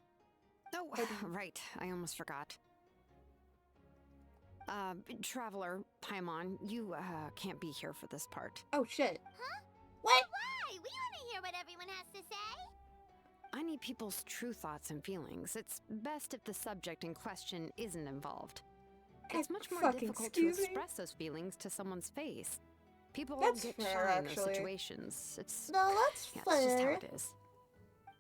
Oh, right. I almost forgot. Traveler, Paimon, you can't be here for this part. Oh shit. Huh? What? Why? We want to hear what everyone has to say. I need people's true thoughts and feelings. It's best if the subject in question isn't involved. It's much more fucking difficult to excuse me? express those feelings to someone's face. People That's get fair, shy in those actually. situations. It's No, that's yeah, it's just how fair. it is.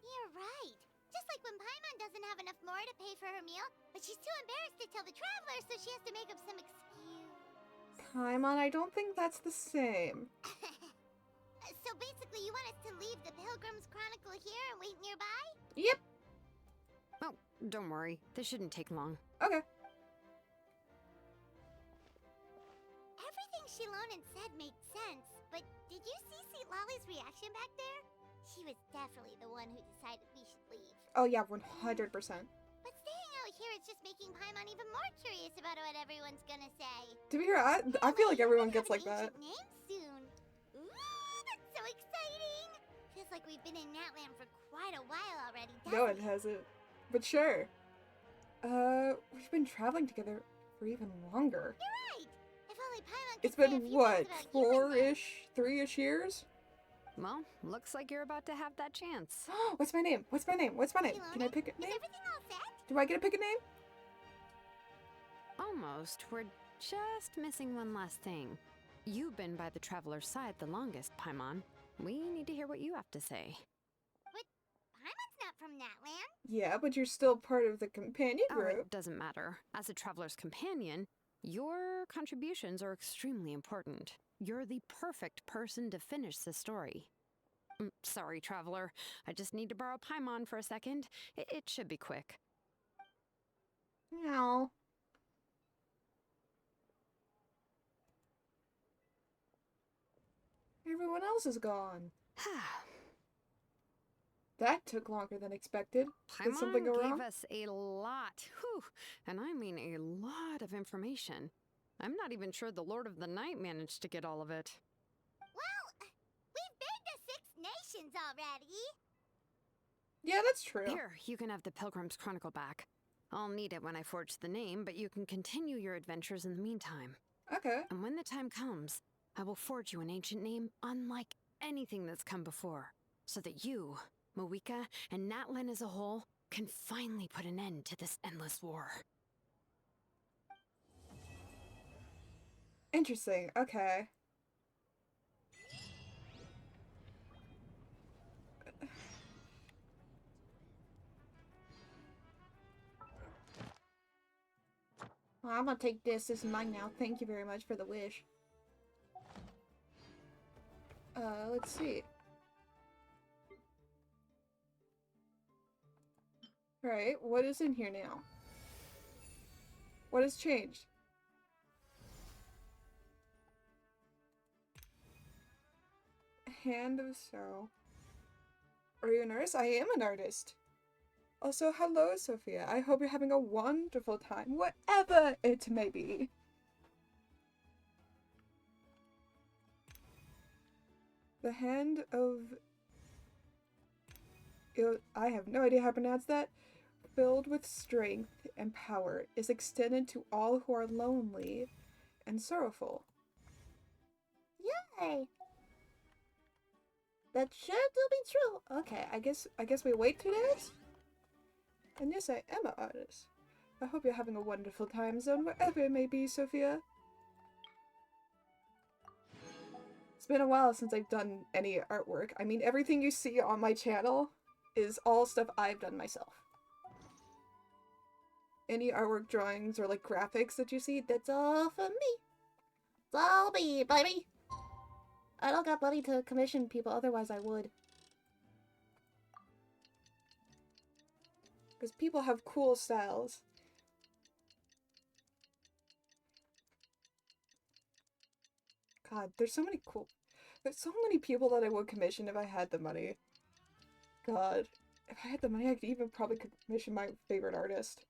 You're right. Just like when Paimon doesn't have enough more to pay for her meal, but she's too embarrassed to tell the Traveler, so she has to make up some excuse. Paimon, I don't think that's the same. So basically, you want us to leave the Pilgrim's Chronicle here and wait nearby? Yep. Oh, don't worry. This shouldn't take long. Okay. Everything Shilonen said made sense, but did you see Sweet Lolly's reaction back there? She was definitely the one who decided we should leave. Oh yeah, 100%. But staying out here is just making Paimon even more curious about what everyone's gonna say. To be fair, I feel like everyone gets like that. Name soon. Ooh, that's so exciting! Feels like we've been in Natland for quite a while already, No, doesn't it hasn't. But sure. We've been traveling together for even longer. You're right. If only Paimon could It's say a been, few what, things about you and me. 3-ish years? Well, looks like you're about to have that chance. What's my name? What's my name? What's my name? Can I pick a name? Is everything all set? Do I get to pick a name? Almost. We're just missing one last thing. You've been by the Traveler's side the longest, Paimon. We need to hear what you have to say. But Paimon's not from that land. Yeah, but you're still part of the companion Oh, group. it doesn't matter. As a Traveler's companion, your contributions are extremely important. You're the perfect person to finish the story. Sorry, Traveler. I just need to borrow Paimon for a second. It should be quick. No. Everyone else is gone. That took longer than expected. Did something go Paimon wrong? gave us a lot, and I mean a lot of information. I'm not even sure the Lord of the Night managed to get all of it. Well, we've been to 6 nations already. Yeah, that's true. Here, you can have the Pilgrim's Chronicle back. I'll need it when I forge the name, but you can continue your adventures in the meantime. Okay. And when the time comes, I will forge you an ancient name unlike anything that's come before, so that you, Moika, and Natlan as a whole can finally put an end to this endless war. Interesting. Okay. Well, I'm gonna take this. This is mine now. Thank you very much for the wish. Let's see. Alright, what is in here now? What has changed? Hand of Sorrow. Are you an artist? I am an artist. Also, hello, Sophia. I hope you're having a wonderful time, whatever it may be. The Hand of... I have no idea how to pronounce that. Filled with strength and power, is extended to all who are lonely and sorrowful. Yay! That should still be true. Okay, I guess we wait 2 days? And yes, I am an artist. I hope you're having a wonderful time zone, wherever it may be, Sophia. It's been a while since I've done any artwork. I mean, everything you see on my channel is all stuff I've done myself. Any artwork, drawings, or like graphics that you see, that's all for me. It's all me, baby. I don't got money to commission people, otherwise I would. Because people have cool styles. God, there's so many people that I would commission if I had the money. God, if I had the money, I could even probably commission my favorite artist.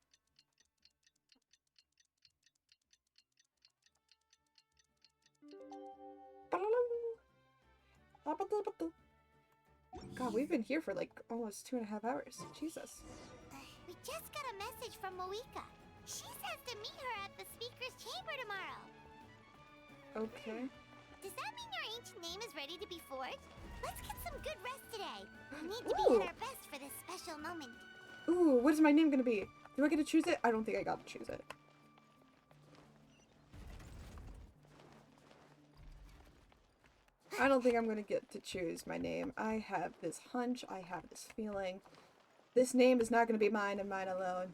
God, we've been here for like almost 2.5 hours. Jesus. We just got a message from Moika. She says to meet her at the speaker's chamber tomorrow. Okay. Does that mean your ancient name is ready to be forged? Let's get some good rest today. We need to be at our best for this special moment. Ooh, what is my name gonna be? Do I get to choose it? I don't think I got to choose it. I don't think I'm gonna get to choose my name. I have this hunch, I have this feeling. This name is not gonna be mine and mine alone.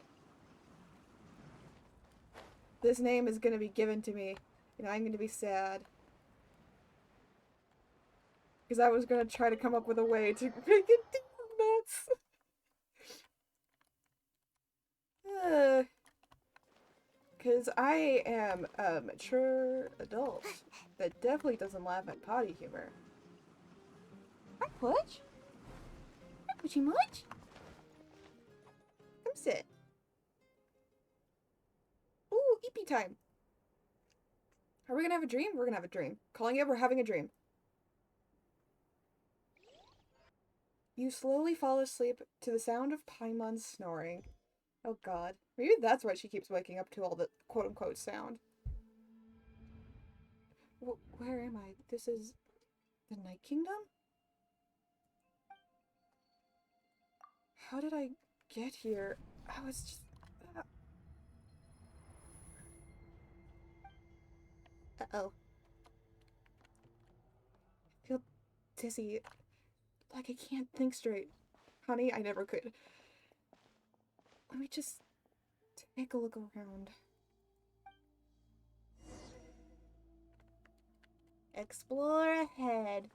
This name is gonna be given to me, and I'm gonna be sad. Because I was gonna try to come up with a way to make it nuts. Because I am a mature adult that definitely doesn't laugh at potty humor. Hi, Pudge. Hi, Pudgy Mudge. Come sit. Ooh, eepy time. Are we gonna have a dream? We're gonna have a dream. Calling it, we're having a dream. You slowly fall asleep to the sound of Paimon's snoring. Oh god. Maybe that's why she keeps waking up to all the quote-unquote sound. Where am I? This is the Night Kingdom? How did I get here? I was just... Uh-oh. I feel dizzy. Like I can't think straight. Honey, I never could. Let me just take a look around. Explore ahead.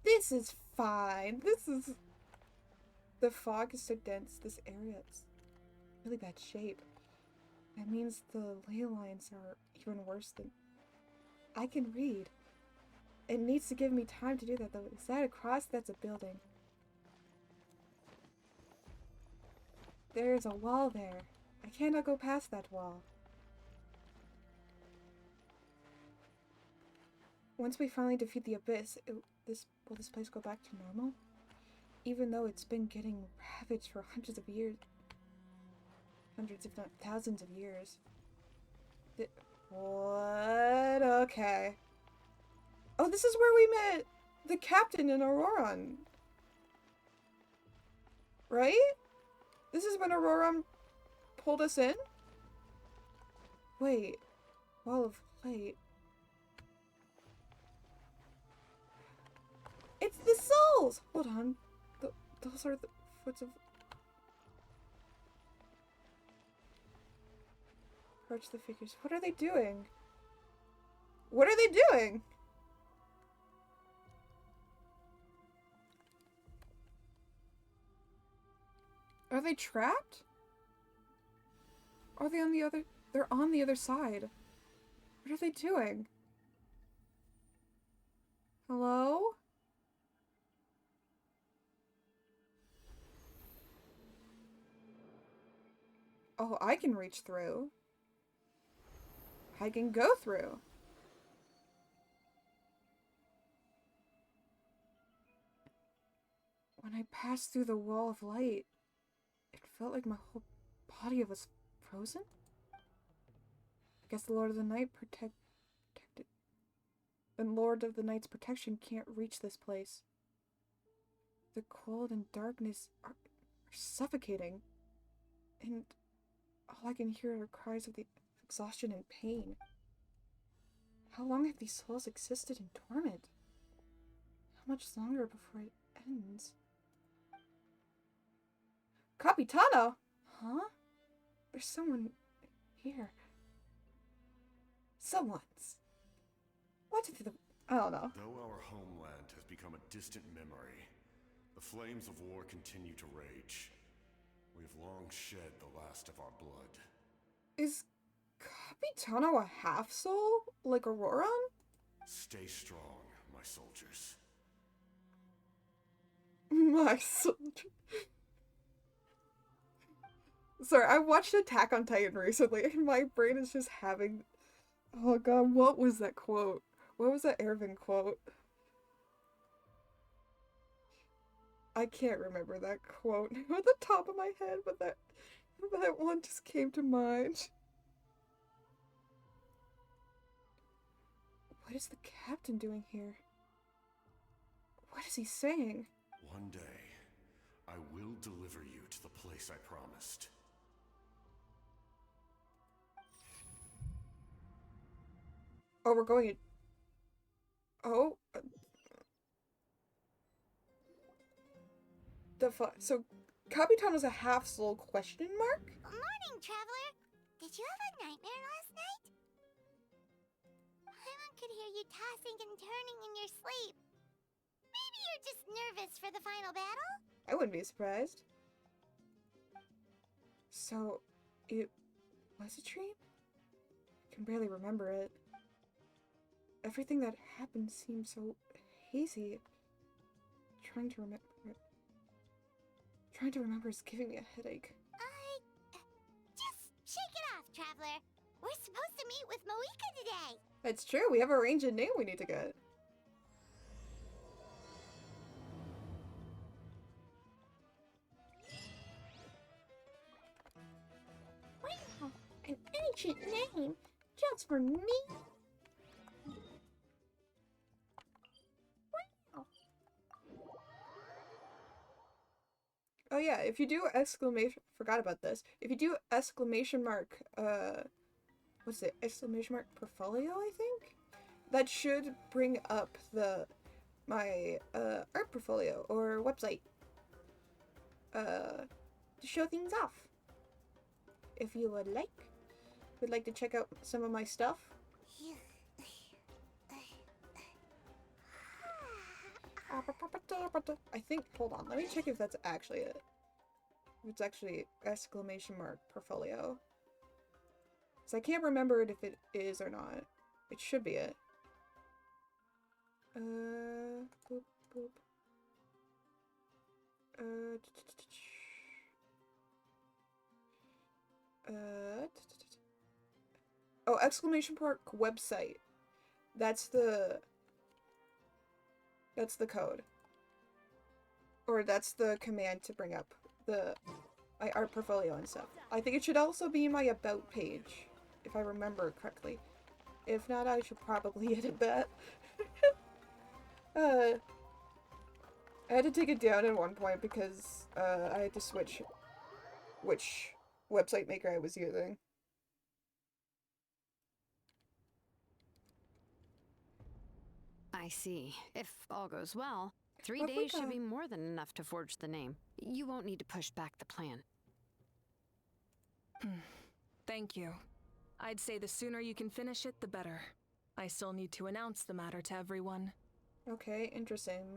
This is fine. This is... The fog is so dense. This area is really bad shape. That means the ley lines are even worse than... I can read. It needs to give me time to do that though. Is that across? That's a building. There's a wall there. I cannot go past that wall. Once we finally defeat the Abyss, will this place go back to normal? Even though it's been getting ravaged for hundreds of years. Hundreds if not thousands of years. What? Okay. Oh, this is where we met the captain in Auroran. Right? This is when Auroran pulled us in? Wait. Wall of Light. It's the souls! Hold on. Those are the foots of... Approach the figures. What are they doing? What are they doing? Are they trapped? Are they on the other... They're on the other side. What are they doing? Hello? Oh, I can reach through. I can go through. When I passed through the wall of light, it felt like my whole body was frozen? I guess the Lord of the Night protected... And Lord of the Night's protection can't reach this place. The cold and darkness are suffocating. And all I can hear are cries of the exhaustion and pain. How long have these souls existed in torment? How much longer before it ends? Capitano! Huh? There's someone here. Someone's. What did the... I don't know. Though our homeland has become a distant memory, the flames of war continue to rage. We've long shed the last of our blood. Is Capitano a half-soul? Like Auroran? Stay strong, my soldiers. My soldier. Sorry, I watched Attack on Titan recently, and my brain is just having... Oh god, what was that quote? What was that Erwin quote? I can't remember that quote at the top of my head, but that one just came to mind. What is the captain doing here? What is he saying? One day, I will deliver you to the place I promised. Oh, we're going in... Oh. The fuck? So, Capitano's a half-soul question mark? Morning, traveler. Did you have a nightmare last night? Paimon could hear you tossing and turning in your sleep. Maybe you're just nervous for the final battle? I wouldn't be surprised. So, it was a dream? I can barely remember it. Everything that happened seemed so hazy. Trying to remember is giving me a headache. Just shake it off, traveler. We're supposed to meet with Moika today. It's true, we have a range of name we need to get. ancient name just for me? Wow. Oh yeah, if you do exclamation, forgot about this. If you do exclamation mark, what's it? Exclamation mark portfolio, I think? That should bring up my art portfolio or website to show things off. If you would like to check out some of my stuff. I think, hold on, let me check if that's actually it. If it's actually exclamation mark portfolio. Because I can't remember if it is or not. It should be it. Boop, boop. Oh, exclamation mark website. That's the code. Or that's the command to bring up my art portfolio and stuff. I think it should also be my about page, if I remember correctly. If not, I should probably edit that. I had to take it down at one point because I had to switch which website maker I was using. I see. If all goes well, 3 days should be more than enough to forge the name. You won't need to push back the plan. Thank you. I'd say the sooner you can finish it, the better. I still need to announce the matter to everyone. Okay, interesting.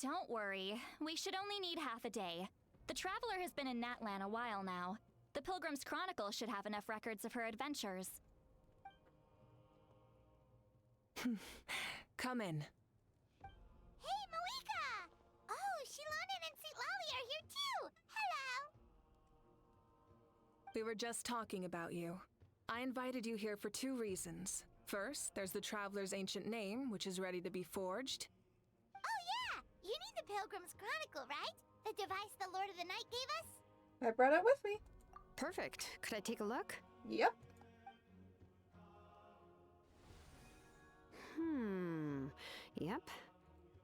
Don't worry. We should only need half a day. The Traveler has been in Natlan a while now. The Pilgrim's Chronicle should have enough records of her adventures. Come in. Hey, Malika! Oh, Shilonen and Citlali are here too! Hello! We were just talking about you. I invited you here for 2 reasons. First, there's the Traveler's ancient name, which is ready to be forged. Oh yeah! You need the Pilgrim's Chronicle, right? The device the Lord of the Night gave us? I brought it with me. Perfect. Could I take a look? Yep. Yep.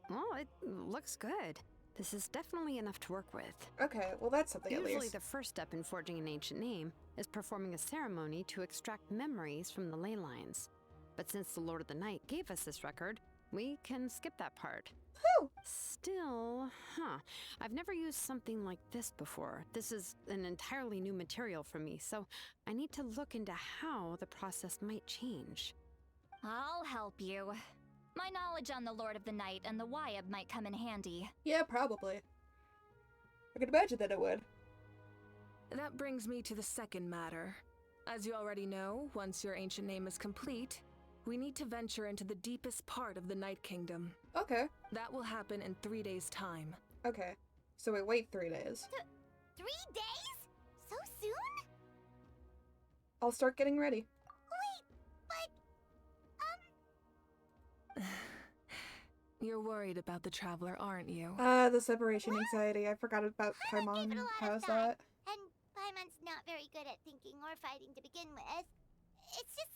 Well, it looks good. This is definitely enough to work with. Okay, well that's something at least. Usually the first step in forging an ancient name is performing a ceremony to extract memories from the ley lines. But since the Lord of the Night gave us this record, we can skip that part. Whew. Still, I've never used something like this before. This is an entirely new material for me, so I need to look into how the process might change. I'll help you. My knowledge on the Lord of the Night and the Wyab might come in handy. Yeah, probably. I can imagine that it would. That brings me to the second matter. As you already know, once your ancient name is complete, we need to venture into the deepest part of the Night Kingdom. Okay. That will happen in 3 days' time. Okay. So we wait 3 days. 3 days? So soon? I'll start getting ready. You're worried about the Traveler, aren't you? The separation anxiety. I forgot about Paimon. How's that? And Paimon's not very good at thinking or fighting to begin with. It's just...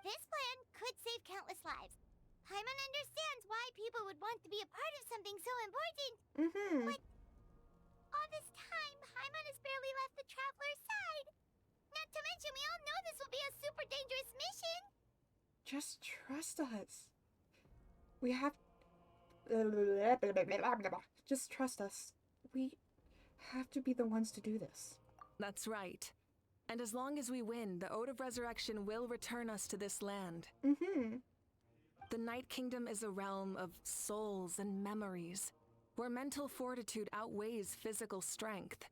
This plan could save countless lives. Paimon understands why people would want to be a part of something so important. But all this time, Paimon has barely left the Traveler's side. Not to mention, we all know this will be a super dangerous mission. Just trust us. We have... Just trust us. We have to be the ones to do this. That's right. And as long as we win, the Ode of Resurrection will return us to this land. The Night Kingdom is a realm of souls and memories, where mental fortitude outweighs physical strength.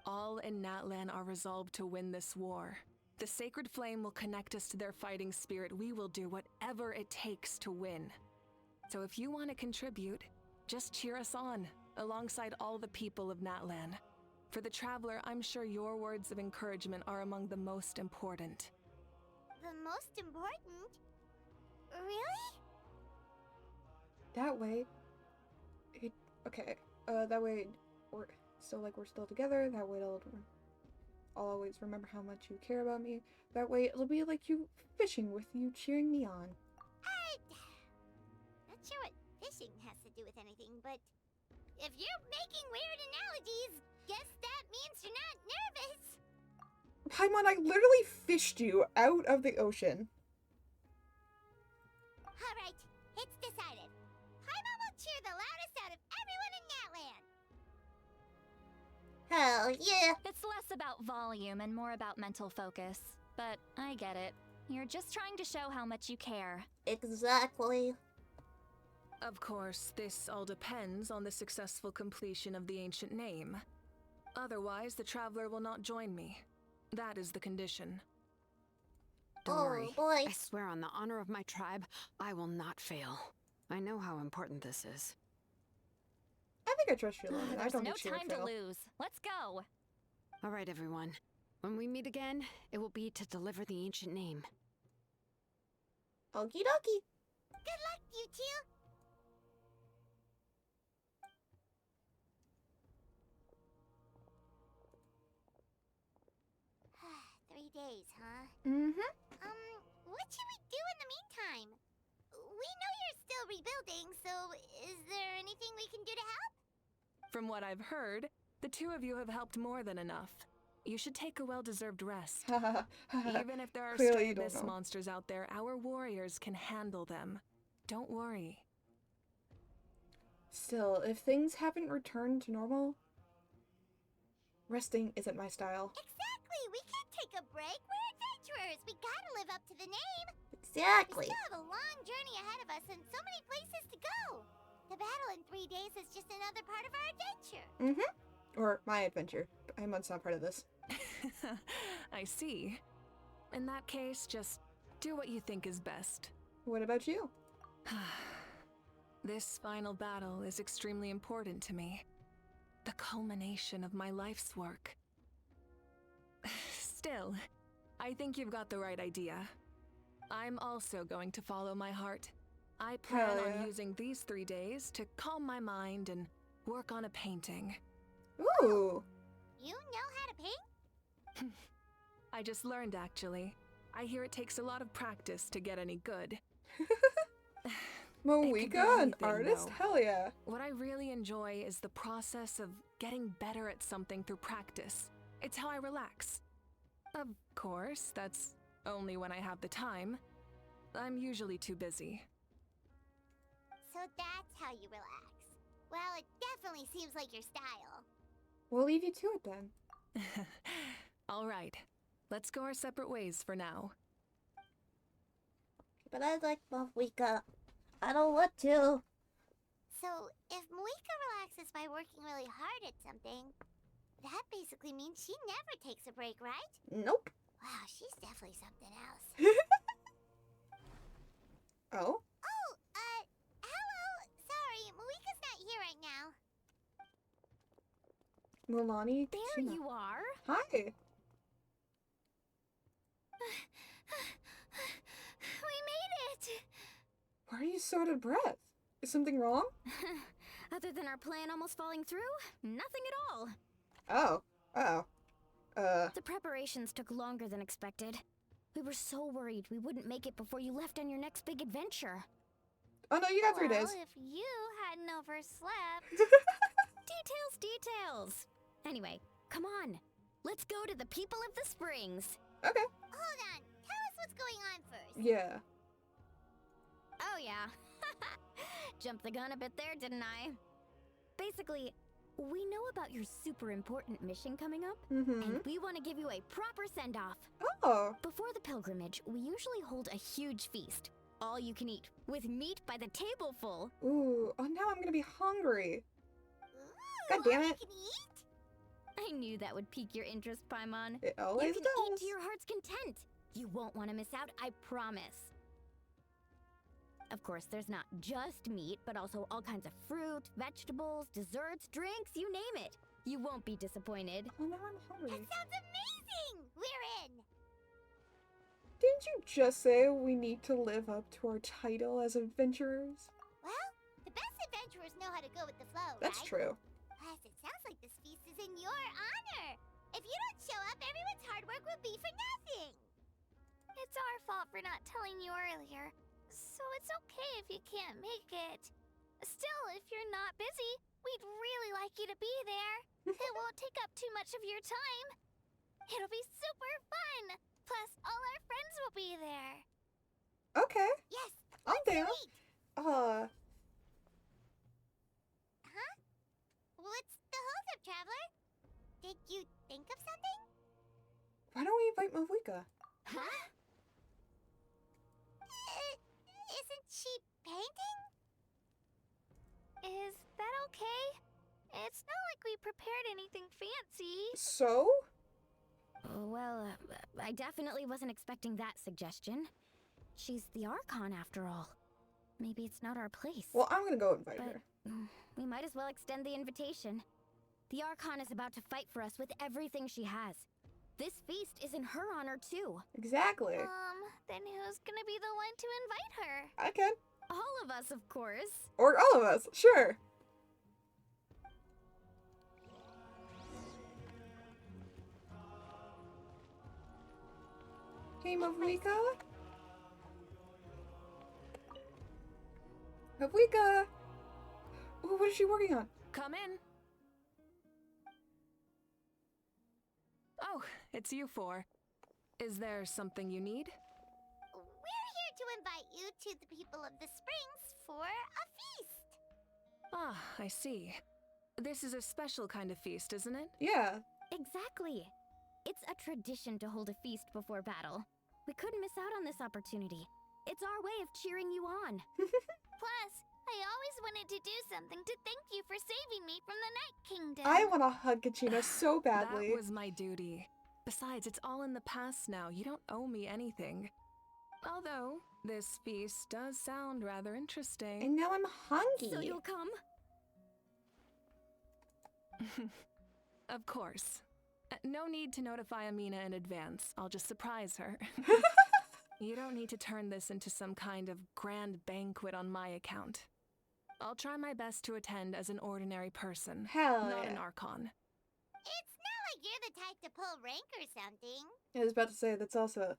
All in Natlan are resolved to win this war. The sacred flame will connect us to their fighting spirit. We will do whatever it takes to win. So if you want to contribute, just cheer us on, alongside all the people of Natlan. For the Traveler, I'm sure your words of encouragement are among the most important. The most important? Really? That way... Okay. That way we're still together. That way it'll... I'll always remember how much you care about me. That way, it'll be like you fishing with you, cheering me on. Not sure what fishing has to do with anything, but if you're making weird analogies, guess that means you're not nervous. Paimon, I literally fished you out of the ocean. Alright, it's decided. Paimon will cheer the loudest out of everyone in Natland. Hell yeah! It's less about volume and more about mental focus. But I get it. You're just trying to show how much you care. Exactly. Of course, this all depends on the successful completion of the ancient name. Otherwise, the traveler will not join me. That is the condition. Don't Oh, worry. boy. I swear on the honor of my tribe, I will not fail. I know how important this is. I think I trust you, Logan. I There's don't no think she would time to fail. lose. Let's go. All right, everyone. When we meet again, it will be to deliver the ancient name. Okie dokie. Good luck, you two. Days, huh? Mm-hmm. What should we do in the meantime? We know you're still rebuilding, so is there anything we can do to help? From what I've heard, the two of you have helped more than enough. You should take a well-deserved rest. Even if there are Clearly stray you don't abyss know. monsters out there, our warriors can handle them. Don't worry. Still, if things haven't returned to normal, resting isn't my style. Exactly! We can't take a break. We're adventurers. We gotta live up to the name. Exactly. We still have a long journey ahead of us and so many places to go. The battle in 3 days is just another part of our adventure. Mm-hmm. Or my adventure. Paimon's not part of this. I see. In that case, just do what you think is best. What about you? This final battle is extremely important to me. The culmination of my life's work. Still, I think you've got the right idea. I'm also going to follow my heart. I plan Hell yeah. on using these 3 days to calm my mind and work on a painting. Ooh. You know how to paint? I just learned, actually. I hear it takes a lot of practice to get any good. Moika, an anything, artist? though. Hell yeah. What I really enjoy is the process of getting better at something through practice. It's how I relax. Of course, that's only when I have the time. I'm usually too busy. So that's how you relax. Well, it definitely seems like your style. We'll leave you to it then. All right. Let's go our separate ways for now. But I like Moika. I don't want to. So, if Moika relaxes by working really hard at something, that basically means she never takes a break, right? Nope. Wow, she's definitely something else. Oh? Oh, hello. Sorry, Moika's not here right now. Mulani? There you are. Hi. We made it! Why are you so out of breath? Is something wrong? Other than our plan almost falling through, nothing at all. Oh. Uh-oh. The preparations took longer than expected. We were so worried we wouldn't make it before you left on your next big adventure. Oh no, you got 3 days. Well, if you hadn't overslept... Details! Anyway, come on. Let's go to the people of the springs. Okay. Hold on. Tell us what's going on first. Yeah. Oh yeah. Jumped the gun a bit there, didn't I? Basically, we know about your super important mission coming up, and we want to give you a proper send-off. Oh. Before the pilgrimage, we usually hold a huge feast. All you can eat, with meat by the table full. Ooh. Oh, now I'm gonna be hungry. God damn it. I knew that would pique your interest, Paimon. It always you can does. eat to your heart's content. You won't want to miss out, I promise. Of course, there's not just meat, but also all kinds of fruit, vegetables, desserts, drinks, you name it. You won't be disappointed. Oh, now I'm hungry. That sounds amazing! We're in! Didn't you just say we need to live up to our title as adventurers? Well, the best adventurers know how to go with the flow, That's right? true. Plus, it sounds like this feast is in your honor. If you don't show up, everyone's hard work will be for nothing. It's our fault for not telling you earlier, so it's okay if you can't make it. Still, if you're not busy, we'd really like you to be there. It won't take up too much of your time. It'll be super fun. Plus, all our friends will be there. Okay. Yes. I'm down. Huh? What's the holdup, Traveler? Did you think of something? Why don't we invite Malvika? Huh? Isn't she painting? Is that okay? It's not like we prepared anything fancy. So? Well, I definitely wasn't expecting that suggestion. She's the Archon after all. Maybe it's not our place. Well, I'm gonna go invite But her. we might as well extend the invitation. The Archon is about to fight for us with everything she has. This feast is in her honor too. Exactly. Then who's gonna be the one to invite her? I can. All of us, of course. Or all of us, sure. Hey, Malvika. Malvika! Ooh, what is she working on? Come in. Oh, it's you four. Is there something you need? We're here to invite you to the people of the Springs for a feast. Ah, I see. This is a special kind of feast, isn't it? Yeah. Exactly. It's a tradition to hold a feast before battle. We couldn't miss out on this opportunity. It's our way of cheering you on. Plus, I always wanted to do something to thank you for saving me from the Night Kingdom. I want to hug Kachina so badly. That was my duty. Besides, it's all in the past now. You don't owe me anything. Although, this feast does sound rather interesting. And now I'm hungry. So you'll come? Of course. No need to notify Amina in advance. I'll just surprise her. You don't need to turn this into some kind of grand banquet on my account. I'll try my best to attend as an ordinary person, Hell not yeah. an Archon. It's not like you're the type to pull rank or something. I was about to say, that's also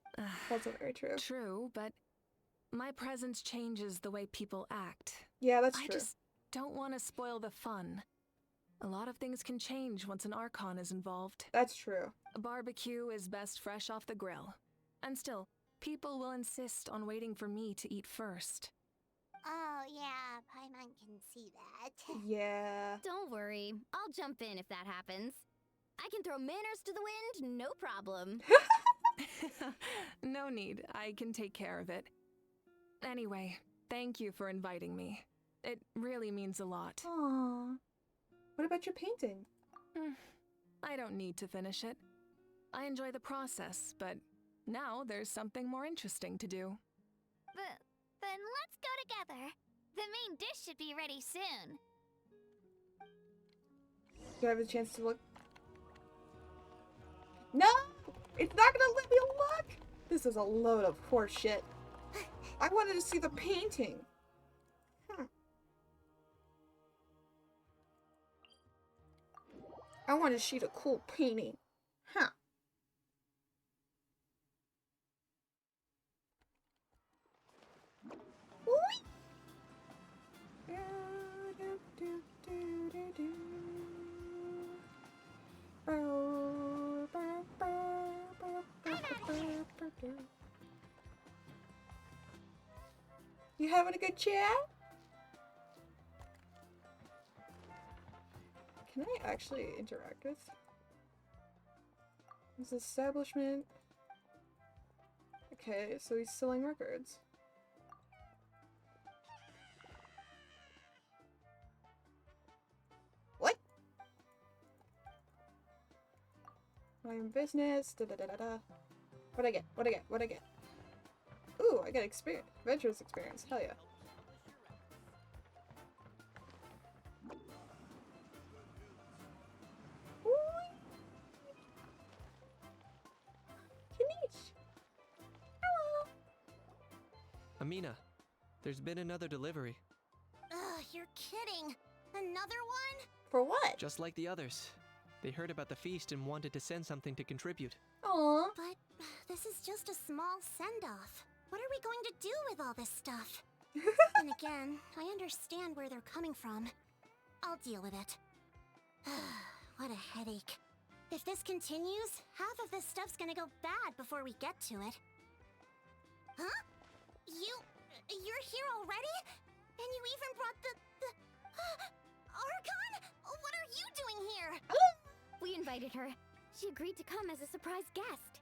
very true. True, but my presence changes the way people act. Yeah, that's I true. just don't want to spoil the fun. A lot of things can change once an Archon is involved. That's true. A barbecue is best fresh off the grill. And still, people will insist on waiting for me to eat first. Oh, yeah, Paimon can see that. Yeah. Don't worry. I'll jump in if that happens. I can throw manners to the wind, no problem. No need. I can take care of it. Anyway, thank you for inviting me. It really means a lot. Aww. What about your painting? I don't need to finish it. I enjoy the process, but now there's something more interesting to do. Then let's go together. The main dish should be ready soon. Do I have a chance to look? No! It's not gonna let me look! This is a load of horse shit. I wanted to see the painting. I want to see the cool painting. Huh. You having a good chat? Can I actually interact with this establishment? Okay, so he's selling records. What? I'm in business. Da da da da da. What'd I get? What'd I get? What'd I get? Ooh, I got experience. Adventurous experience. Hell yeah. Amina, there's been another delivery. Ugh, you're kidding. Another one? For what? Just like the others. They heard about the feast and wanted to send something to contribute. Aww. But this is just a small send-off. What are we going to do with all this stuff? And again, I understand where they're coming from. I'll deal with it. What a headache. If this continues, half of this stuff's gonna go bad before we get to it. Huh? You're here already? And you even brought the Archon? What are you doing here? We invited her. She agreed to come as a surprise guest.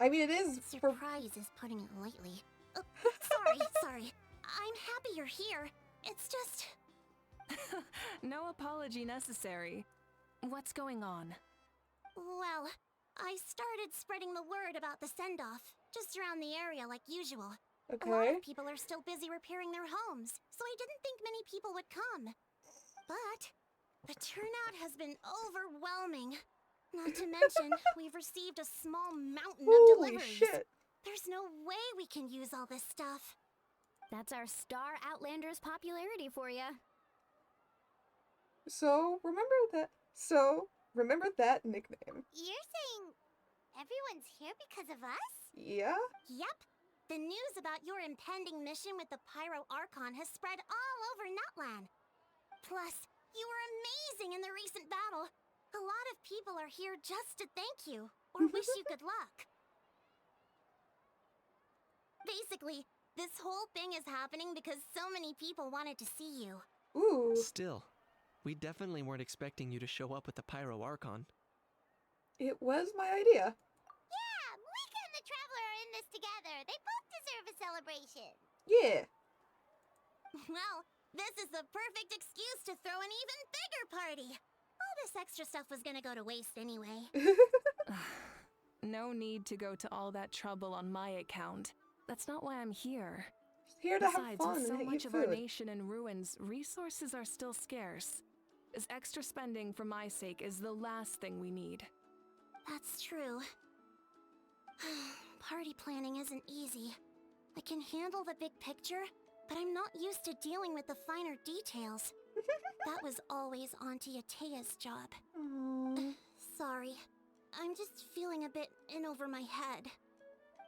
I mean, it is. Surprise is putting it lightly. Sorry. I'm happy you're here. It's just... No apology necessary. What's going on? Well, I started spreading the word about the send-off, just around the area like usual. Okay. A lot of people are still busy repairing their homes, so I didn't think many people would come. But the turnout has been overwhelming. Not to mention, we've received a small mountain of Holy deliveries. shit. There's no way we can use all this stuff. That's our Star Outlander's popularity for you. So remember that nickname. You're saying everyone's here because of us? Yeah? Yep. The news about your impending mission with the Pyro Archon has spread all over Nutland. Plus, you were amazing in the recent battle. A lot of people are here just to thank you, or wish you good luck. Basically, this whole thing is happening because so many people wanted to see you. Ooh. Still, we definitely weren't expecting you to show up with the Pyro Archon. It was my idea. Yeah, Moika and the Traveler are in this together. They both deserve a celebration. Yeah. Well, this is the perfect excuse to throw an even bigger party. All this extra stuff was gonna go to waste anyway. No need to go to all that trouble on my account. That's not why I'm here. Here to Besides, have fun with so and much eat of our food. nation in ruins, resources are still scarce. This extra spending for my sake is the last thing we need. That's true. Party planning isn't easy. I can handle the big picture, but I'm not used to dealing with the finer details. That was always Auntie Atea's job. Sorry. I'm just feeling a bit in over my head.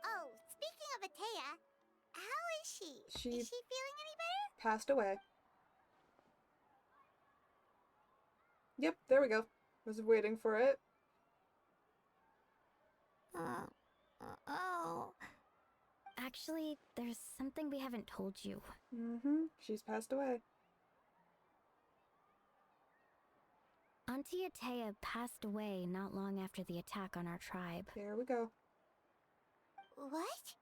Oh, speaking of Atea, how is she? Is she feeling any better? Passed away. Yep, there we go. Was waiting for it. Oh. Actually, there's something we haven't told you. She's passed away. Auntie Atea passed away not long after the attack on our tribe. There we go. What?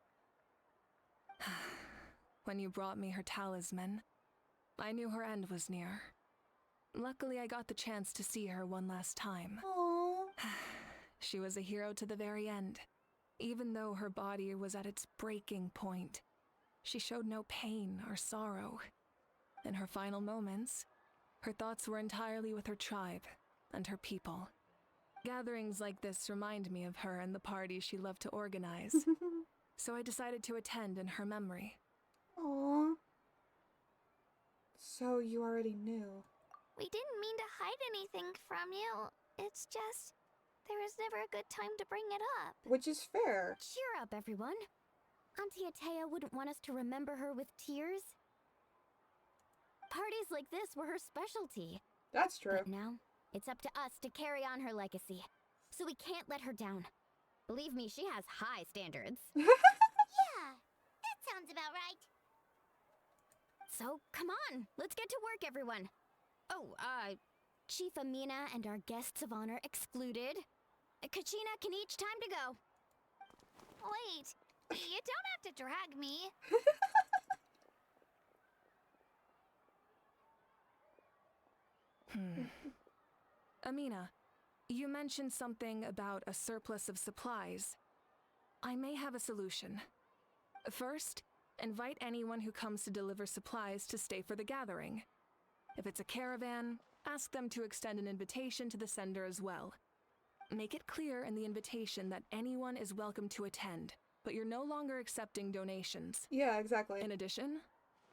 When you brought me her talisman, I knew her end was near. Luckily, I got the chance to see her one last time. Aww. She was a hero to the very end. Even though her body was at its breaking point, she showed no pain or sorrow. In her final moments, her thoughts were entirely with her tribe and her people. Gatherings like this remind me of her and the parties she loved to organize. So I decided to attend in her memory. Aww. So you already knew. We didn't mean to hide anything from you. It's just, there was never a good time to bring it up. Which is fair. Cheer up, everyone. Auntie Atea wouldn't want us to remember her with tears. Parties like this were her specialty. That's true. But now, it's up to us to carry on her legacy. So we can't let her down. Believe me, she has high standards. Yeah, that sounds about right. So, come on, let's get to work, everyone. Oh, Chief Amina and our guests of honor excluded. Kachina can each time to go. Wait, you don't have to drag me. Amina, you mentioned something about a surplus of supplies. I may have a solution. First, invite anyone who comes to deliver supplies to stay for the gathering. If it's a caravan, ask them to extend an invitation to the sender as well. Make it clear in the invitation that anyone is welcome to attend, but you're no longer accepting donations. Yeah, exactly. In addition,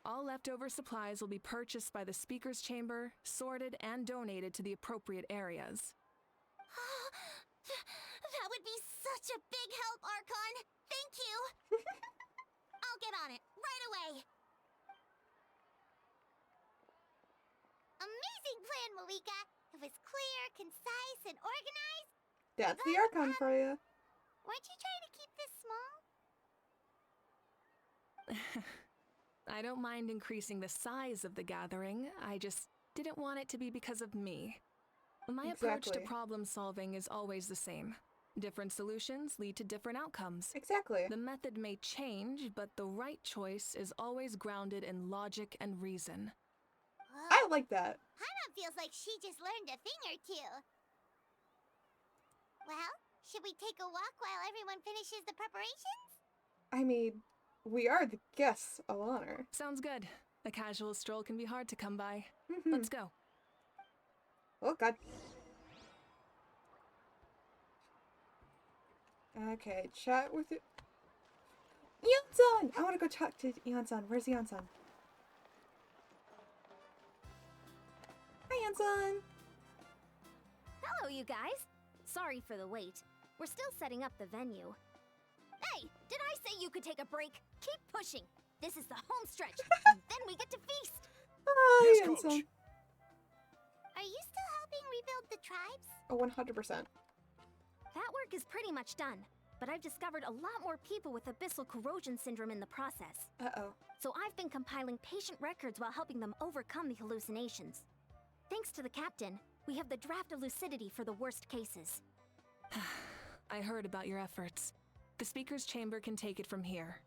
all leftover supplies will be purchased by the speaker's chamber, sorted, and donated to the appropriate areas. That would be such a big help, Archon. Thank you. I'll get on it right away. Amazing plan, Malika. It was clear, concise, and organized. That's the Archon for you. Weren't you trying to keep this small? I don't mind increasing the size of the gathering. I just didn't want it to be because of me. My approach to Exactly. problem solving is always the same. Different solutions lead to different outcomes. Exactly. The method may change, but the right choice is always grounded in logic and reason. I like that. Hana feels like she just learned a thing or two. Well, should we take a walk while everyone finishes the preparations? I mean, we are the guests of honor. Sounds good. A casual stroll can be hard to come by. Let's go. Oh, God. Okay, chat with it. Eon-san! I want to go talk to Eon-san. Where's Eon-san? Hi, Eon-san! Hello, you guys. Sorry for the wait. We're still setting up the venue. Hey, did I say you could take a break? Keep pushing. This is the home stretch, and then we get to feast. Hi, Yes, Eon-san. Coach. Are you still helping rebuild the tribes? Oh, 100%. That work is pretty much done, but I've discovered a lot more people with abyssal corrosion syndrome in the process. Uh-oh. So I've been compiling patient records while helping them overcome the hallucinations. Thanks to the captain, we have the draft of lucidity for the worst cases. I heard about your efforts. The speaker's chamber can take it from here.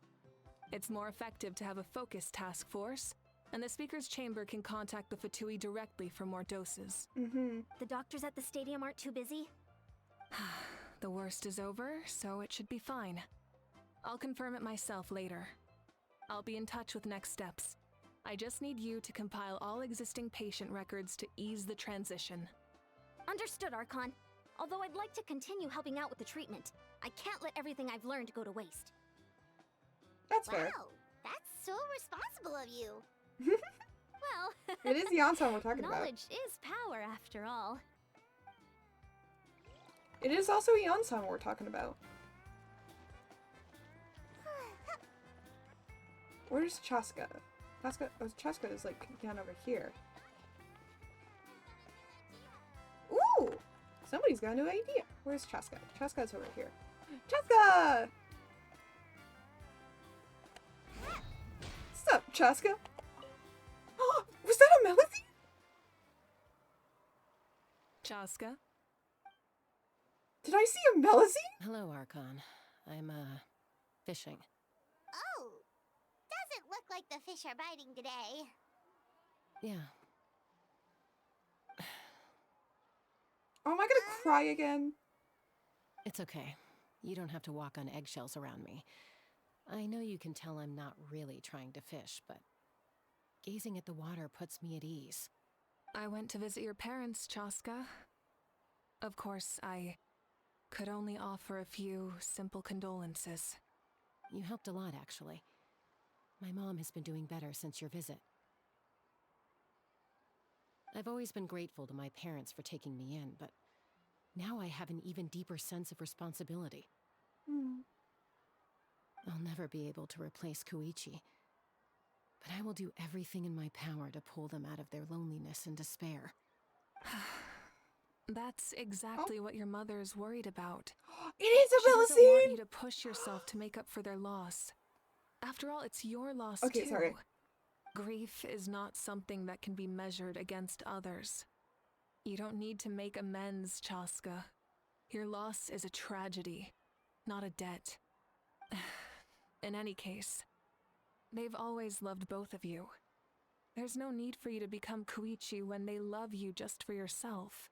It's more effective to have a focused task force, and the speaker's chamber can contact the Fatui directly for more doses. The doctors at the stadium aren't too busy? The worst is over, so it should be fine. I'll confirm it myself later. I'll be in touch with next steps. I just need you to compile all existing patient records to ease the transition. Understood, Archon. Although I'd like to continue helping out with the treatment, I can't let everything I've learned go to waste. That's fair. Wow, that's so responsible of you. Well, It is Eon-san we're talking about. knowledge is power after all. It is also Eon-san we're talking about. Where's Chaska? Chaska is like down over here. Ooh! Somebody's got a new idea. Where's Chaska? Chaska's over here. Chaska! What's up, Chaska? Oh, was that a melody? Chaska? Did I see a melody? Hello, Archon. I'm, fishing. Oh, doesn't look like the fish are biting today. Yeah. Oh, am I gonna cry again? It's okay. You don't have to walk on eggshells around me. I know you can tell I'm not really trying to fish, but gazing at the water puts me at ease. I went to visit your parents, Chaska. Of course, I could only offer a few simple condolences. You helped a lot, actually. My mom has been doing better since your visit. I've always been grateful to my parents for taking me in, but now I have an even deeper sense of responsibility. I'll never be able to replace Koichi, but I will do everything in my power to pull them out of their loneliness and despair. That's exactly what your mother is worried about. It is a She doesn't want melody! you to push yourself to make up for their loss. After all, it's your loss Okay, too. sorry. Grief is not something that can be measured against others. You don't need to make amends, Chaska. Your loss is a tragedy, not a debt. In any case, they've always loved both of you. There's no need for you to become Koichi when they love you just for yourself.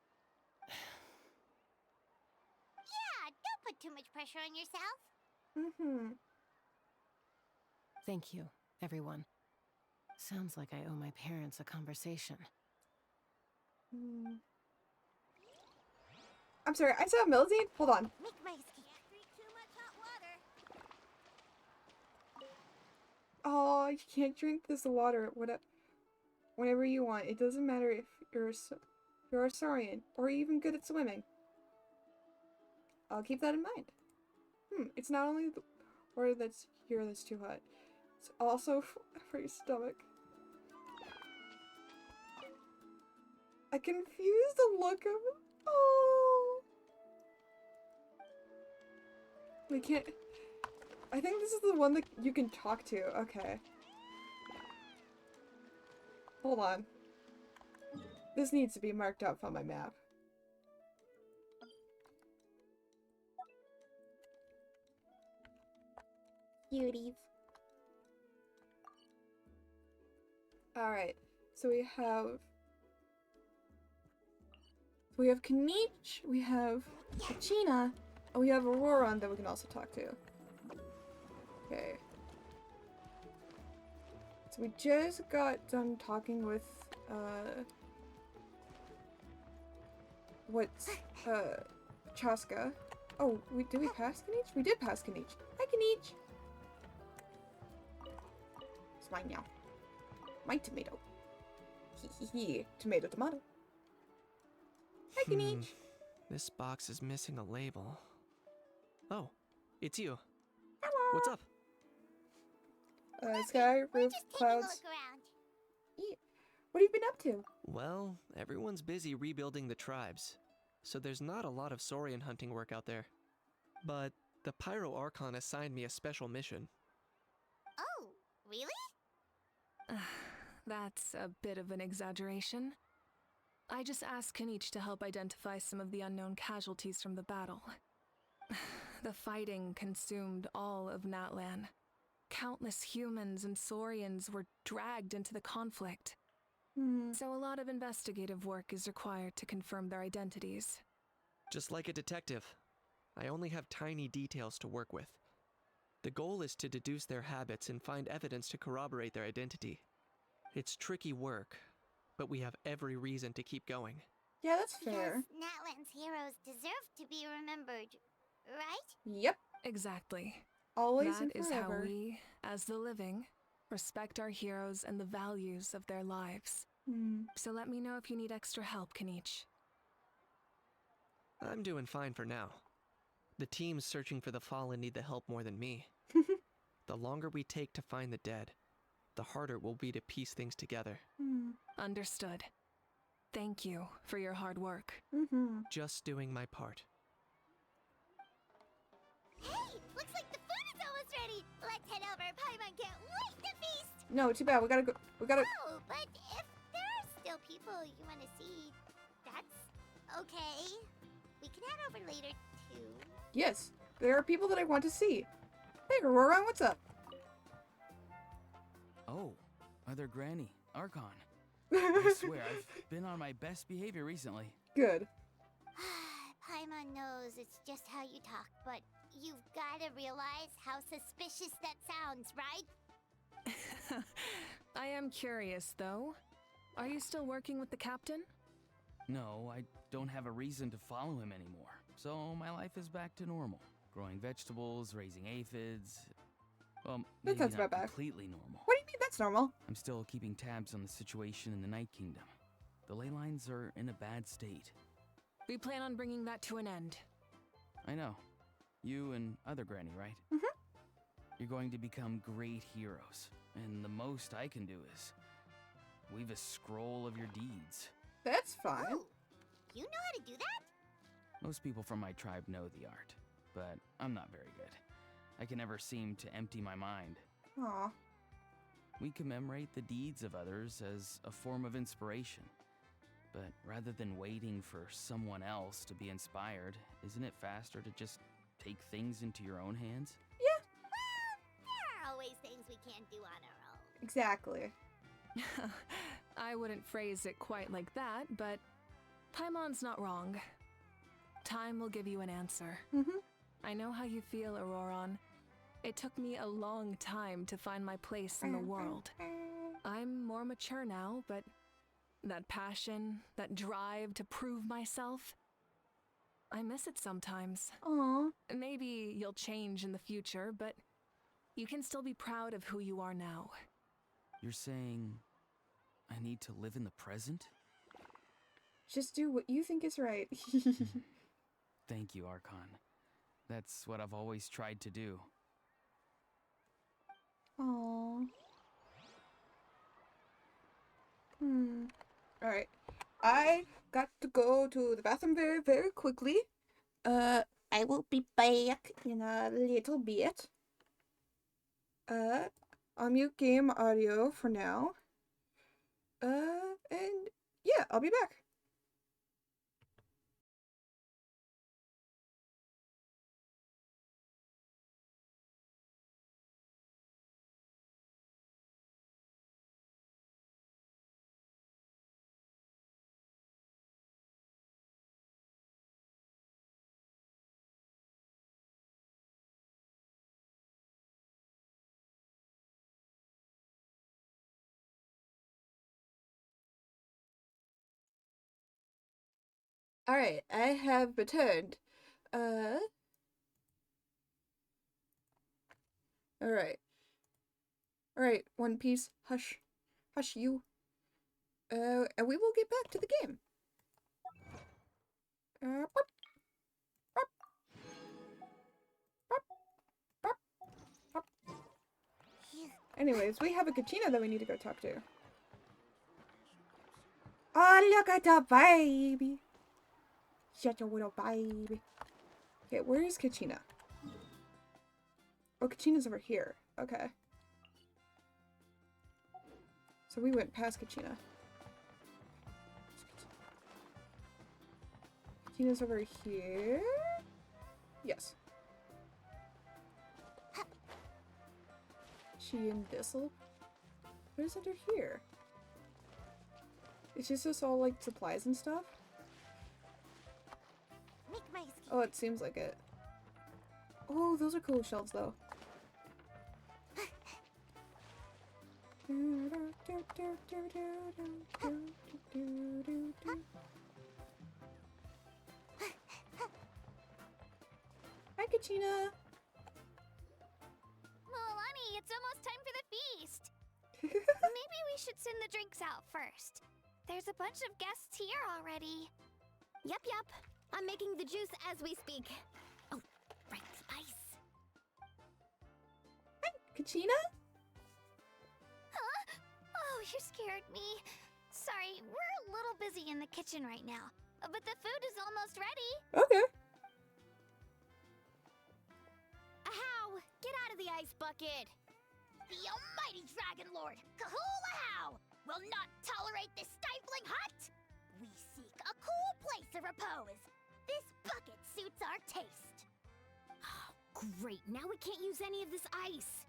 Yeah, don't put too much pressure on yourself. Thank you, everyone. Sounds like I owe my parents a conversation. I'm sorry, I saw a melody? Hold on. Make my escape. Drink too much hot water. Oh, you can't drink this water whenever you want. It doesn't matter if you're a Saurian or even good at swimming. I'll keep that in mind. It's not only the water that's here that's too hot. It's also for your stomach. I confuse the look of it. Oh. We can't... I think this is the one that you can talk to. Okay. Hold on. This needs to be marked up on my map. Cuties. Alright. So we have Kanich, we have China, and we have Auroron that we can also talk to. Okay. So we just got done talking with, Chaska. Oh, did we pass Kanich? We did pass Kanich. Hi, Kanich! It's mine now. My tomato. Hee. Tomato. Hi, Kanich! This box is missing a label. Oh, it's you. Hello! What's up? Sky, roof, clouds. Look around. Yeah. What have you been up to? Well, everyone's busy rebuilding the tribes, so there's not a lot of saurian hunting work out there. But the Pyro Archon assigned me a special mission. Oh, really? That's a bit of an exaggeration. I just asked Kanich to help identify some of the unknown casualties from the battle. The fighting consumed all of Natlan. Countless humans and saurians were dragged into the conflict. So a lot of investigative work is required to confirm their identities. Just like a detective, I only have tiny details to work with. The goal is to deduce their habits and find evidence to corroborate their identity. It's tricky work, but we have every reason to keep going. Yeah, that's fair. Because Natlan's heroes deserve to be remembered, right? Yep. Exactly. Always That and is forever. how we, as the living, respect our heroes and the values of their lives. So let me know if you need extra help, Kanich. I'm doing fine for now. The teams searching for the fallen need the help more than me. The longer we take to find the dead, the harder it will be to piece things together. Understood. Thank you for your hard work. Just doing my part. Hey, looks like the food is almost ready. Let's head over. Paimon can't wait to feast. No, too bad. We gotta go. Oh, but if there are still people you want to see, that's okay. We can head over later too. Yes, there are people that I want to see. Hey, Auroron, what's up? Oh, Mother Granny, Archon. I swear, I've been on my best behavior recently. Good. Paimon knows it's just how you talk, but you've got to realize how suspicious that sounds, right? I am curious, though. Are you still working with the captain? No, I don't have a reason to follow him anymore. So my life is back to normal. Growing vegetables, raising aphids. Well, maybe sounds not about bad. completely normal. What do you mean that's normal? I'm still keeping tabs on the situation in the Night Kingdom. The ley lines are in a bad state. We plan on bringing that to an end. I know. You and other Granny, right? You're going to become great heroes. And the most I can do is weave a scroll of your deeds. That's fine. Oh, you know how to do that? Most people from my tribe know the art, but I'm not very good. I can never seem to empty my mind. Aw. We commemorate the deeds of others as a form of inspiration. But rather than waiting for someone else to be inspired, isn't it faster to just take things into your own hands? Yeah. Well, there are always things we can't do on our own. Exactly. I wouldn't phrase it quite like that, but Paimon's not wrong. Time will give you an answer. I know how you feel, Auroron. It took me a long time to find my place in the world. I'm more mature now, but that passion, that drive to prove myself, I miss it sometimes. Aww. Maybe you'll change in the future, but you can still be proud of who you are now. You're saying I need to live in the present? Just do what you think is right. Thank you, Archon. That's what I've always tried to do. Aww. Alright. I got to go to the bathroom very, very quickly. I will be back in a little bit. I'll mute game audio for now. And yeah, I'll be back. Alright, I have returned. Alright. Alright, One Piece. Hush. Hush you. And we will get back to the game. Anyways, we have a Kachina that we need to go talk to. Oh, look at the baby. Such a little baby. Okay, where is Kachina? Oh, Kachina's over here. Okay. So we went past Kachina. Kachina's over here? Yes. She in Bissell? What is under here? It's just all like supplies and stuff? Oh, it seems like it. Oh, those are cool shells though. Hi, Kachina. Milani, it's almost time for the feast. Maybe we should send the drinks out first. There's a bunch of guests here already. Yup. I'm making the juice as we speak. Oh, right, the ice. Hi, Kachina? Huh? Oh, you scared me. Sorry, we're a little busy in the kitchen right now. But the food is almost ready. Okay. Ahow! Get out of the ice bucket! The almighty Dragon Lord, Kahulahau, will not tolerate this stifling hut! We seek a cool place of repose. This bucket suits our taste. Oh, great, now we can't use any of this ice.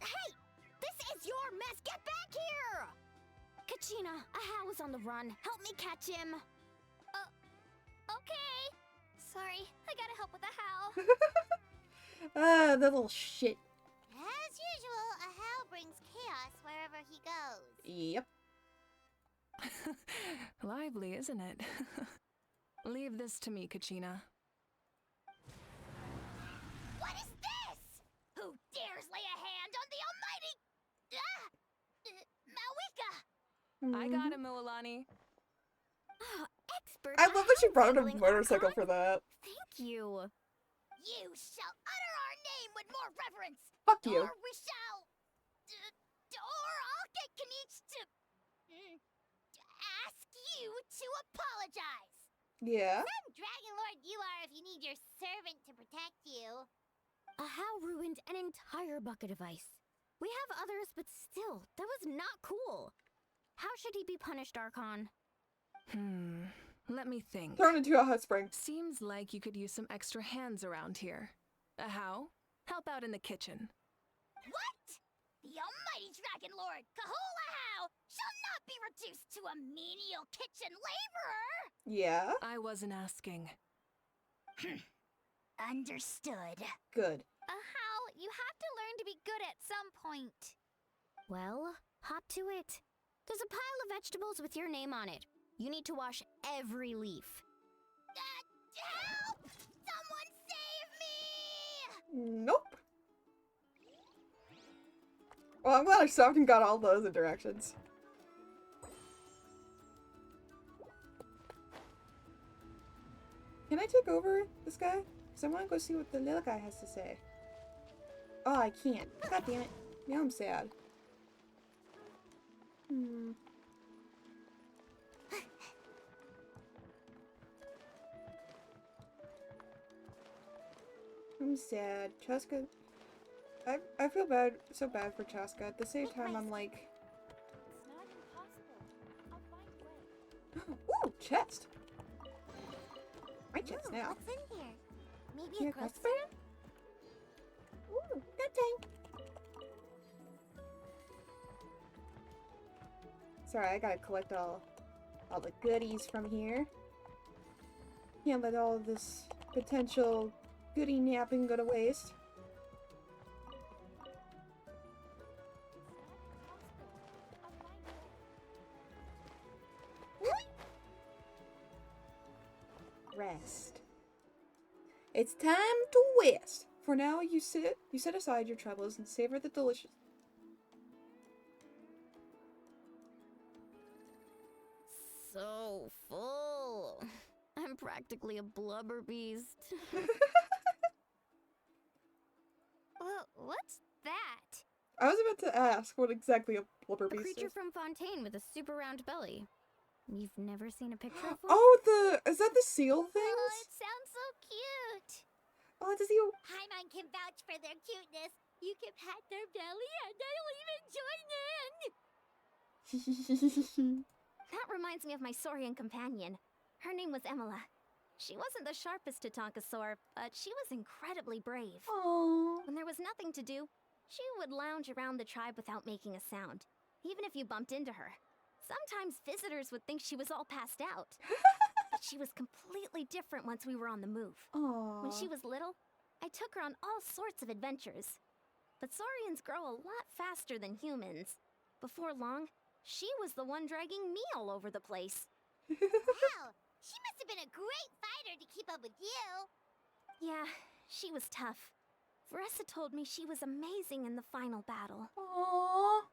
Hey! This is your mess! Get back here! Kachina, Ahow is on the run. Help me catch him. Okay. Sorry, I gotta help with the how. Ah, that little shit. As usual, Ahau brings chaos wherever he goes. Yep. Lively, isn't it? Leave this to me, Kachina. What is this? Who dares lay a hand on the almighty... Mawika? I got him, Moalani. Oh, expert. I love that she brought out a handling motorcycle Archon. for that. Thank you. You shall utter our name with more reverence. Fuck you. Or we shall... or I'll get Kanich to... ask you to apologize. Yeah? Some Dragon Lord you are if you need your servant to protect you. Ahow ruined an entire bucket of ice. We have others, but still, that was not cool. How should he be punished, Archon? Let me think. Thrown into a hot spring. Seems like you could use some extra hands around here. Ahow, help out in the kitchen. What? The almighty Dragon Lord, Kahulahau, shall not be reduced to a menial kitchen laborer! Yeah? I wasn't asking. Understood. Good. How? You have to learn to be good at some point. Well, hop to it. There's a pile of vegetables with your name on it. You need to wash every leaf. Help! Someone save me! Nope. Well, I'm glad I stopped and got all those interactions. Can I take over this guy? Because I want to go see what the little guy has to say. Oh, I can't. God damn it. Now I'm sad. I'm sad. Chaska... I feel bad, so bad for Chaska. At the same time, I'm like... It's not impossible. I'll find a way. Ooh, chest! My chest now. What's in here? Maybe Yeah, a growth crossbow? Ooh, good tank. Sorry, I gotta collect all the goodies from here. Can't let all this potential goodie napping go to waste. Rest. It's time to rest. For now, you set aside your troubles and savor the delicious. So full. I'm practically a blubber beast. Well, what's that? I was about to ask what exactly a blubber A beast creature is. from Fontaine with a super round belly. You've never seen a picture of one? Oh, is that the seal things? Oh, it sounds so cute. Oh, it's a seal. Paimon can vouch for their cuteness. You can pat their belly and I'll even join in. That reminds me of my saurian companion. Her name was Emila. She wasn't the sharpest Tatankasaur, but she was incredibly brave. Aww. When there was nothing to do, she would lounge around the tribe without making a sound, even if you bumped into her. Sometimes visitors would think she was all passed out. But she was completely different once we were on the move. Aww. When she was little, I took her on all sorts of adventures. But saurians grow a lot faster than humans. Before long, she was the one dragging me all over the place. Wow, she must have been a great fighter to keep up with you. Yeah, she was tough. Veressa told me she was amazing in the final battle. Aww.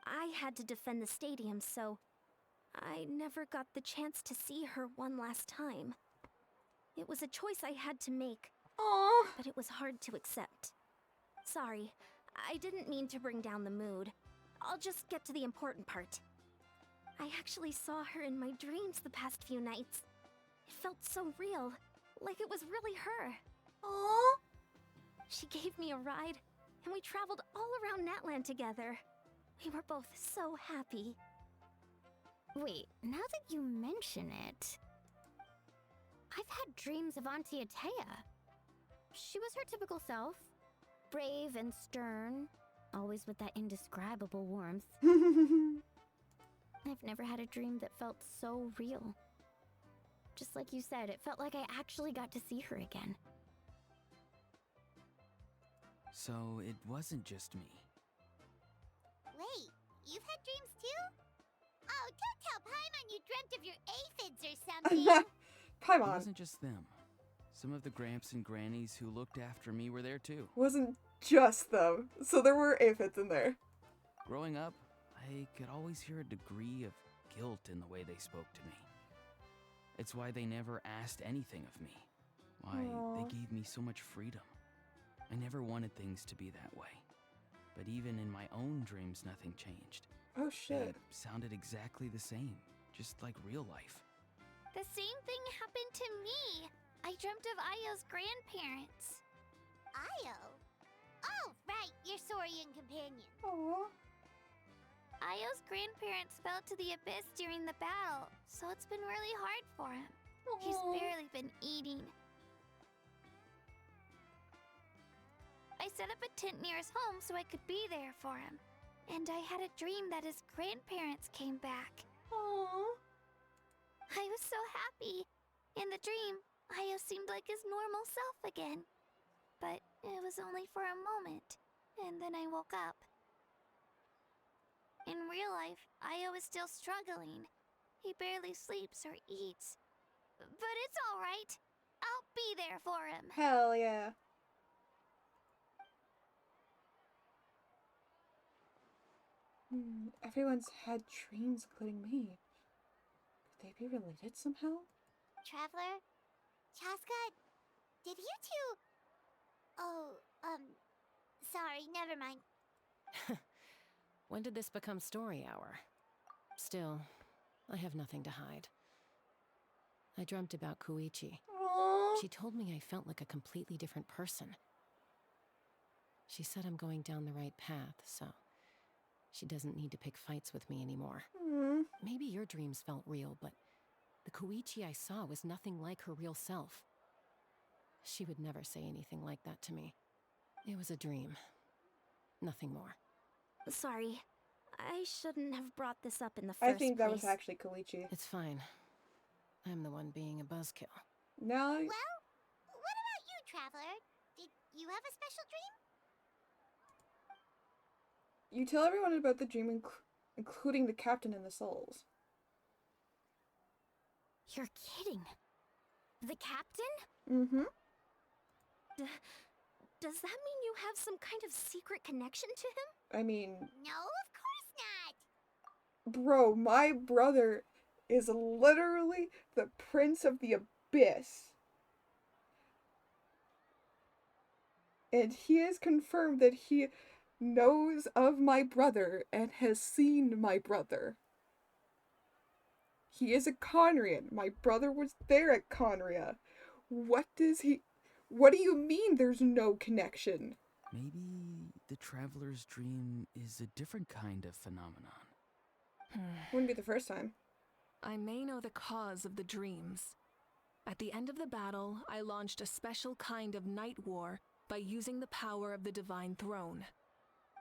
I had to defend the stadium, so I never got the chance to see her one last time. It was a choice I had to make, Aww. but it was hard to accept. Sorry, I didn't mean to bring down the mood. I'll just get to the important part. I actually saw her in my dreams the past few nights. It felt so real, like it was really her. Aww. She gave me a ride, and we traveled all around Natland together. We were both so happy. Wait, now that you mention it, I've had dreams of Auntie Atea. She was her typical self, brave and stern, always with that indescribable warmth. I've never had a dream that felt so real. Just like you said, it felt like I actually got to see her again. So it wasn't just me. Wait, you've had dreams too? Oh, don't tell Paimon you dreamt of your aphids or something. It Paimon. wasn't just them. Some of the Gramps and Grannies who looked after me were there too. Wasn't just them. So there were aphids in there. Growing up, I could always hear a degree of guilt in the way they spoke to me. It's why they never asked anything of me. Why they gave me so much freedom. I never wanted things to be that way. But even in my own dreams, nothing changed. Oh shit. It sounded exactly the same, just like real life. The same thing happened to me. I dreamt of Io's grandparents. Io? Oh, right, your saurian companion. Aww. Io's grandparents fell to the abyss during the battle, so it's been really hard for him. He's barely been eating. I set up a tent near his home so I could be there for him. And I had a dream that his grandparents came back. Aww. I was so happy. In the dream, Io seemed like his normal self again. But it was only for a moment, and then I woke up. In real life, Io is still struggling. He barely sleeps or eats. But it's alright. I'll be there for him. Hell yeah. Everyone's had dreams, including me. Could they be related somehow? Traveler? Chaska? Did you two... Oh, sorry, never mind. When did this become story hour? Still, I have nothing to hide. I dreamt about Koichi. Aww. She told me I felt like a completely different person. She said I'm going down the right path, so she doesn't need to pick fights with me anymore. Mm. Maybe your dreams felt real, but the Koichi I saw was nothing like her real self. She would never say anything like that to me. It was a dream. Nothing more. Sorry. I shouldn't have brought this up in the first I think that place. was actually Koichi. It's fine. I'm the one being a buzzkill. No. Well, what about you, Traveler? Did you have a special dream? You tell everyone about the dream, including the captain and the souls. You're kidding. The captain? Mm-hmm. Does that mean you have some kind of secret connection to him? I mean... No, of course not. Bro, my brother is literally the Prince of the Abyss. And he has confirmed that he knows of my brother and has seen my brother. He is a Conrian. My brother was there at Conria. What do you mean there's no connection? Maybe the traveler's dream is a different kind of phenomenon. Wouldn't be the first time. I may know the cause of the dreams. At the end of the battle, I launched a special kind of night war by using the power of the Divine Throne.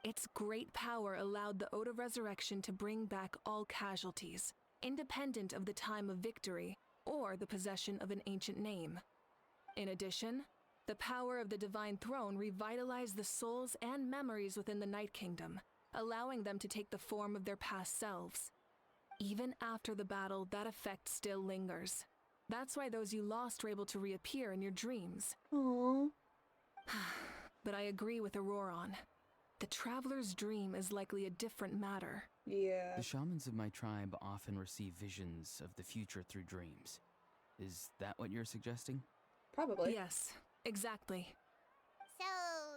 Its great power allowed the Ode of Resurrection to bring back all casualties, independent of the time of victory or the possession of an ancient name. In addition, the power of the Divine Throne revitalized the souls and memories within the Night Kingdom, allowing them to take the form of their past selves. Even after the battle, that effect still lingers. That's why those you lost were able to reappear in your dreams. Aww. But I agree with Auroron. The traveler's dream is likely a different matter. Yeah. The shamans of my tribe often receive visions of the future through dreams. Is that what you're suggesting? Probably. Yes, exactly. So,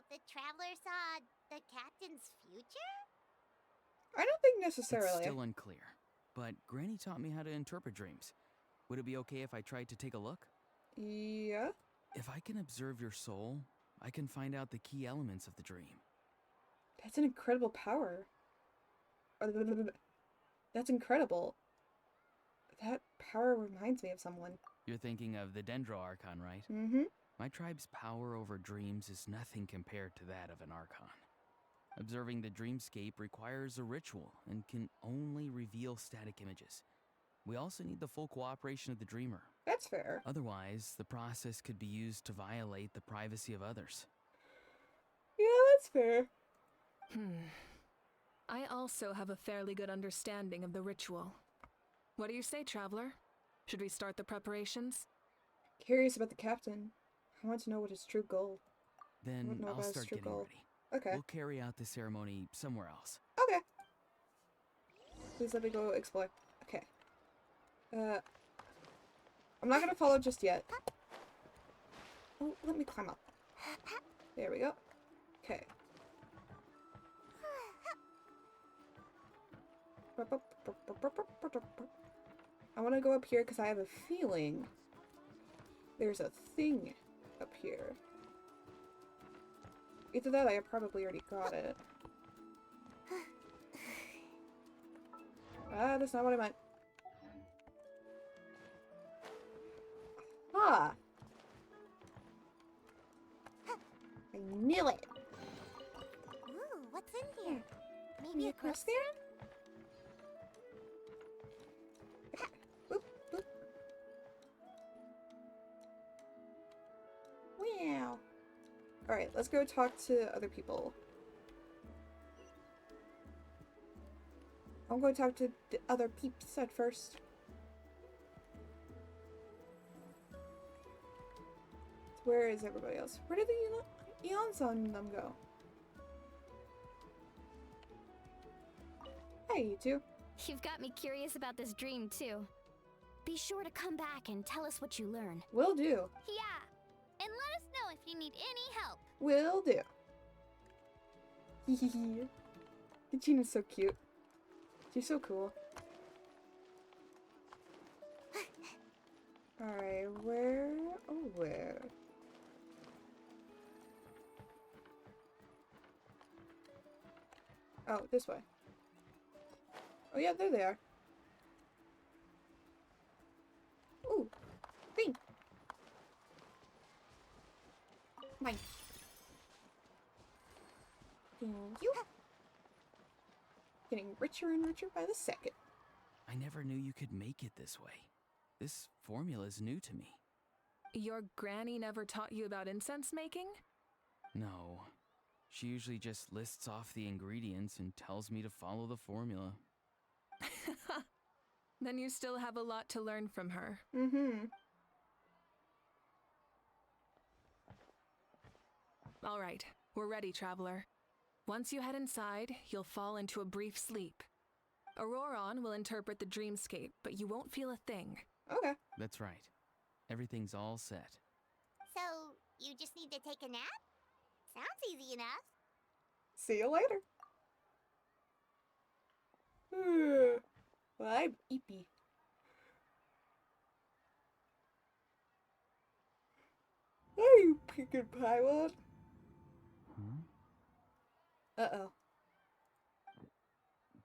the Traveler saw the captain's future? I don't think necessarily. It's still unclear, but Granny taught me how to interpret dreams. Would it be okay if I tried to take a look? Yeah. If I can observe your soul, I can find out the key elements of the dream. That's an incredible power. That's incredible. That power reminds me of someone. You're thinking of the Dendro Archon, right? Mm-hmm. My tribe's power over dreams is nothing compared to that of an Archon. Observing the dreamscape requires a ritual and can only reveal static images. We also need the full cooperation of the dreamer. That's fair. Otherwise, the process could be used to violate the privacy of others. Yeah, that's fair. I also have a fairly good understanding of the ritual. What do you say, Traveler? Should we start the preparations? Curious about the captain. I want to know what his true goal. Then I'll start getting ready. Okay. We'll carry out the ceremony somewhere else. Okay. Please let me go explore. Okay. I'm not gonna follow just yet. Oh, let me climb up. There we go. Okay. I want to go up here because I have a feeling there's a thing up here. Either that, I probably already got it. Ah, that's not what I meant. Ah! I knew it! Ooh, what's in here? Maybe Maybe a close there? Wow. Alright, let's go talk to other people. I'm going to talk to the other peeps at first. Where is everybody else? Where did the Eons on them go? Hey, you two. You've got me curious about this dream, too. Be sure to come back and tell us what you learn. Will do. Yeah, and let need any help. Will do. Hehehe. Genshin is so cute. She's so cool. Alright, where? Oh, where? Oh, this way. Oh yeah, there they are. Ooh, green. Mine. Thank you. Getting richer and richer by the second. I never knew you could make it this way. This formula is new to me. Your granny never taught you about incense making? No. She usually just lists off the ingredients and tells me to follow the formula. Then you still have a lot to learn from her. Mm-hmm. All right, we're ready, Traveler. Once you head inside, you'll fall into a brief sleep. Auroron will interpret the dreamscape, but you won't feel a thing. Okay. That's right. Everything's all set. So, you just need to take a nap? Sounds easy enough. See you later. Well, I'm eepy. Are you peeking Paimon? Uh-oh.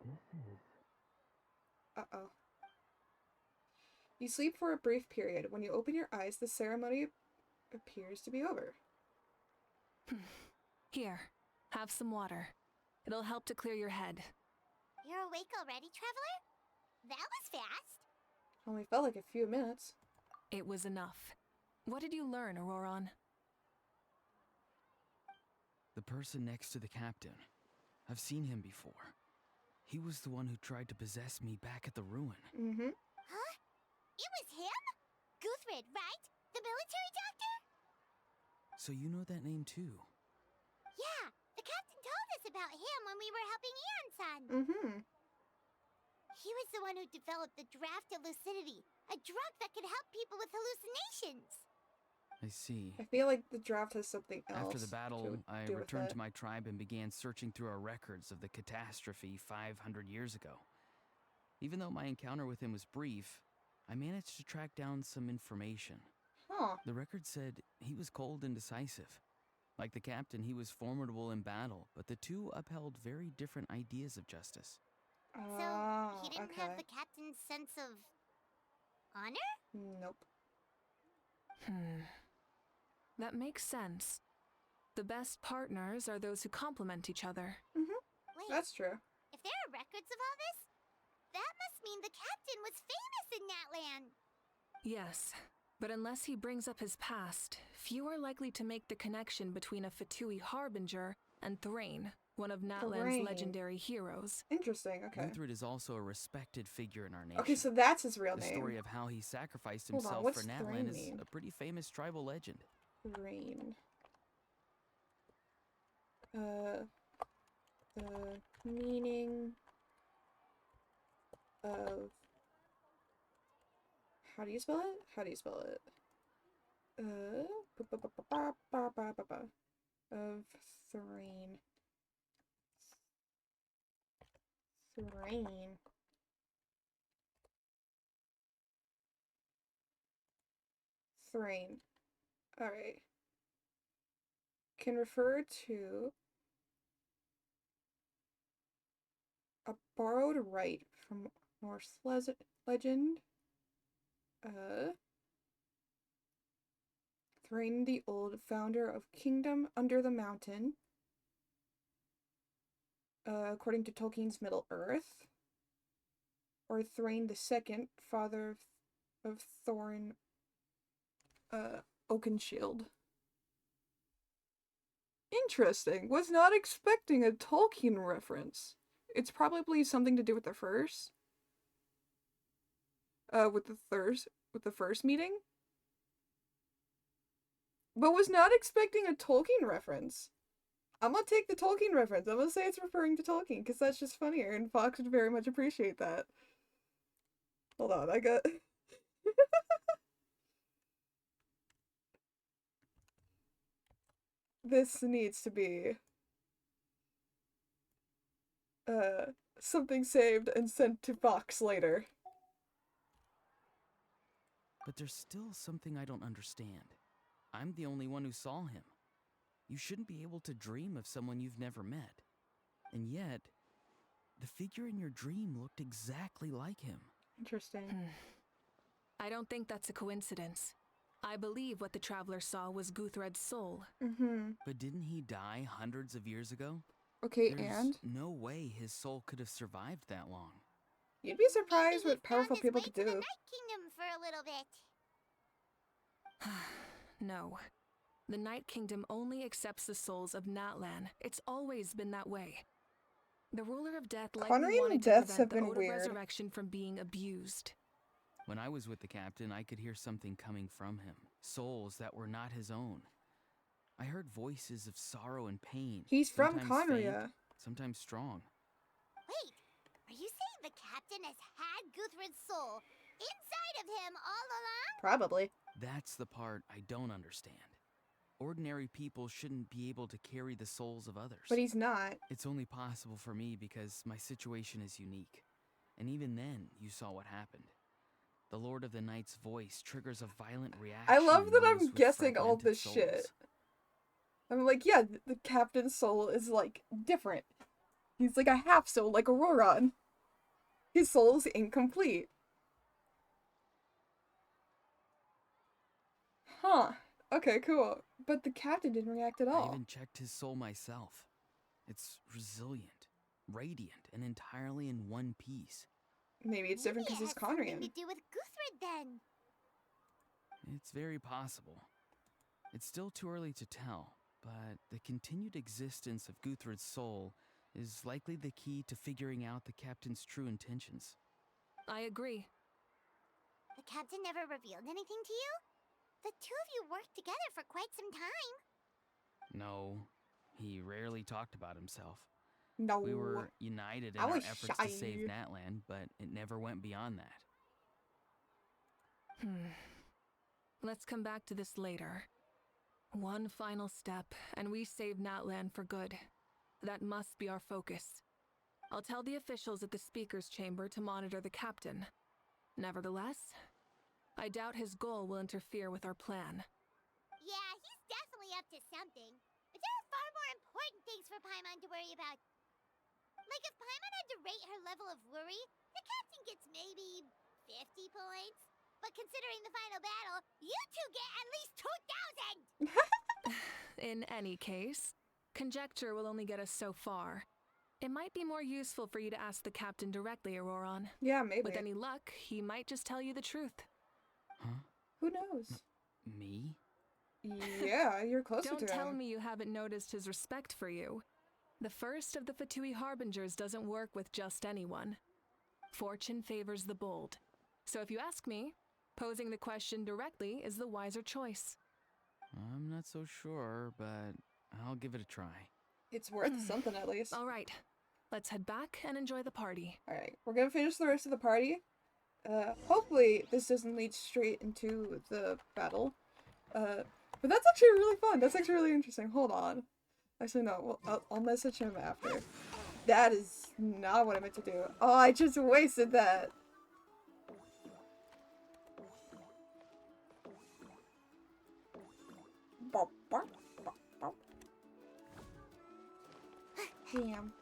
This is... Uh-oh. You sleep for a brief period. When you open your eyes, the ceremony appears to be over. Here, have some water. It'll help to clear your head. You're awake already, Traveler? That was fast. Only felt like a few minutes. It was enough. What did you learn, Auroron? The person next to the captain. I've seen him before. He was the one who tried to possess me back at the ruin. Mm-hmm. Huh? It was him? Guthrid, right? The military doctor? So you know that name too? Yeah, the captain told us about him when we were helping Ian-san. Mm-hmm. He was the one who developed the draft of lucidity, a drug that could help people with hallucinations. I see. I feel like the draft has something else. After the battle, I do with returned it. to my tribe and began searching through our records of the catastrophe 500 years ago. Even though my encounter with him was brief, I managed to track down some information. Huh. The record said he was cold and decisive. Like the captain, he was formidable in battle, but the two upheld very different ideas of justice. So, he didn't have the captain's sense of honor? Nope. That makes sense. The best partners are those who complement each other. Mm-hmm. Wait, that's true. If there are records of all this, that must mean the captain was famous in that land. Yes, but unless he brings up his past, few are likely to make the connection between a Fatui harbinger and Thrain, one of Natlan's legendary heroes. Interesting, okay. Guthrid is also a respected figure in our nation. Okay, so that's his real name. The story of how he sacrificed Hold on, himself what's for Thrain Natlan is mean? a pretty famous tribal legend. Thrain. The meaning of... How do you spell it? How do you spell it? Of Thrain. Thrain. Thrain. Alright. Can refer to a borrowed right from Norse legend. Thrain the Old, founder of Kingdom Under the Mountain. According to Tolkien's Middle-earth. Or Thrain the Second, father of Thorin Oakenshield. Interesting. Was not expecting a Tolkien reference. It's probably something to do with the first. With the first meeting. But was not expecting a Tolkien reference. I'm gonna take the Tolkien reference. I'm gonna say it's referring to Tolkien, because that's just funnier, and Fox would very much appreciate that. Hold on, I got... this needs to be something saved and sent to Fox later. But there's still something I don't understand. I'm the only one who saw him. You shouldn't be able to dream of someone you've never met. And yet, the figure in your dream looked exactly like him. Interesting. I don't think that's a coincidence. I believe what the traveler saw was Guthred's soul. But didn't he die hundreds of years ago? Okay, There's and? no way his soul could have survived that long. You'd be surprised what powerful people could do. Night Kingdom for a little bit. No. The Night Kingdom only accepts the souls of Natlan. It's always been that way. The ruler of death likely Conrian wanted to deaths prevent have the been Ode of weird. Resurrection from being abused. When I was with the captain, I could hear something coming from him. Souls that were not his own. I heard voices of sorrow and pain. He's from sometimes faint, Conria. sometimes strong. Wait, are you saying the captain has had Guthred's soul inside of him all along? Probably. That's the part I don't understand. Ordinary people shouldn't be able to carry the souls of others. But he's not. It's only possible for me because my situation is unique. And even then, you saw what happened. The Lord of the Night's voice triggers a violent reaction. I love that in I'm those with guessing all fragmented this souls. shit. I'm like, yeah, the captain's soul is, like, different. He's like a half soul, like Auroron. His soul's incomplete. Huh. Okay, cool. But the captain didn't react at I all. even checked his soul myself. It's resilient, radiant, and entirely in one piece. Maybe it's different because he's Conrian. Something to do with Guthred then. It's very possible. It's still too early to tell, but the continued existence of Guthred's soul is likely the key to figuring out the captain's true intentions. I agree. The captain never revealed anything to you? The two of you worked together for quite some time. No, he rarely talked about himself. No. We were united in I our was efforts shy. to save Natlan, but it never went beyond that. Let's come back to this later. One final step, and we save Natlan for good. That must be our focus. I'll tell the officials at the speaker's chamber to monitor the captain. Nevertheless, I doubt his goal will interfere with our plan. Yeah, he's definitely up to something. But there are far more important things for Paimon to worry about. Like if Paimon had to rate her level of worry, the captain gets maybe 50 points. But considering the final battle, you two get at least 2,000! In any case, conjecture will only get us so far. It might be more useful for you to ask the captain directly, Auroron. Yeah, maybe. With any luck, he might just tell you the truth. Huh? Who knows? Me? Yeah, you're closer to Don't tell him. me you haven't noticed his respect for you. The first of the Fatui Harbingers doesn't work with just anyone. Fortune favors the bold. So if you ask me, posing the question directly is the wiser choice. I'm not so sure, but I'll give it a try. It's worth something at least. All right, let's head back and enjoy the party. Alright, we're gonna finish the rest of the party. Hopefully this doesn't lead straight into the battle. But that's actually really fun. That's actually really interesting. Hold on. Actually, no. Well, I'll message him after. That is not what I meant to do. Oh, I just wasted that. Damn.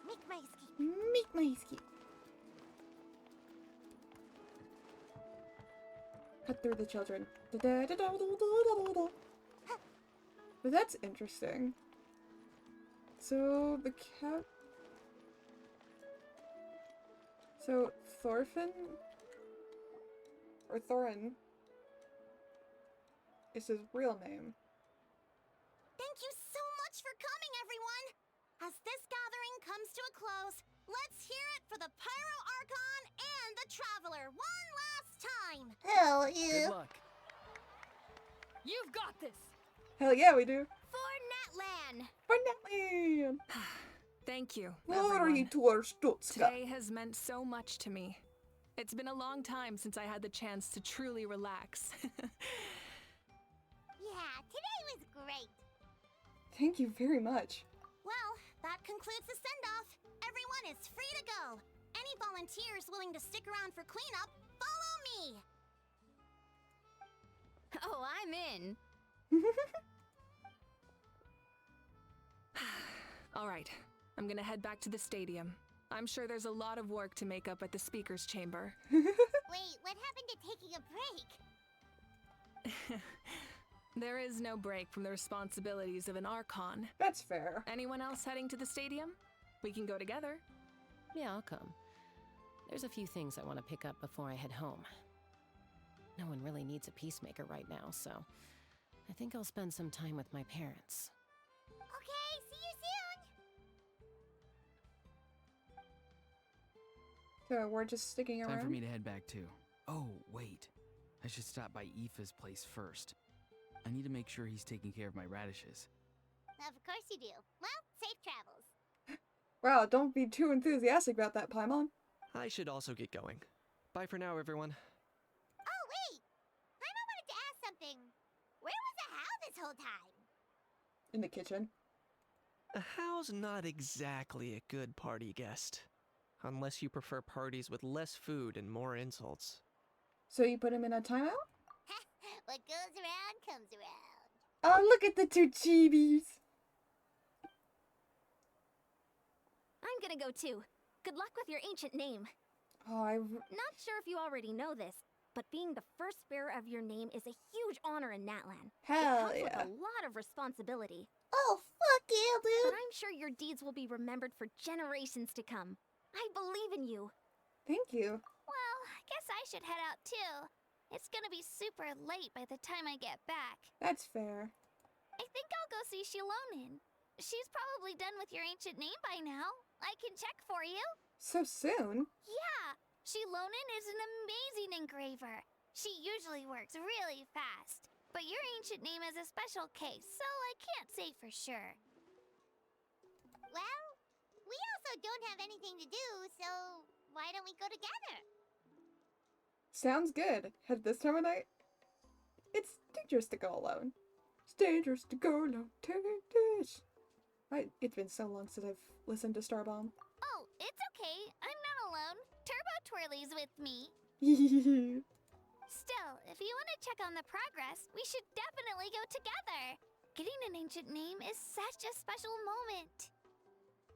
Make my escape. Make my escape. Cut through the children. But that's interesting. So the cat. So Thorfinn or Thorin is his real name. Thank you so much for coming, everyone! As this gathering comes to a close, let's hear it for the Pyro Archon and the Traveler one last time! Hell Good luck. You've got this! Hell yeah, we do. For Natlan! For Natlan! Thank you, Glory everyone. to our Stutska. Today has meant so much to me. It's been a long time since I had the chance to truly relax. Yeah, Yeah, today was great. Thank you very much. Well, that concludes the send-off. Everyone is free to go. Any volunteers willing to stick around for cleanup, follow me. Oh, I'm in. All right, I'm gonna head back to the stadium. I'm sure there's a lot of work to make up at the speaker's chamber. Wait, what happened to taking a break? There is no break from the responsibilities of an Archon. That's fair. Anyone else heading to the stadium? We can go together. Yeah, I'll come. There's a few things I want to pick up before I head home. No one really needs a peacemaker right now, so I think I'll spend some time with my parents. Okay, see you soon. So we're just sticking around? Time for me to head back too. Oh, wait. I should stop by Aoife's place first. I need to make sure he's taking care of my radishes. Of course you do. Well, safe travels. Wow, don't be too enthusiastic about that, Paimon. I should also get going. Bye for now, everyone. Oh, wait! Paimon wanted to ask something. Where was the How this whole time? In the kitchen. A How's not exactly a good party guest. Unless you prefer parties with less food and more insults. So you put him in a timeout? What goes around comes around. Oh, look at the two chibis. I'm gonna go too. Good luck with your ancient name. Oh, Not sure if you already know this, but being the first bearer of your name is a huge honor in Natlan. Hell it comes yeah. with a lot of responsibility. Oh, fuck yeah, But dude. I'm sure your deeds will be remembered for generations to come. I believe in you. Thank you. Well, I guess I should head out too. It's gonna be super late by the time I get back. That's fair. I think I'll go see Shilonin. She's probably done with your ancient name by now. I can check for you. So soon? Yeah, Shilonin is an amazing engraver. She usually works really fast. But your ancient name is a special case, so I can't say for sure. Well, we also don't have anything to do, so why don't we go together? Sounds good. At this time of night? It's dangerous to go alone. It's dangerous to go alone. Take this. It's been so long since I've listened to Starbomb. Oh, it's okay. I'm not alone. Turbo Twirly's with me. Still, if you want to check on the progress, we should definitely go together. Getting an ancient name is such a special moment.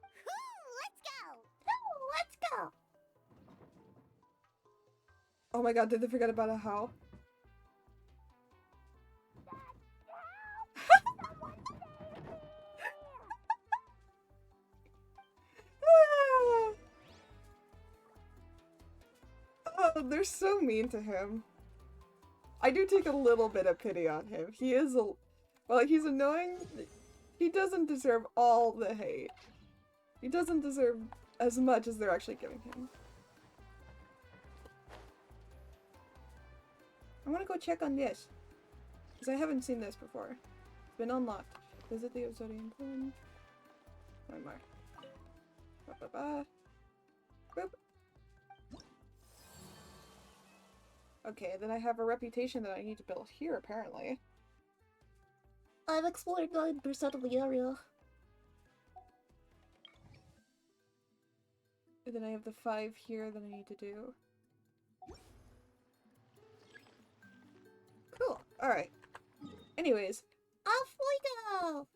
Let's go! Let's go! Oh my god, did they forget about a how? Oh, they're so mean to him. I do take a little bit of pity on him. He is well, he's annoying. He doesn't deserve all the hate. He doesn't deserve as much as they're actually giving him. I want to go check on this. Because I haven't seen this before. It's been unlocked. Visit the Obsidian Plain. One more. Ba-ba-ba. Boop. Okay, then I have a reputation that I need to build here, apparently. I've explored 9% of the area. And then I have the 5 here that I need to do. Cool. Alright. Anyways. Off we go!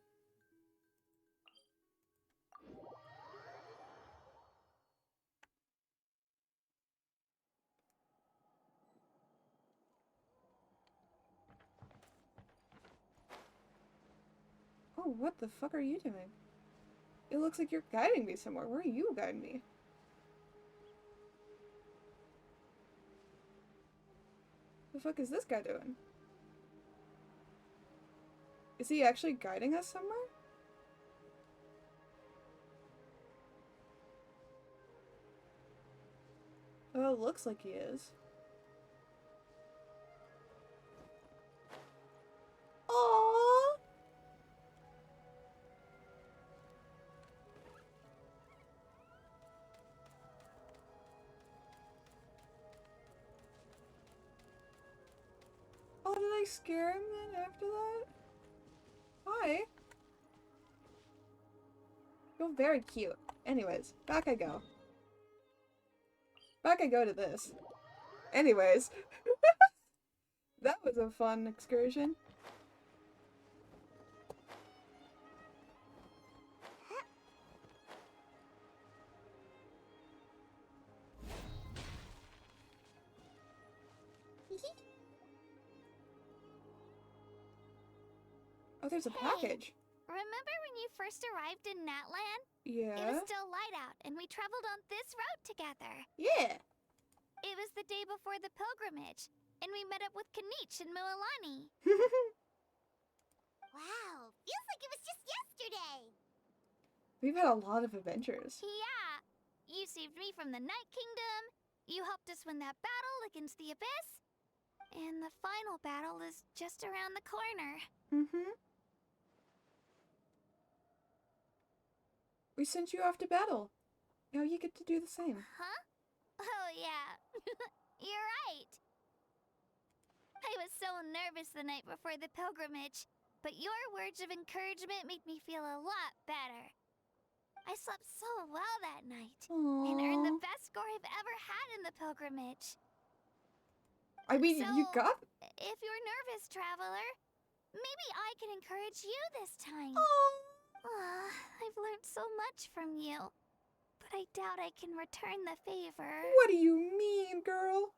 Oh, what the fuck are you doing? It looks like you're guiding me somewhere. Where are you guiding me? The fuck is this guy doing? Is he actually guiding us somewhere? Oh, it looks like he is. Aww! Oh, did I I scare him then after that? Hi. You're very cute. Anyways, back I go. Back I go to this. Anyways. That was a fun excursion. Oh, there's a package. Remember when you first arrived in Natlan? Yeah. It was still light out, and we traveled on this road together. Yeah. It was the day before the pilgrimage, and we met up with Kanich and Mililani. Wow, feels like it was just yesterday. We've had a lot of adventures. Yeah, you saved me from the Night Kingdom. You helped us win that battle against the Abyss. And the final battle is just around the corner. Mm-hmm. We sent you off to battle. Now you get to do the same. Huh? Oh, yeah. You're right. I was so nervous the night before the pilgrimage, but your words of encouragement made me feel a lot better. I slept so well that night and earned the best score I've ever had in the pilgrimage. I mean, so, you got... If you're nervous, traveler, maybe I can encourage you this time. I've learned so much from you, but I doubt I can return the favor. What do you mean, girl?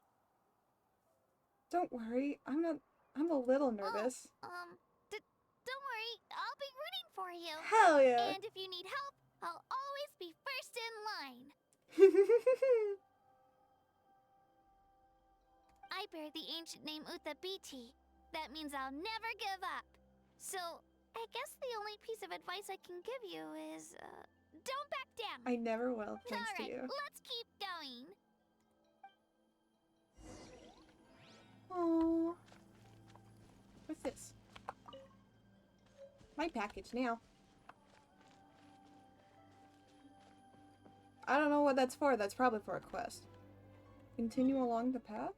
Don't worry, I'm a little nervous. Don't worry, I'll be rooting for you. Hell yeah. And if you need help, I'll always be first in line. I bear the ancient name Uthabiti. That means I'll never give up. So, I guess the only piece of advice I can give you is, don't back down. I never will, thanks to you. Let's keep going. Aww. What's this? My package now. I don't know what that's for. That's probably for a quest. Continue along the path?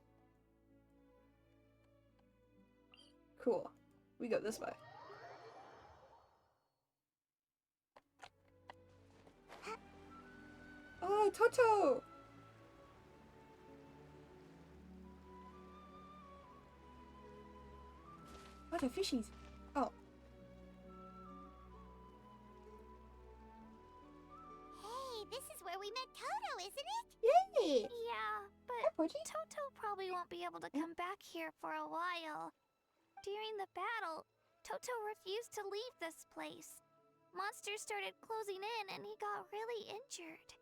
Cool. We go this way. Oh, Toto! What are fishies? Oh. Hey, this is where we met Toto, isn't it? Yay! Yeah, but Toto probably won't be able to come back here for a while. During the battle, Toto refused to leave this place. Monsters started closing in and he got really injured.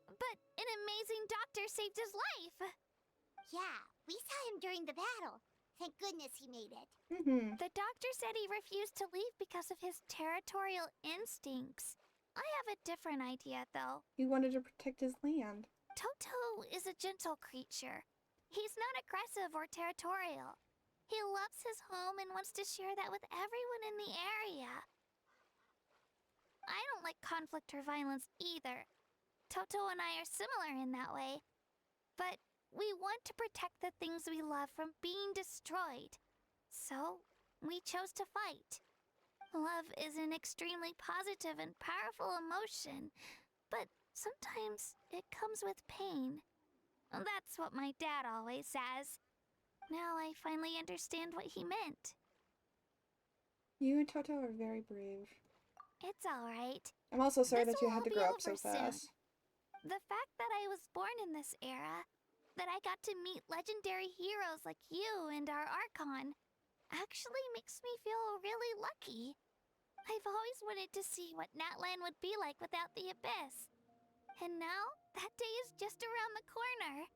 But an amazing doctor saved his life. Yeah, we saw him during the battle. Thank goodness he made it. The doctor said he refused to leave because of his territorial instincts. I have a different idea, though. He wanted to protect his land. Toto is a gentle creature. He's not aggressive or territorial. He loves his home and wants to share that with everyone in the area. I don't like conflict or violence either. Toto and I are similar in that way. But we want to protect the things we love from being destroyed. So, we chose to fight. Love is an extremely positive and powerful emotion, but sometimes it comes with pain. That's what my dad always says. Now I finally understand what he meant. You and Toto are very brave. It's alright. I'm also sorry that you had to This will grow all up so be over soon. fast. The fact that I was born in this era, that I got to meet legendary heroes like you and our Archon, actually makes me feel really lucky. I've always wanted to see what Natlan would be like without the Abyss. And now, that day is just around the corner.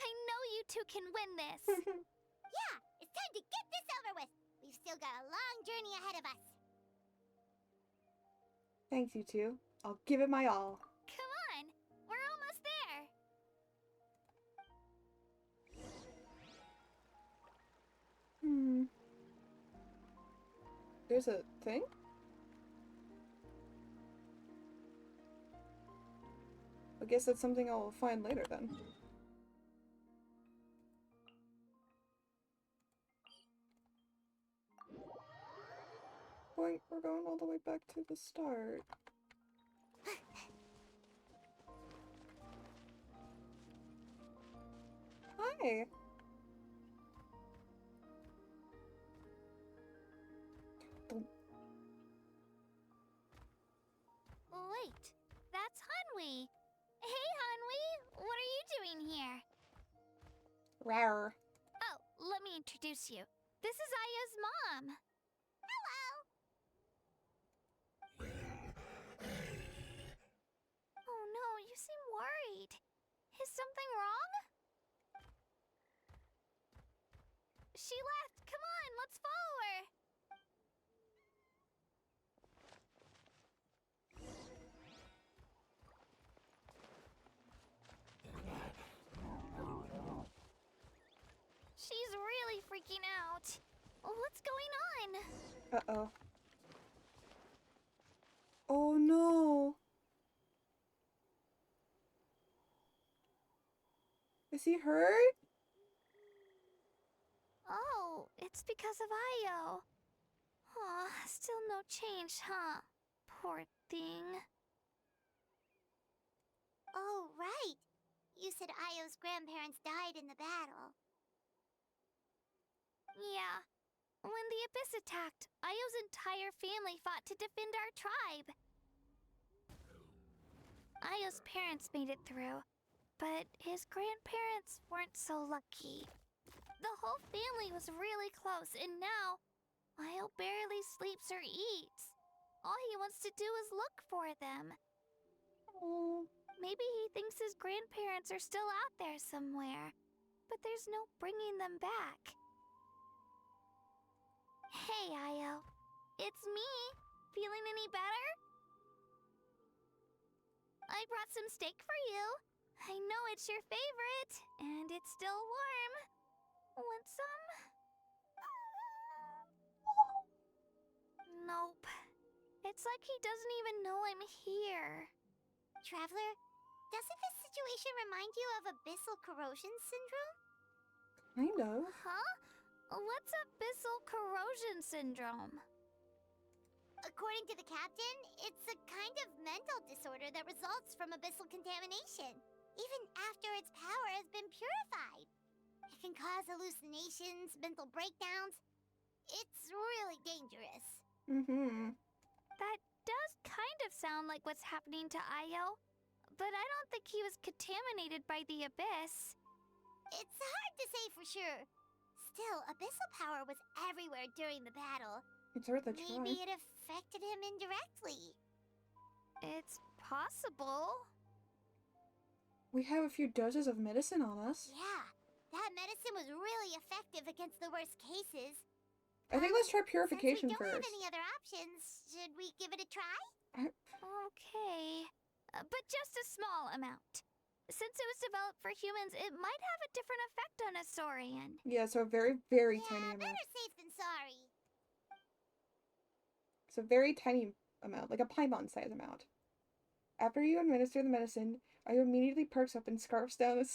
I know you two can win this. Yeah, it's time to get this over with. We've still got a long journey ahead of us. Thanks, you two. I'll give it my all. Come on, we're almost there. There's a thing? I guess that's something I'll find later then. right back to the start. Hi. Wait, that's Hanwi. Hey, Hanwi, what are you doing here? Rawr. Oh, let me introduce you. This is Aya's mom. Hello. Oh no, you seem worried. Is something wrong? She left. Come on, let's follow her. She's really freaking out. What's going on? Uh-oh. Oh no. Is he hurt? Oh, it's because of Io. Aw, still no change, huh? Poor thing. Oh, right. You said Io's grandparents died in the battle. Yeah. When the Abyss attacked, Io's entire family fought to defend our tribe. Io's parents made it through, but his grandparents weren't so lucky. The whole family was really close, and now Io barely sleeps or eats. All he wants to do is look for them. Maybe he thinks his grandparents are still out there somewhere, but there's no bringing them back. Hey, Io. It's me. Feeling any better? I brought some steak for you. I know it's your favorite, and it's still warm. Want some? Nope. It's like he doesn't even know I'm here. Traveler, doesn't this situation remind you of abyssal corrosion syndrome? Kind of. Huh? What's abyssal corrosion syndrome? According to the captain, it's a kind of mental disorder that results from abyssal contamination, even after its power has been purified. It can cause hallucinations, mental breakdowns. It's really dangerous. Mm-hmm. That does kind of sound like what's happening to Io, but I don't think he was contaminated by the Abyss. It's hard to say for sure. Still, abyssal power was everywhere during the battle. It's worth a try. Maybe it affected him indirectly. It's possible. We have a few doses of medicine on us. Yeah, that medicine was really effective against the worst cases. I think let's try purification Since we don't first. have any other options, should we give it a try? I- Okay, but just a small amount. Since it was developed for humans, it might have a different effect on a Saurian. Yeah, so a very, very tiny amount. Better safe than sorry. It's a very tiny amount, like a Paimon size amount. After you administer the medicine, Ayo immediately perks up and scarfs down a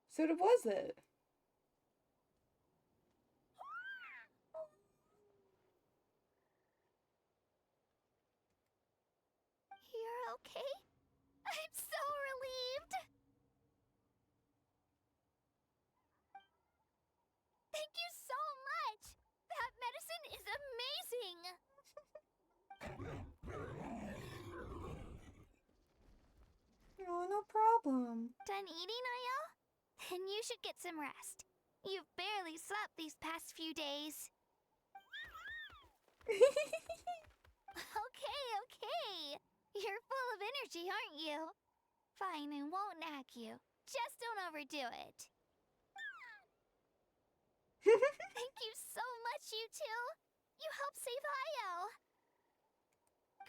So what was it? You're okay? I'm so relieved! Thank you so much! That medicine is amazing! Oh, no problem. Done eating, Ayo? Then you should get some rest. You've barely slept these past few days. Okay. You're full of energy, aren't you? Fine, I won't nag you. Just don't overdo it. Thank you so much, you two. You helped save Ayo.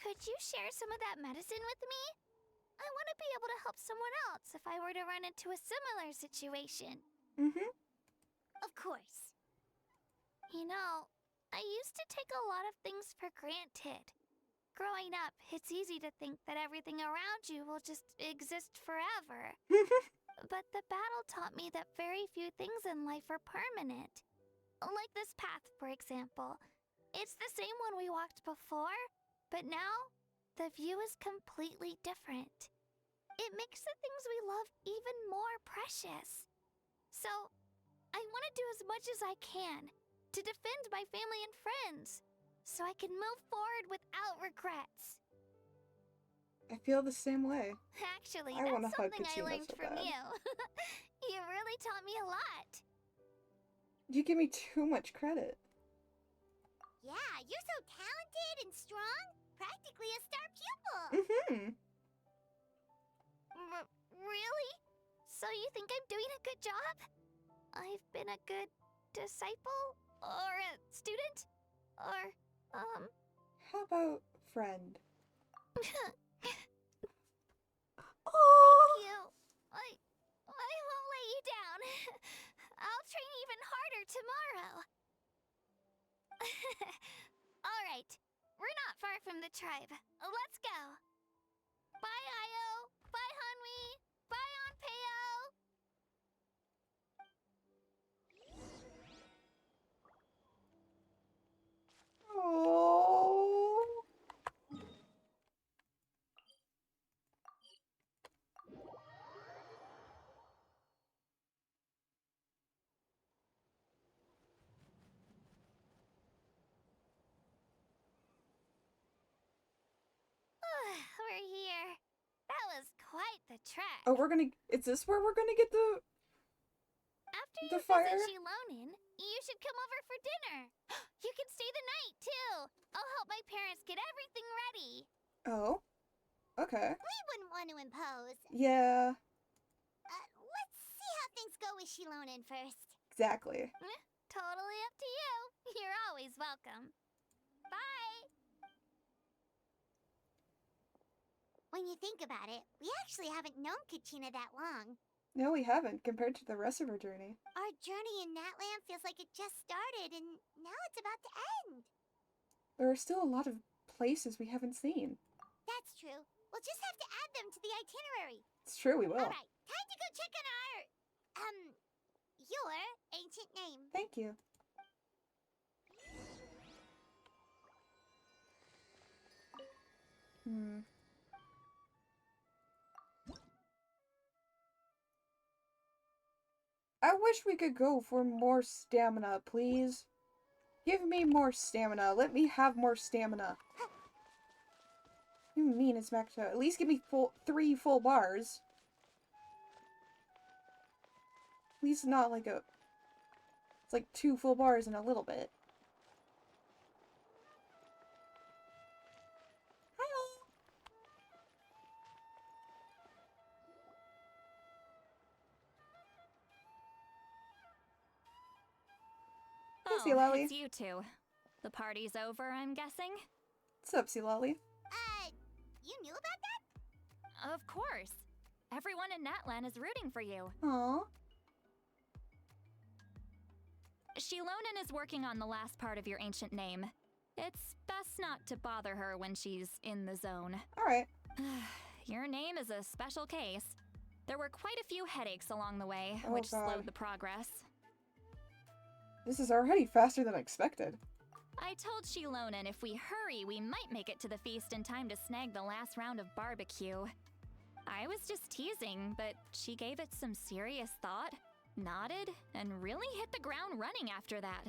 Could you share some of that medicine with me? I want to be able to help someone else if I were to run into a similar situation. Mm-hmm. Of course. You know, I used to take a lot of things for granted. Growing up, it's easy to think that everything around you will just exist forever. But the battle taught me that very few things in life are permanent. Like this path, for example. It's the same one we walked before, but now the view is completely different. It makes the things we love even more precious. So, I want to do as much as I can to defend my family and friends, so I can move forward without regrets. I feel the same way. Actually, I wanna that's hug something I Kachina learned so from bad. you. You really taught me a lot. You give me too much credit. Yeah, you're so talented and strong. Practically a star pupil. Mm-hmm. Really? So you think I'm doing a good job? I've been a good disciple? Or a student? Or, How about friend? Thank you. I won't let you down. I'll train even harder tomorrow. All right. We're not far from the tribe. Let's go. Bye, Io. Bye, Hanwi. Bye, Anpeo. Oh. We're here. That was quite the trek. Oh, is this where we're gonna get the After the you fire? visit Shilonin, you should come over for dinner. You can stay the night, too. I'll help my parents get everything ready. Oh. Okay. We wouldn't want to impose. Yeah, Let's see how things go with Shilonin first. exactly. Totally up to you. You're always welcome. Bye. When you think about it, we actually haven't known Kachina that long. No, we haven't, compared to the rest of our journey. Our journey in Natland feels like it just started, and now it's about to end. There are still a lot of places we haven't seen. That's true. We'll just have to add them to the itinerary. It's true, we will. All right, time to go check on your ancient name. Thank you. I wish we could go for more stamina, please. Give me more stamina. Let me have more stamina. You mean it's back to at least give me 3 full bars. At least not like a... It's like 2 full bars in a little bit. Oh, Lolly. it's you two. The party's over, I'm guessing? What's up, Lolly? You knew about that? Of course. Everyone in Natlan is rooting for you. Aww. Shilonin is working on the last part of your ancient name. It's best not to bother her when she's in the zone. Alright. Your name is a special case. There were quite a few headaches along the way, Oh, which God. slowed the progress. This is already faster than expected. I told Shilonin if we hurry, we might make it to the feast in time to snag the last round of barbecue. I was just teasing, but she gave it some serious thought, nodded, and really hit the ground running after that.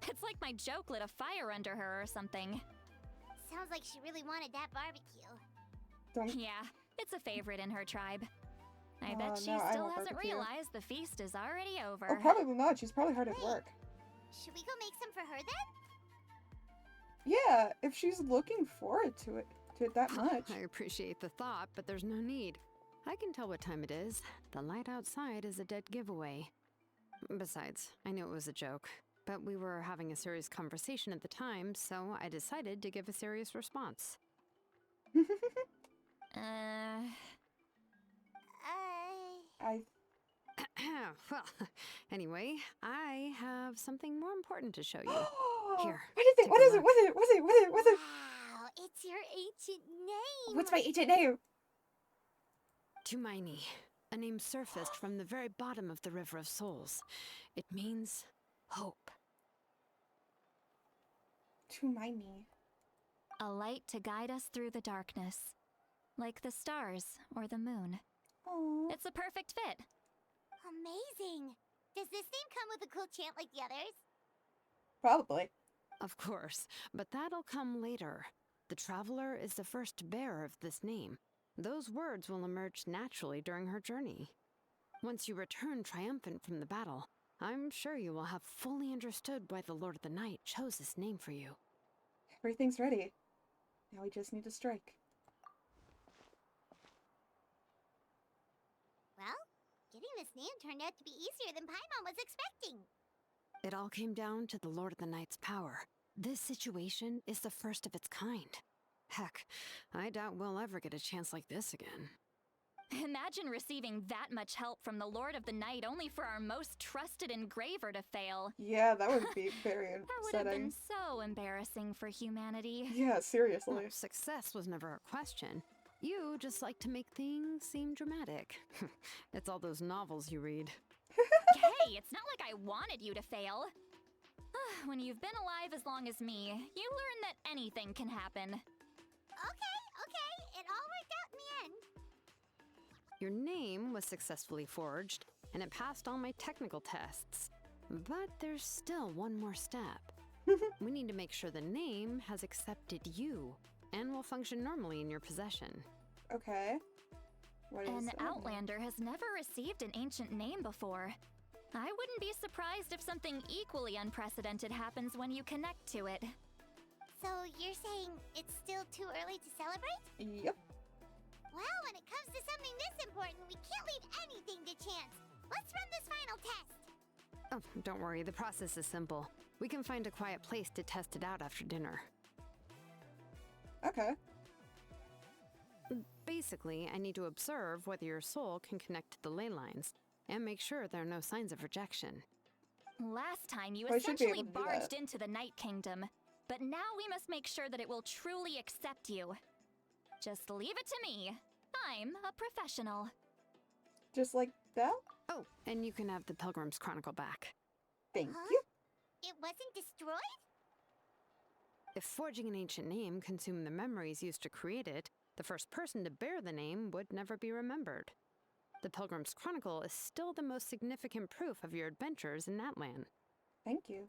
It's like my joke lit a fire under her or something. Sounds like she really wanted that barbecue. Yeah, it's a favorite in her tribe. I Oh, bet she no, I still want hasn't barbecue. realized the feast is already over. Oh, probably not. She's probably hard at work. Should we go make some for her then? Yeah, if she's looking forward to it that much. I appreciate the thought, but there's no need. I can tell what time it is. The light outside is a dead giveaway. Besides, I knew it was a joke, but we were having a serious conversation at the time, so I decided to give a serious response. Well, anyway, I have something more important to show you. Here. What is it? What is it? What is it? What is it? What is it? What is it? Wow, it's your ancient name. What's my ancient name? Tumaini, a name surfaced from the very bottom of the River of Souls. It means hope. to remind me. A light to guide us through the darkness. Like the stars or the moon. Aww. It's a perfect fit. Amazing! Does this name come with a cool chant like the others? Probably. Of course, but that'll come later. The Traveler is the first bearer of this name. Those words will emerge naturally during her journey. Once you return triumphant from the battle, I'm sure you will have fully understood why the Lord of the Night chose this name for you. Everything's ready. Now we just need to strike. Well, getting this name turned out to be easier than Paimon was expecting. It all came down to the Lord of the Night's power. This situation is the first of its kind. Heck, I doubt we'll ever get a chance like this again. Imagine receiving that much help from the Lord of the Night only for our most trusted engraver to fail. Yeah, that would be very That would have upsetting. been so embarrassing for humanity. Yeah, seriously. Well, success was never a question. You just like to make things seem dramatic. It's all those novels you read. Hey, it's not like I wanted you to fail. When you've been alive as long as me, you learn that anything can happen. Okay, it all worked out in the end. Your name was successfully forged, and it passed all my technical tests. But there's still one more step. We need to make sure the name has accepted you, and will function normally in your possession. Okay. What is An that? Outlander has never received an ancient name before. I wouldn't be surprised if something equally unprecedented happens when you connect to it. So you're saying it's still too early to celebrate? Yep. Well, when it comes to something this important, we can't leave anything to chance. Let's run this final test. Oh, don't worry, the process is simple. We can find a quiet place to test it out after dinner. Okay. Basically, I need to observe whether your soul can connect to the ley lines, and make sure there are no signs of rejection. Last time you Well, I should be essentially able to do barged that. into the Night Kingdom, but now we must make sure that it will truly accept you. Just leave it to me. I'm a professional. Just like that? Oh, and you can have the Pilgrim's Chronicle back. Thank Huh? you. It wasn't destroyed? If forging an ancient name consumed the memories used to create it, the first person to bear the name would never be remembered. The Pilgrim's Chronicle is still the most significant proof of your adventures in that land. Thank you.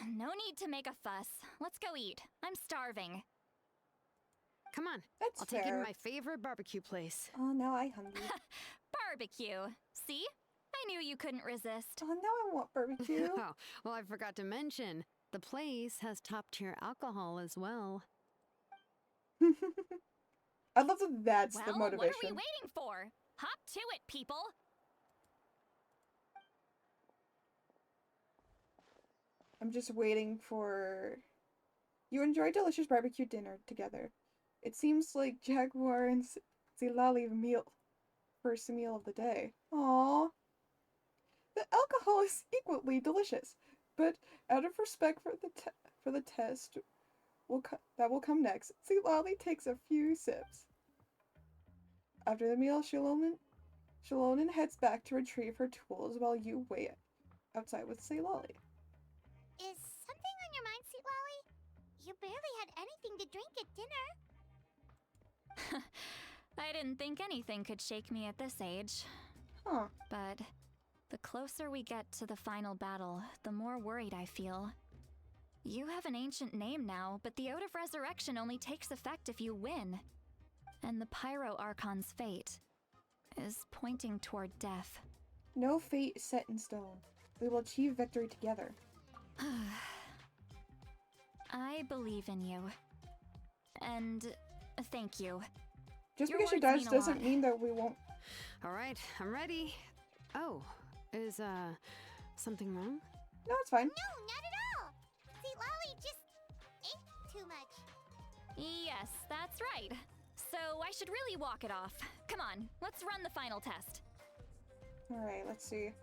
No need to make a fuss. Let's go eat. I'm starving. Come on, That's I'll take you to fair. my favorite barbecue place. Oh, now I hungry. Barbecue. See? I knew you couldn't resist. Oh, now I want barbecue. Oh, well, I forgot to mention, the place has top-tier alcohol as well. I love that that's Well, the what are motivation. we waiting for? Hop to it, people! I'm just waiting for... You enjoy delicious barbecue dinner together. It seems like Jaguar and Zilali first meal of the day. Aww. The alcohol is equally delicious, but out of respect for the test that will come next, Zilali takes a few sips. After the meal, Shalonen heads back to retrieve her tools while you wait outside with Zilali. Is something on your mind, Sweet Lolly? You barely had anything to drink at dinner. I didn't think anything could shake me at this age. Huh. But the closer we get to the final battle, the more worried I feel. You have an ancient name now, but the Oath of Resurrection only takes effect if you win. And the Pyro Archon's fate is pointing toward death. No fate is set in stone. We will achieve victory together. I believe in you. And thank you. Just Your because she words dies mean a doesn't lot. mean that we won't. All right, I'm ready. Oh, is, something wrong? No, it's fine. No, not at all! Sweet Lolly just ate too much. Yes, that's right. So I should really walk it off. Come on, let's run the final test. Alright, let's see.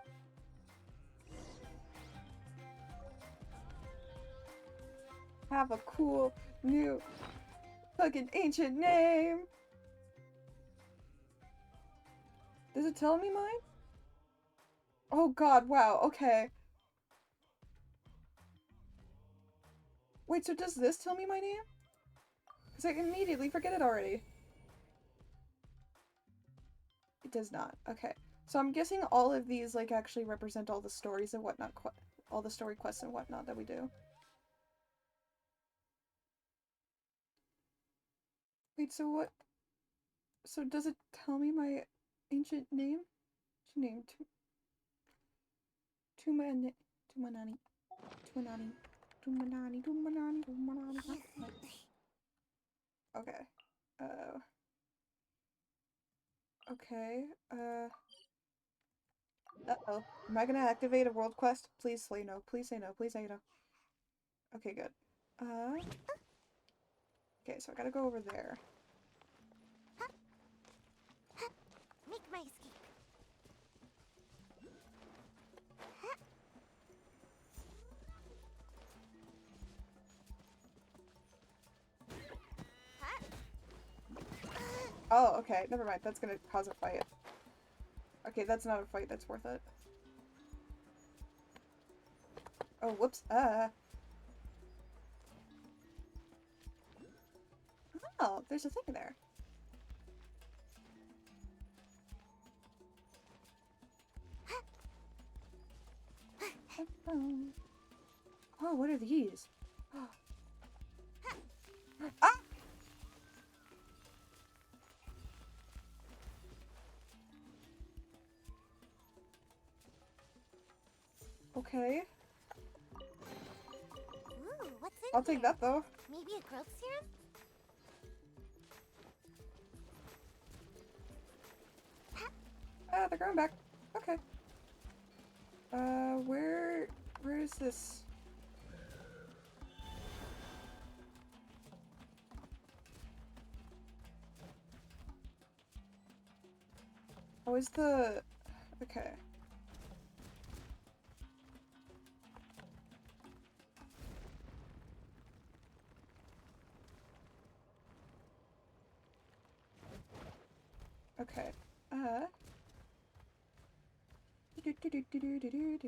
Have a cool new fucking ancient name. Does it tell me mine? Oh god, wow, okay. Wait, so does this tell me my name? Because I immediately forget it already. It does not. Okay. So I'm guessing all of these, like, actually represent all the stories and whatnot, all the story quests and whatnot that we do. Wait, so what? So does it tell me my ancient name? Name? Tumanani. Tumanani. Tumanani. Tumanani. Tumanani. Tumanani. Okay. Okay. Uh-oh. Am I gonna activate a world quest? Please say no. Please say no. Please say no. Okay, good. Okay, so I gotta go over there. Make my escape. Oh, okay. Never mind. That's gonna cause a fight. Okay, that's not a fight. That's worth it. Oh, whoops. Oh, there's a thing there. Oh, what are these? Ah! Okay. Ooh, what's in I'll take that though. Maybe a growth serum? Ah, they're going back. Okay. Where is this? Oh, is the... Okay. Okay. Do. Okay.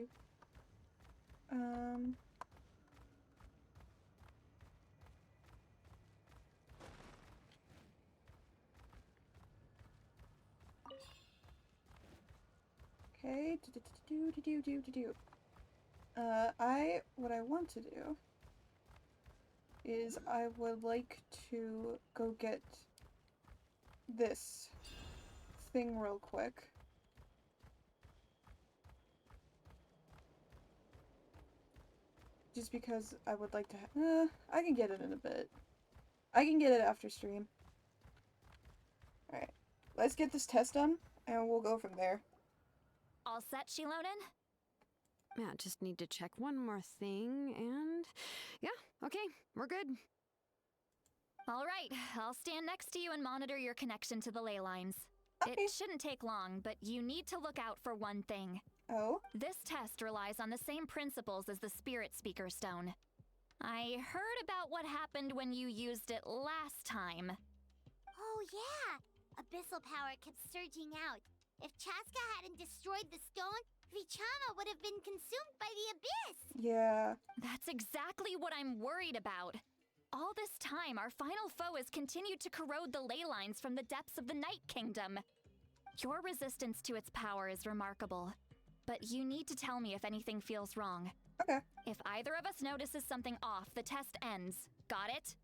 Do. What I want to do is I would like to go get this thing real quick. Just because I would like to I can get it in a bit. I can get it after stream. Alright. Let's get this test done, and we'll go from there. All set, Shilonen? Yeah, just need to check one more thing, and... Yeah, okay, we're good. All right, I'll stand next to you and monitor your connection to the ley lines. Okay. It shouldn't take long, but you need to look out for one thing. Oh? This test relies on the same principles as the Spirit Speaker Stone. I heard about what happened when you used it last time. Oh yeah! Abyssal power kept surging out. If Chaska hadn't destroyed the stone, Vichama would have been consumed by the abyss! Yeah. That's exactly what I'm worried about. All this time, our final foe has continued to corrode the ley lines from the depths of the Night Kingdom. Your resistance to its power is remarkable, but you need to tell me if anything feels wrong. Okay. If either of us notices something off, the test ends. Got it?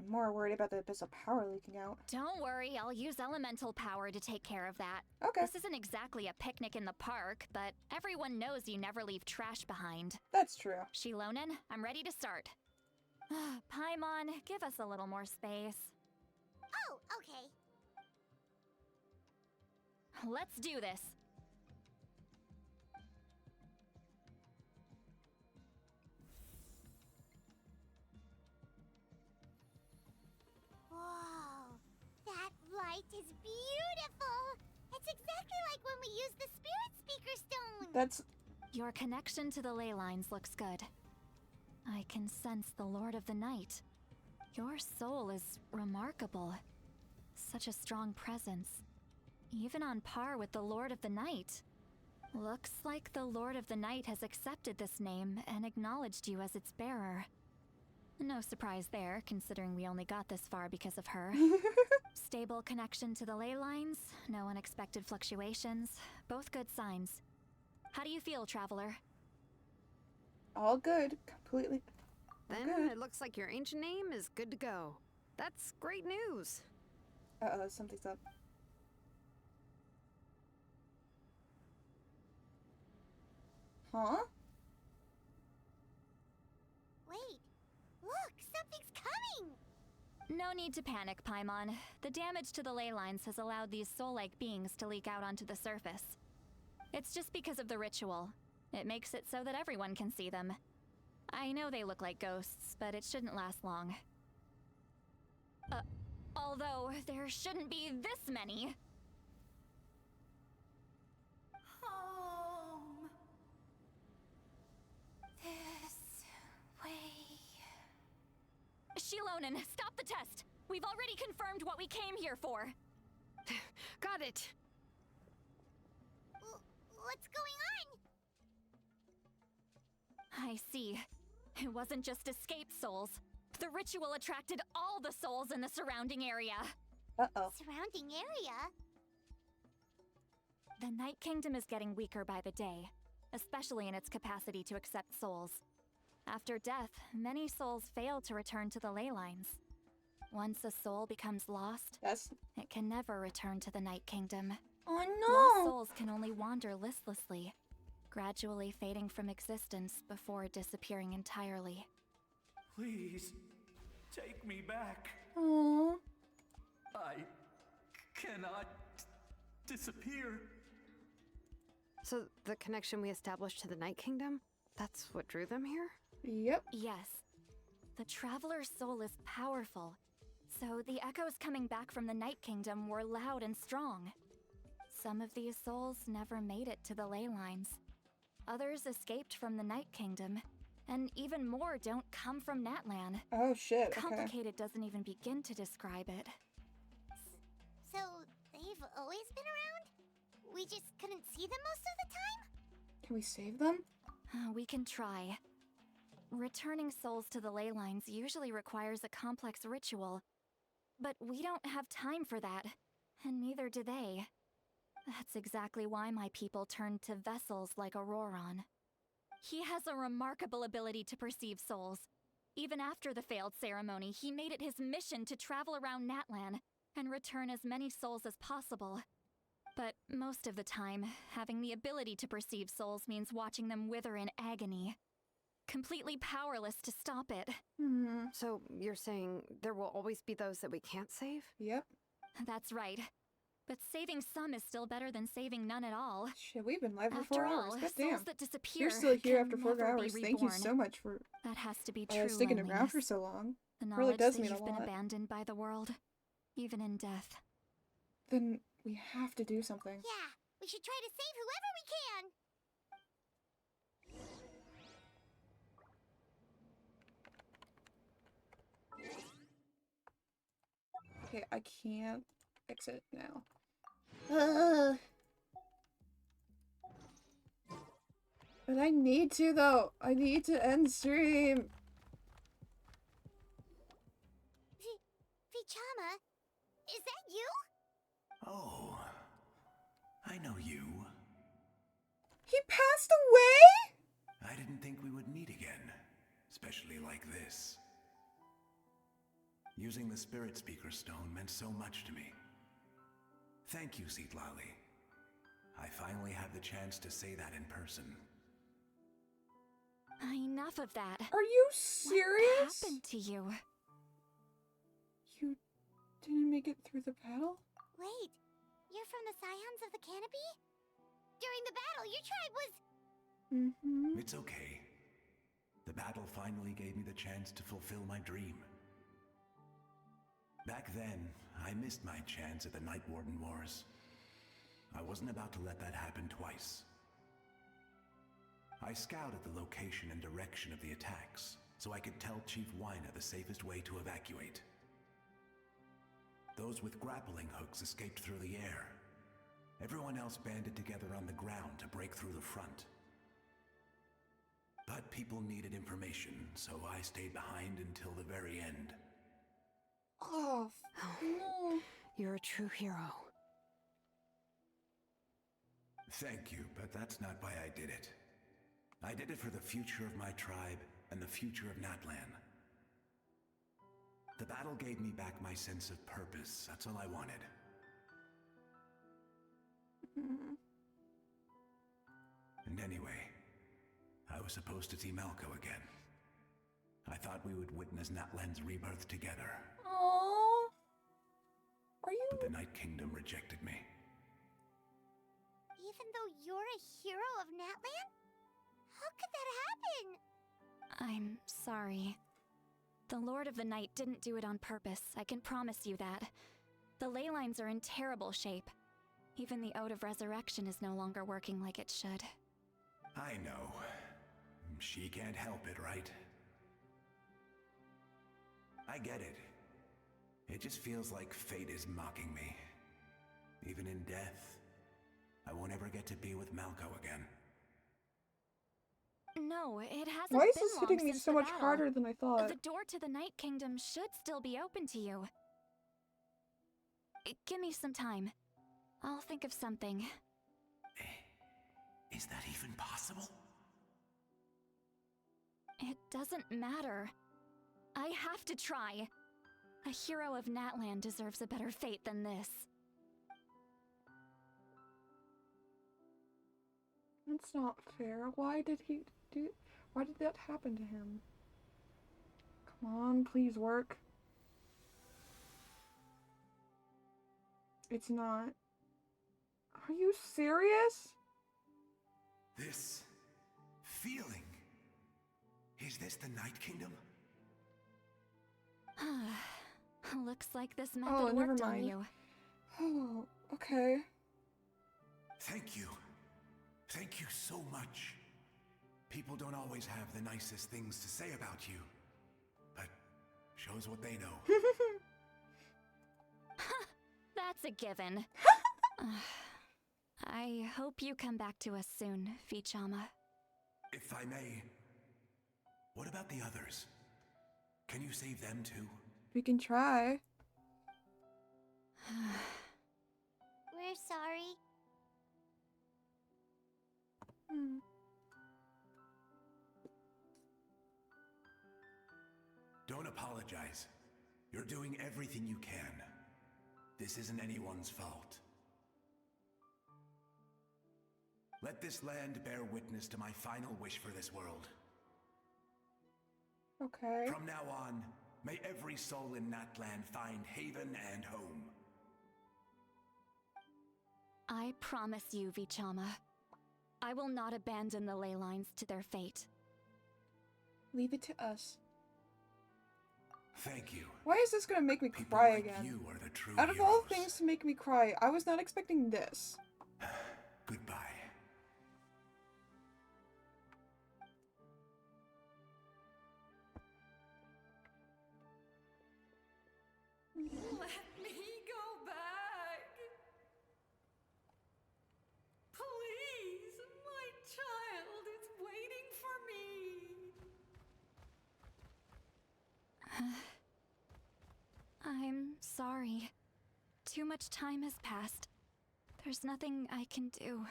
I'm more worried about the abyssal power leaking out. Don't worry, I'll use elemental power to take care of that. Okay. This isn't exactly a picnic in the park, but everyone knows you never leave trash behind. That's true. Shilonen, I'm ready to start. Paimon, give us a little more space. Oh, okay. Let's do this. Whoa, that light is beautiful! It's exactly like when we used the Spirit Speaker Stone! That's... Your connection to the ley lines looks good. I can sense the Lord of the Night. Your soul is remarkable. Such a strong presence. Even on par with the Lord of the Night. Looks like the Lord of the Night has accepted this name and acknowledged you as its bearer. No surprise there, considering we only got this far because of her. Stable connection to the ley lines, no unexpected fluctuations, both good signs. How do you feel, Traveler? All good. Completely. Then good. it looks like your ancient name is good to go. That's great news. Uh-oh, something's up. Huh? Wait, look, something's coming! No need to panic, Paimon. The damage to the ley lines has allowed these soul-like beings to leak out onto the surface. It's just because of the ritual. It makes it so that everyone can see them. I know they look like ghosts, but it shouldn't last long. Although, there shouldn't be this many. Home. This way. Shilonen, stop the test! We've already confirmed what we came here for. Got it. What's going on? I see. It wasn't just escaped souls. The ritual attracted all the souls in the surrounding area. Uh-oh. Surrounding area? The Night Kingdom is getting weaker by the day, especially in its capacity to accept souls. After death, many souls fail to return to the ley lines. Once a soul becomes lost, it can never return to the Night Kingdom. Oh no! Lost souls can only wander listlessly, gradually fading from existence before disappearing entirely. Please, take me back. Aww. I cannot disappear. So the connection we established to the Night Kingdom, that's what drew them here? Yep. Yes. The Traveler's soul is powerful, so the echoes coming back from the Night Kingdom were loud and strong. Some of these souls never made it to the ley lines. Others escaped from the Night Kingdom, and even more don't come from Natlan. Oh shit, okay. Complicated doesn't even begin to describe it. So, they've always been around? We just couldn't see them most of the time? Can we save them? We can try. Returning souls to the ley lines usually requires a complex ritual, but we don't have time for that, and neither do they. That's exactly why my people turned to vessels like Auroron. He has a remarkable ability to perceive souls. Even after the failed ceremony, he made it his mission to travel around Natlan and return as many souls as possible. But most of the time, having the ability to perceive souls means watching them wither in agony. Completely powerless to stop it. So you're saying there will always be those that we can't save? Yep. That's right. But saving some is still better than saving none at all. Shit, we've been live for After 4 all, hours. God souls damn. that disappear You're still here can after 4 never be hours. Thank you reborn. so much for That has to be true sticking around loneliness. for so long. The Really knowledge does that mean a you've been lot. abandoned by the world, even in death. Then we have to do something. Yeah, we should try to save whoever we can! Okay, I can't exit now. But I need to though. I need to end stream. Vichama, is that you? Oh, I know you. He passed away? I didn't think we would meet again, especially like this. Using the Spirit Speaker Stone meant so much to me. Thank you, Citlali. I finally have the chance to say that in person. Enough of that. Are you serious? What happened to you? You didn't make it through the battle? Wait, you're from the Scions of the Canopy? During the battle, your tribe was... It's okay. The battle finally gave me the chance to fulfill my dream. Back then, I missed my chance at the Night Warden Wars. I wasn't about to let that happen twice. I scouted the location and direction of the attacks, so I could tell Chief Wyna the safest way to evacuate. Those with grappling hooks escaped through the air. Everyone else banded together on the ground to break through the front. But people needed information, so I stayed behind until the very end. Oh, no. You're a true hero. Thank you, but that's not why I did it. I did it for the future of my tribe and the future of Natlan. The battle gave me back my sense of purpose. That's all I wanted. And anyway, I was supposed to see Malco again. I thought we would witness Natlan's rebirth together. Aww. Are you? But the Night Kingdom rejected me. Even though you're a hero of Natlan? How could that happen? I'm sorry. The Lord of the Night didn't do it on purpose, I can promise you that. The ley lines are in terrible shape. Even the Ode of Resurrection is no longer working like it should. I know. She can't help it, right? I get it. It just feels like fate is mocking me. Even in death, I won't ever get to be with Malco again. No, it hasn't Why is been this long hitting me since so the much battle. harder than I thought? The door to the Night Kingdom should still be open to you. Give me some time. I'll think of something. Is that even possible? It doesn't matter. I have to try. A hero of Natlan deserves a better fate than this. That's not fair. Why did he do... Why did that happen to him? Come on, please work. It's not. Are you serious? This feeling. Is this the Night Kingdom? Looks like this method Oh, never worked on mind. you. Oh, okay. Thank you. Thank you so much. People don't always have the nicest things to say about you, but shows what they know. That's a given. I hope you come back to us soon, Vichama. If I may, what about the others? Can you save them too? We can try. We're sorry. Don't apologize. You're doing everything you can. This isn't anyone's fault. Let this land bear witness to my final wish for this world. Okay. From now on, may every soul in Natlan find haven and home. I promise you, Vichama. I will not abandon the ley lines to their fate. Leave it to us. Thank you. Why is this gonna make me People cry like again? you are the true Out of all things to make me cry, I was not expecting this. Goodbye. Let me go back. Please, my child is waiting for me. I'm sorry. Too much time has passed. There's nothing I can do.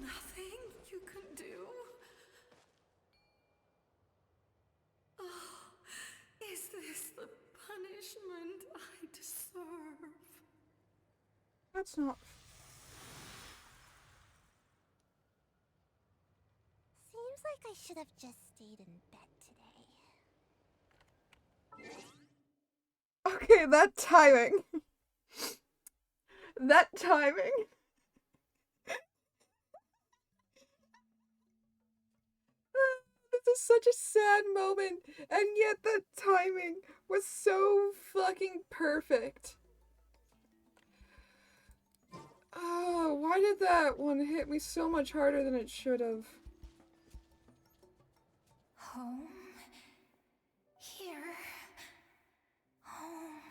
Nothing you can do? Oh, is this the punishment I deserve? That's not... Seems like I should have just stayed in bed today. Okay, that timing. That timing. This is such a sad moment, and yet the timing was so fucking perfect. Oh, why did that one hit me so much harder than it should have? Home. Here. Home.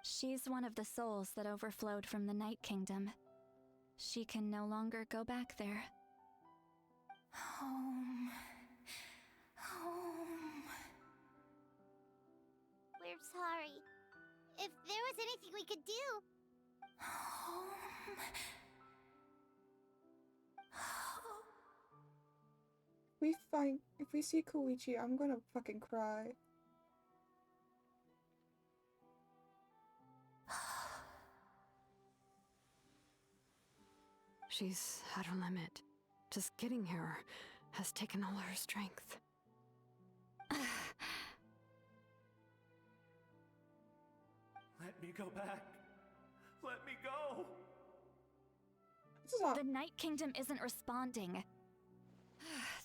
She's one of the souls that overflowed from the Night Kingdom. She can no longer go back there. Home. Home. We're sorry. If there was anything we could do. Home. If we see Koichi, I'm gonna fucking cry. She's at her limit. Just getting here has taken all her strength. Let me go back. Let me go. The Night Kingdom isn't responding.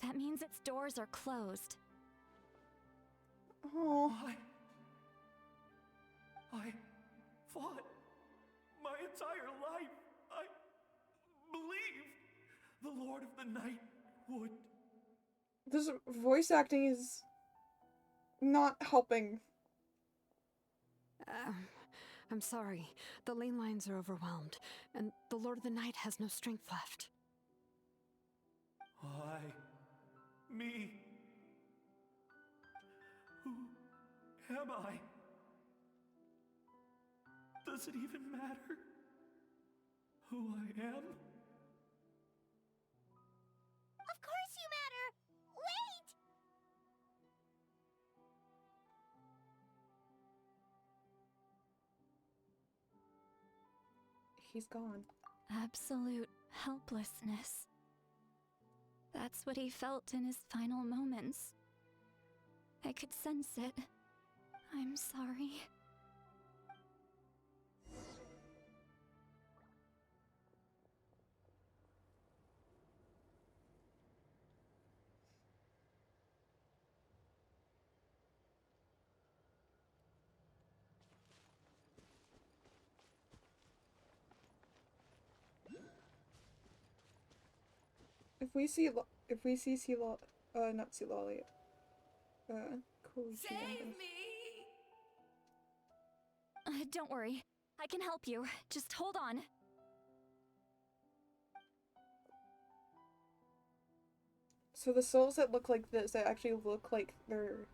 That means its doors are closed. Oh. I fought my entire life. I believed the Lord of the Night would. This voice acting is not helping. I'm sorry. The lane lines are overwhelmed, and the Lord of the Night has no strength left. Why? Me? Who am I? Does it even matter who I am? Of course you matter! Wait! He's gone. Absolute helplessness. That's what he felt in his final moments. I could sense it. I'm sorry. If we see not Lolly, Koichi. Save me! Don't worry. I can help you. Just hold on. So the souls that look like this, that actually look like they're...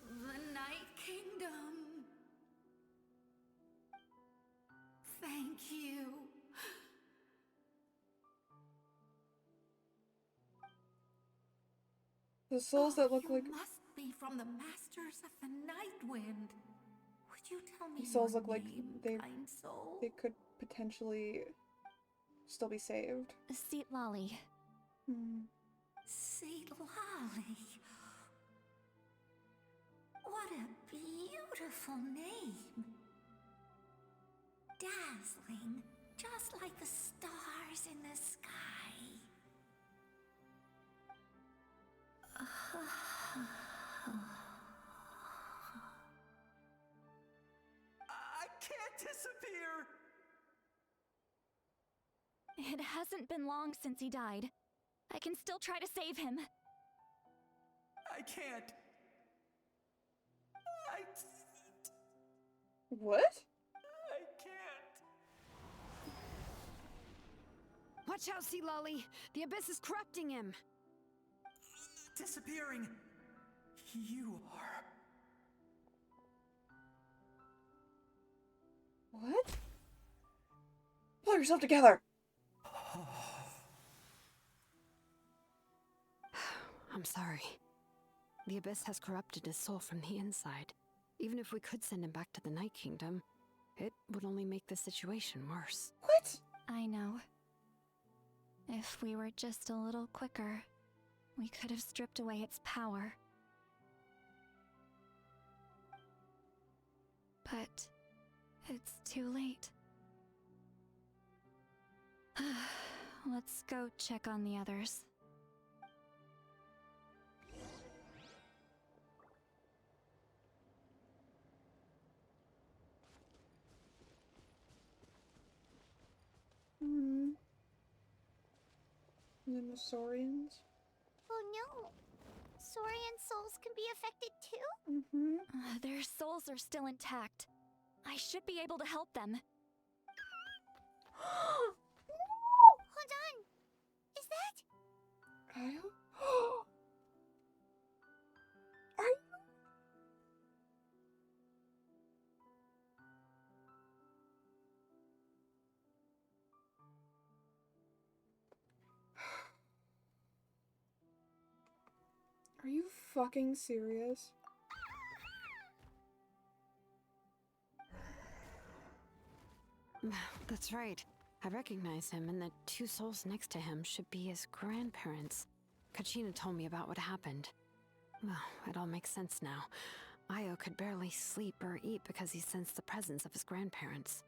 The Night Kingdom. Thank you. The souls that look like... must be from the Masters of the Night Wind. Would you tell me The souls your look like name, kind soul? they could potentially still be saved. Seat Lolly. Seat Lolly. What a beautiful name. Dazzling, just like the stars in the sky. I can't disappear! It hasn't been long since he died. I can still try to save him. I can't. What? I can't. Watch out, Sea Lolly! The Abyss is corrupting him! Disappearing. You are. What? Pull yourself together! I'm sorry. The Abyss has corrupted his soul from the inside. Even if we could send him back to the Night Kingdom, it would only make the situation worse. What? I know. If we were just a little quicker, we could have stripped away its power. But it's too late. Let's go check on the others. And the Saurians? Oh no! Saurian souls can be affected too? Their souls are still intact. I should be able to help them. Hold on! Is that... Io? Are you? Are you fucking serious? That's right. I recognize him, and the two souls next to him should be his grandparents. Kachina told me about what happened. Well, it all makes sense now. Io could barely sleep or eat because he sensed the presence of his grandparents.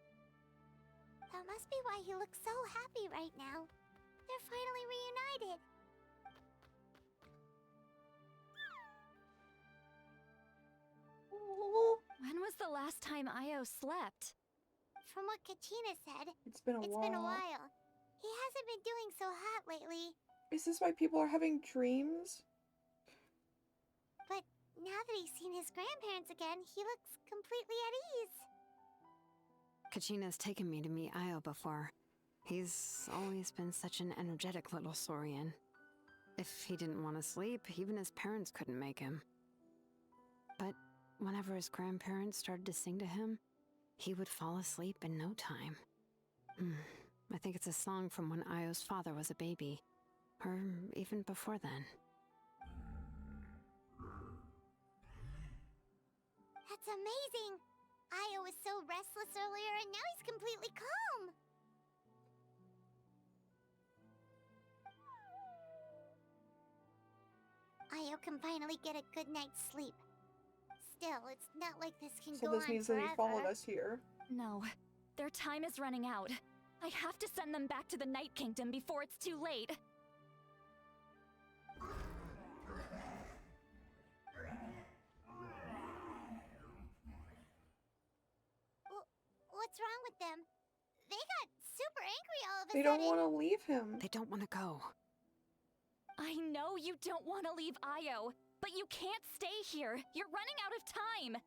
That must be why he looks so happy right now. They're finally reunited. When was the last time Io slept? From what Kachina said, It's been a while. He hasn't been doing so hot lately. Is this why people are having dreams? But now that he's seen his grandparents again, he looks completely at ease. Kachina's taken me to meet Io before. He's always been such an energetic little saurian. If he didn't want to sleep, even his parents couldn't make him. But whenever his grandparents started to sing to him, he would fall asleep in no time. I think it's a song from when Io's father was a baby, or even before then. That's amazing! Io was so restless earlier and now he's completely calm! Io can finally get a good night's sleep. Still, it's not like this can So go this on means forever. that he followed us here. No. Their time is running out. I have to send them back to the Night Kingdom before it's too late. What's wrong with them? They got super angry all of a They sudden. don't want to leave him. They don't want to go. I know you don't want to leave Io, but you can't stay here. You're running out of time.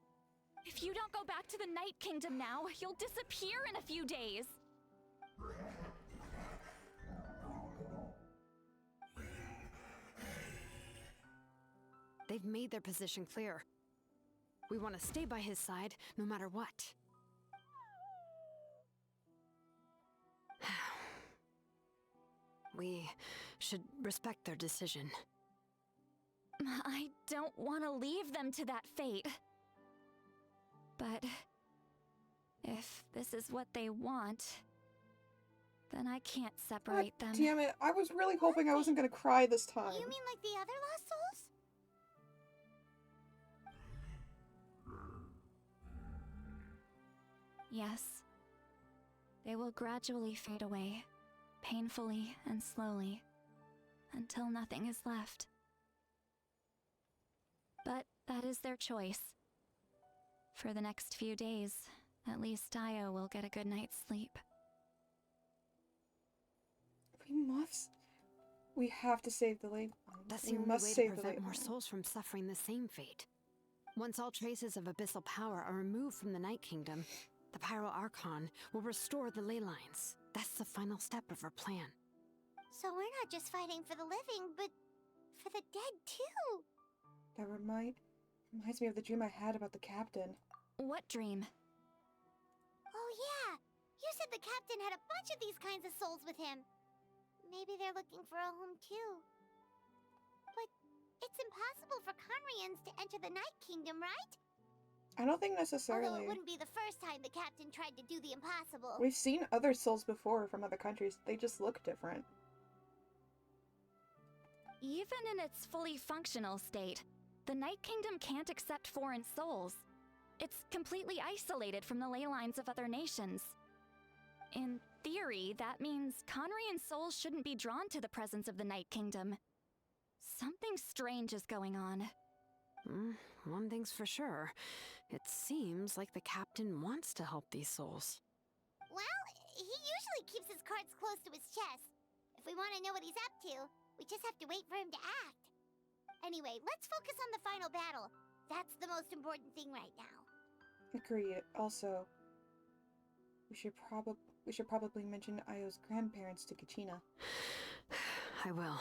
If you don't go back to the Night Kingdom now, you'll disappear in a few days. They've made their position clear. We want to stay by his side, no matter what. We should respect their decision. I don't want to leave them to that fate. But if this is what they want, then I can't separate them. Damn it, I was really hoping I wasn't gonna cry this time. You mean like the other lost souls? Yes. They will gradually fade away, painfully and slowly, until nothing is left. But that is their choice. For the next few days, at least Io will get a good night's sleep. We have to save the late ones. That's the We only must way to save the prevent late more ones. souls from suffering the same fate. Once all traces of abyssal power are removed from the Night Kingdom, the Pyro Archon will restore the ley lines. That's the final step of our plan. So we're not just fighting for the living, but for the dead too. That reminds me of the dream I had about the captain. What dream? Oh yeah! You said the captain had a bunch of these kinds of souls with him. Maybe they're looking for a home too. But it's impossible for Conrians to enter the Night Kingdom, right? I don't think Although necessarily. it wouldn't be the first time the captain tried to do the impossible. We've seen other souls before from other countries. They just look different. Even in its fully functional state, the Night Kingdom can't accept foreign souls. It's completely isolated from the ley lines of other nations. In theory, that means Conrian souls shouldn't be drawn to the presence of the Night Kingdom. Something strange is going on. One thing's for sure. It seems like the captain wants to help these souls. Well, he usually keeps his cards close to his chest. If we want to know what he's up to, we just have to wait for him to act. Anyway, let's focus on the final battle. That's the most important thing right now. Agreed. Also, we should probably mention Io's grandparents to Kachina. I will.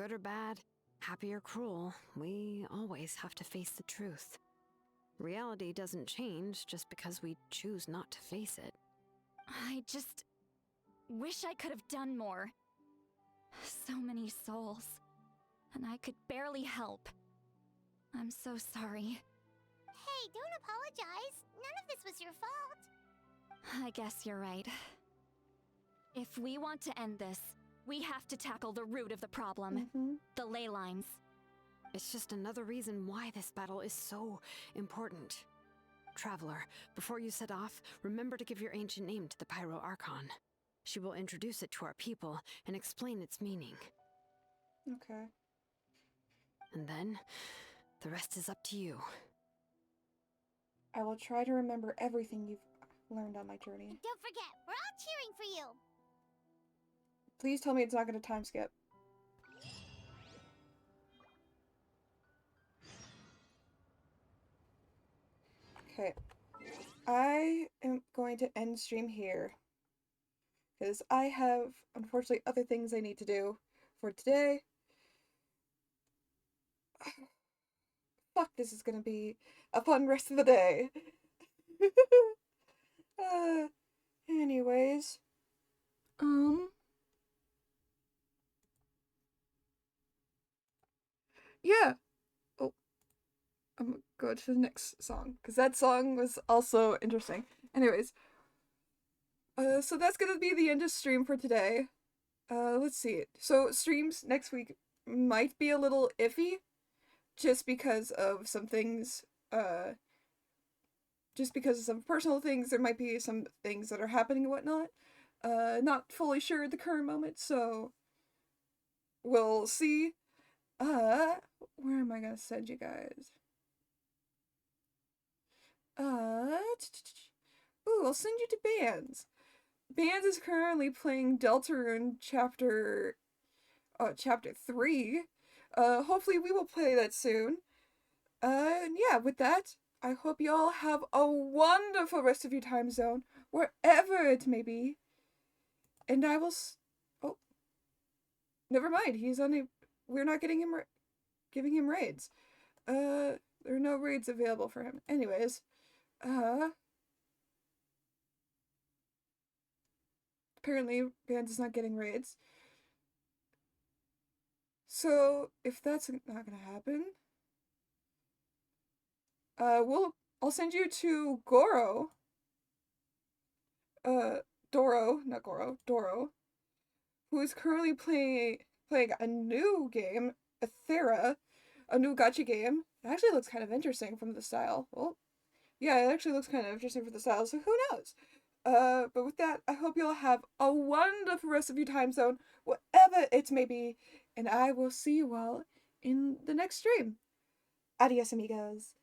Good or bad, happy or cruel, we always have to face the truth. Reality doesn't change just because we choose not to face it. I just wish I could have done more. So many souls, and I could barely help. I'm so sorry. Hey, don't apologize. None of this was your fault. I guess you're right. If we want to end this, we have to tackle the root of the problem. The ley lines. It's just another reason why this battle is so important. Traveler, before you set off, remember to give your ancient name to the Pyro Archon. She will introduce it to our people and explain its meaning. Okay. And then, the rest is up to you. I will try to remember everything you've learned on my journey. And don't forget, we're all cheering for you. Please tell me it's not going to time skip. Okay. I am going to end stream here. Because I have, unfortunately, other things I need to do for today. Fuck, this is gonna be a fun rest of the day. Anyways. Yeah. Oh. I'm gonna go to the next song. Because that song was also interesting. Anyways. So that's gonna be the end of stream for today. Let's see. So streams next week might be a little iffy. Just because of some things, just because of some personal things, there might be some things that are happening and whatnot. Not fully sure at the current moment, so we'll see. Where am I gonna send you guys? Ooh, I'll send you to Bands. Bands is currently playing Deltarune chapter 3. Hopefully we will play that soon. And yeah, with that, I hope you all have a wonderful rest of your time zone, wherever it may be. And I will oh. Never mind, we're not giving him raids. There are no raids available for him. Anyways, apparently Bands is not getting raids. So, if that's not gonna happen, I'll send you to Goro. Doro, who is currently playing a new game, Athera, a new gacha game. It actually looks kind of interesting from the style. Well, yeah, it actually looks kind of interesting from the style, so who knows? But with that, I hope you'll have a wonderful rest of your time zone, whatever it may be, and I will see you all in the next stream. Adios, amigos.